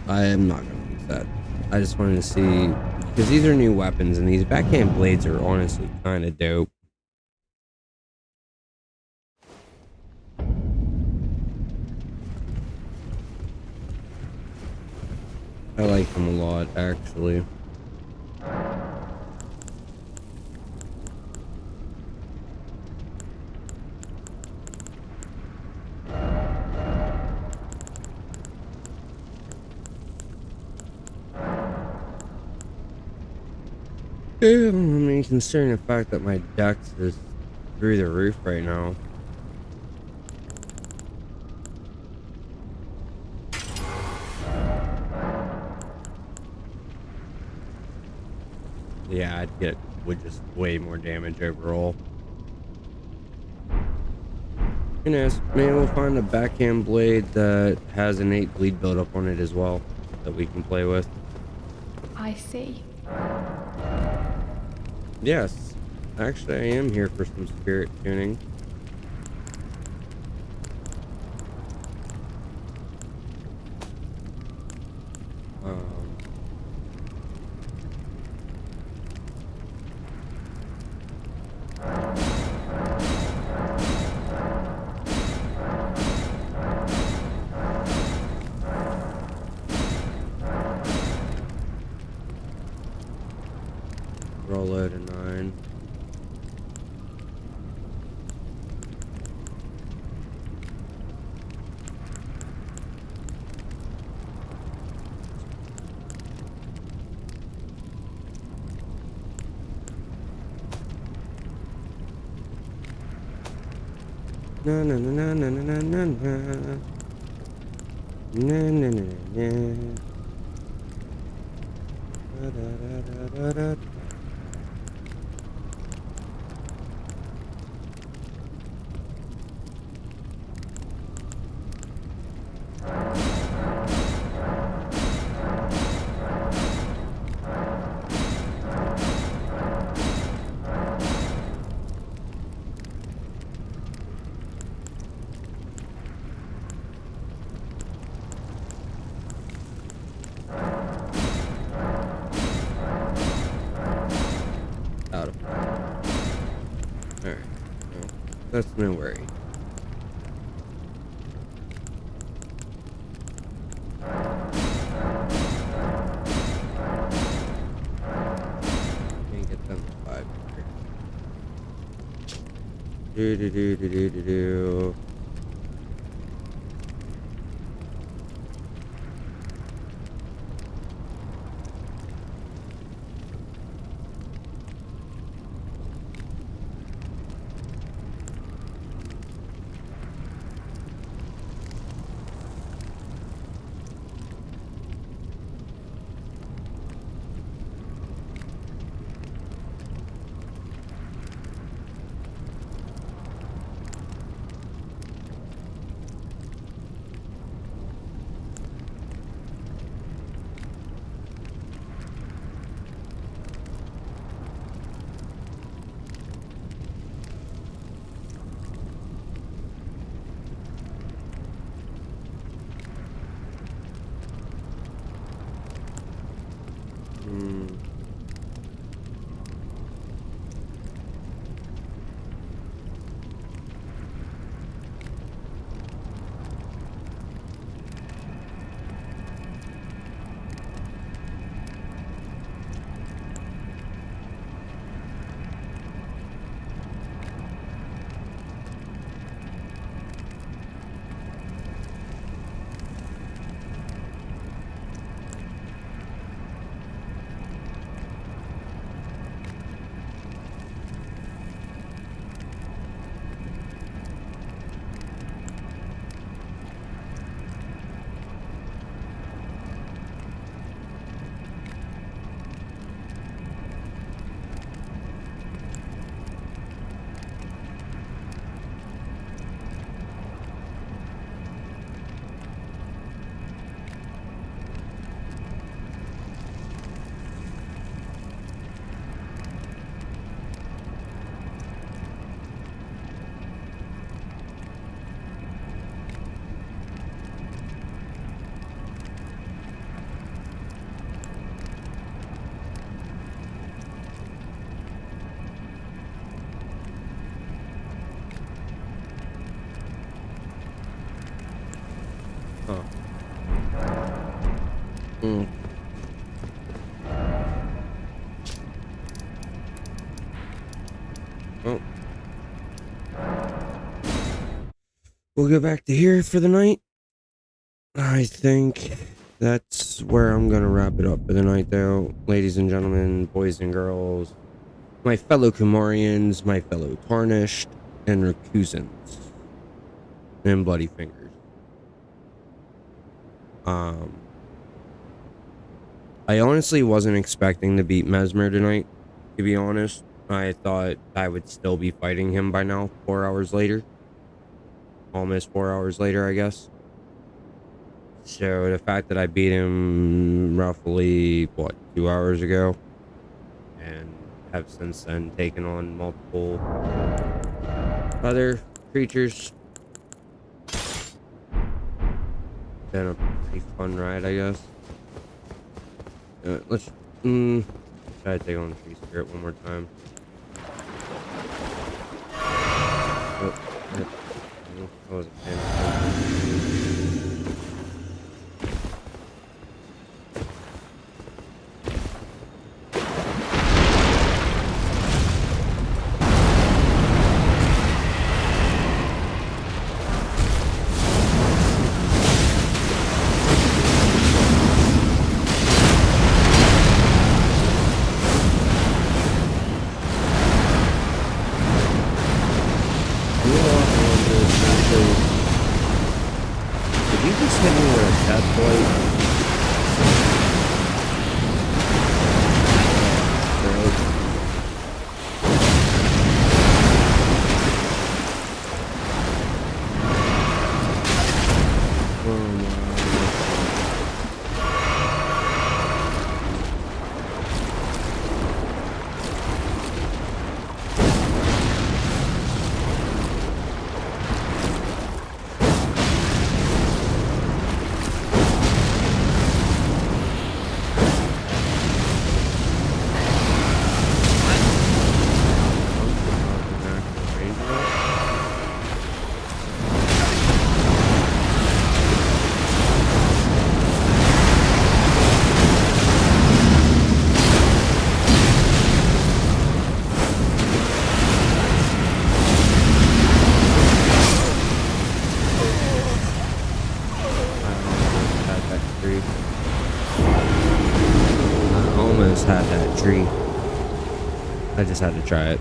I am not gonna use that. I just wanted to see, because these are new weapons and these backhand blades are honestly kind of dope. I like them a lot, actually. Yeah, I mean, considering the fact that my dex is through the roof right now. Yeah, I'd get would just way more damage overall. And as maybe we'll find a backhand blade that has innate bleed buildup on it as well that we can play with. I see. Yes, actually, I am here for some spirit tuning. Roll out a 9. Na na na na na na na na na na na na. Da, da, da, da, da, da. Out of it. Alright. Well, that's no worry. Can't get them to 5 here. Do. Well, we'll go back to here for the night. I think that's where I'm gonna wrap it up for the night, though. Ladies and gentlemen, boys and girls, my fellow Kumarians, my fellow Tarnished, and Recusants, and Bloody Fingers. I honestly wasn't expecting to beat Mesmer tonight, to be honest. I thought I would still be fighting him by now, 4 hours later. Almost 4 hours later, I guess. So the fact that I beat him roughly, what, 2 hours ago, and have since then taken on multiple other creatures, been a pretty fun ride, I guess. Let's try to take on the Tree Spirit one more time. Oh, I wasn't paying attention. Did you just hit me with a death blade? Had that tree. I just had to try it.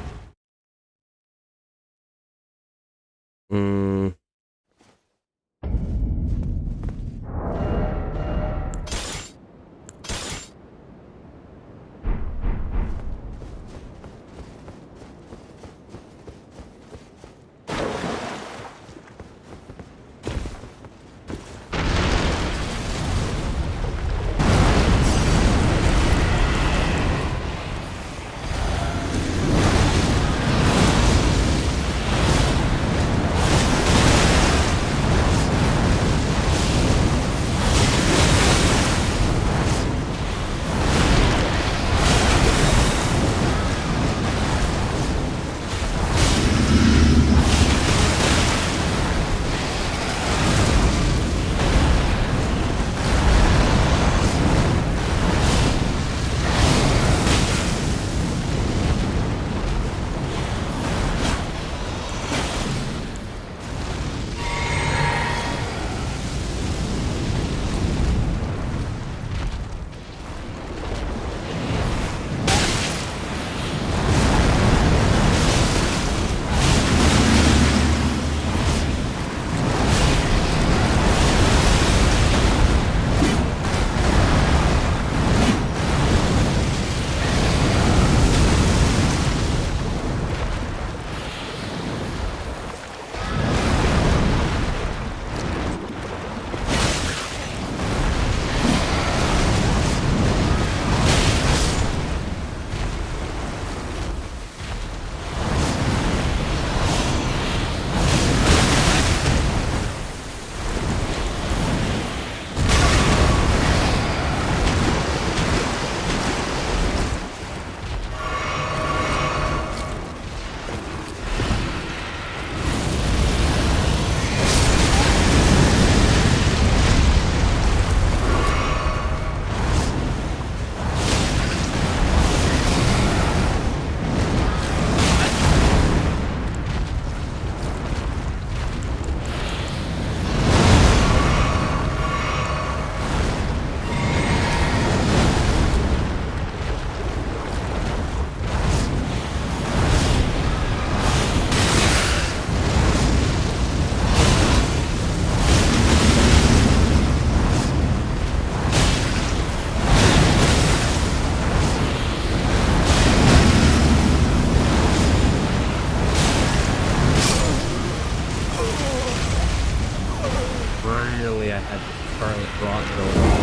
Had Scarlet Rot going on.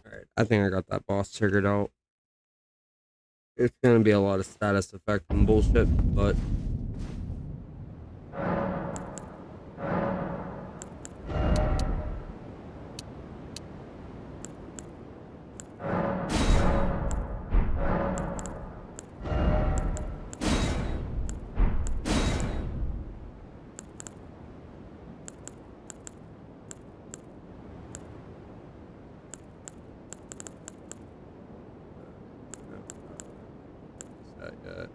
Alright, I think I got that boss figured out. It's gonna be a lot of status effect and bullshit, but that yet.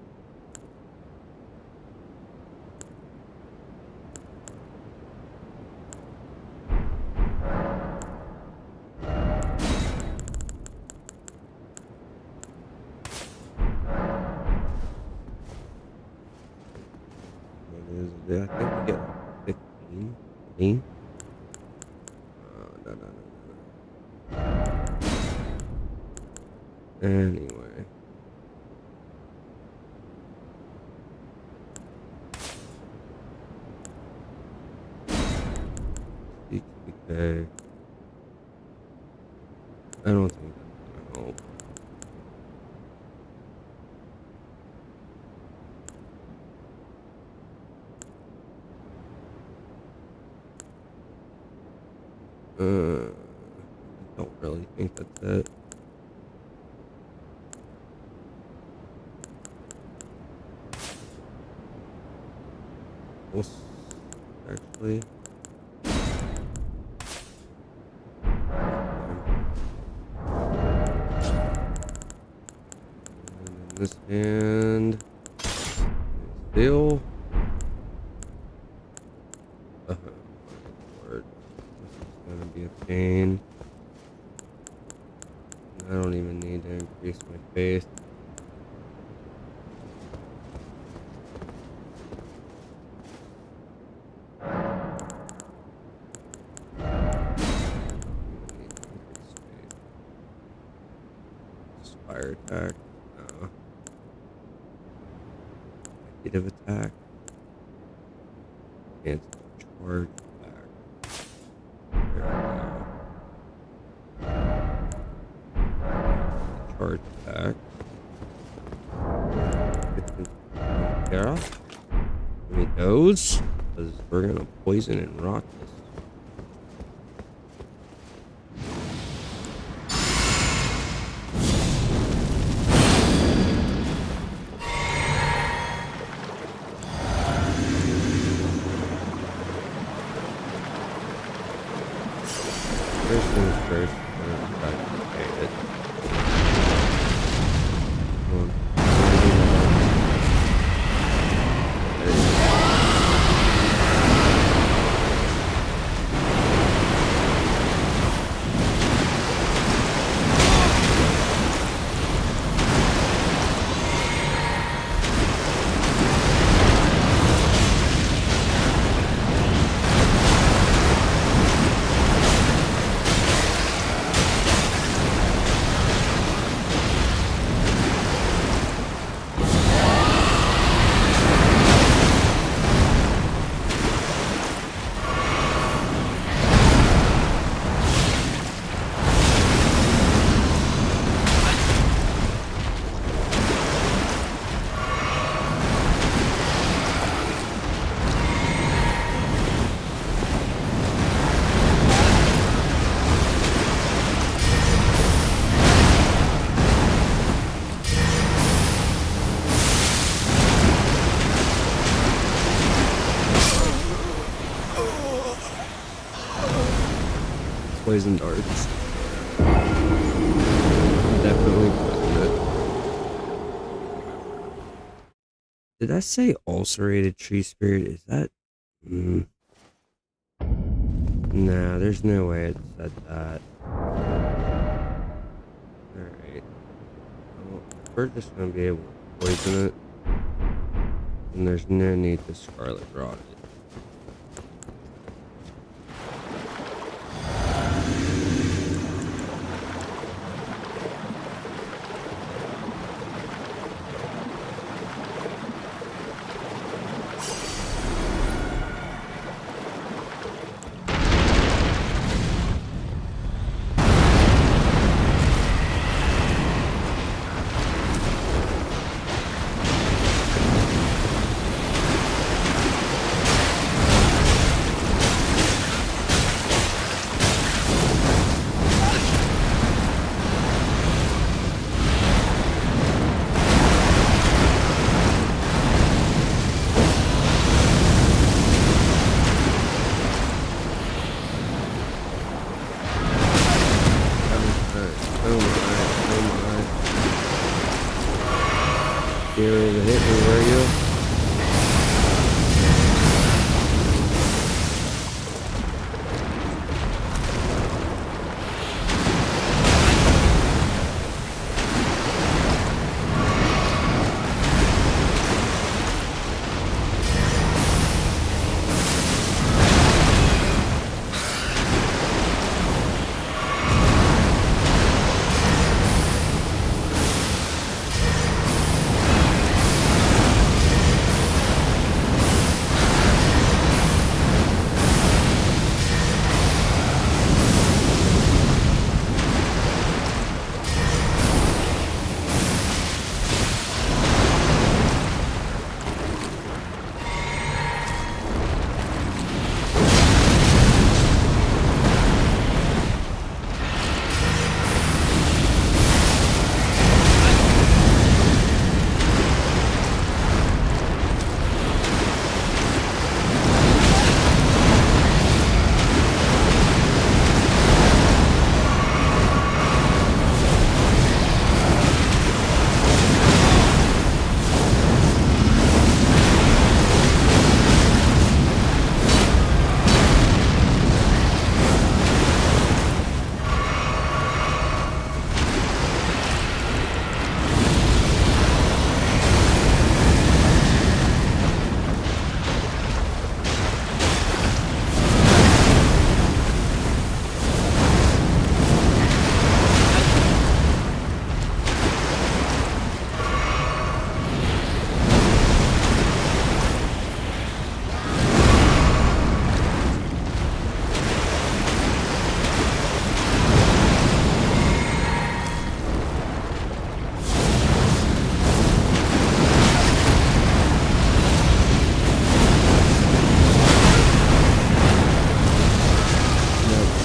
What is it? I think we get like 15, 20. No. Anyway. Okay. I don't think that's gonna help. I don't really think that's it. Actually. And this hand. Still. Oh my lord. This is gonna be a pain. I don't even need to increase my face. Fire attack. No. Executive attack. Cancel charge back. There we go. Charge back. Yeah. Give me those. Because we're gonna poison and rot this. First things first, I'm gonna try to save it. Come on. There you go. Poison darts. Definitely poison it. Did I say ulcerated tree spirit? Is that? Nah, there's no way it said that. Alright. Well, we're just gonna be able to poison it. And there's no need to scarlet rot it. You were to hit me, were you?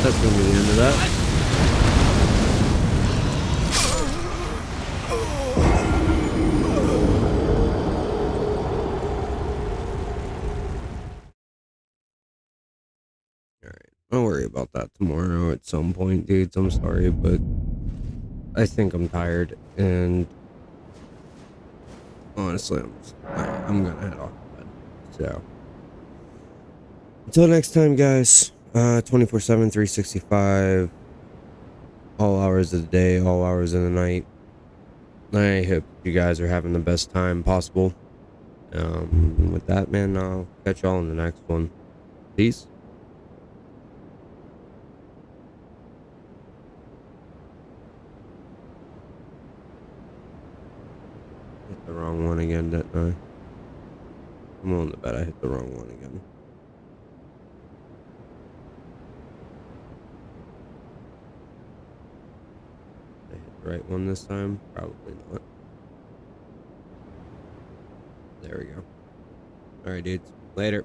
That's gonna be the end of that. Alright, I'll worry about that tomorrow at some point, dudes. I'm sorry, but I think I'm tired, and honestly, I'm gonna head off to bed. So, until next time, guys, 24/7, 365, all hours of the day, all hours of the night. I hope you guys are having the best time possible. With that, man, I'll catch y'all in the next one. Peace. Hit the wrong one again, didn't I? I'm willing to bet I hit the wrong one again. Did I hit the right one this time? Probably not. There we go. Alright, dudes. Later.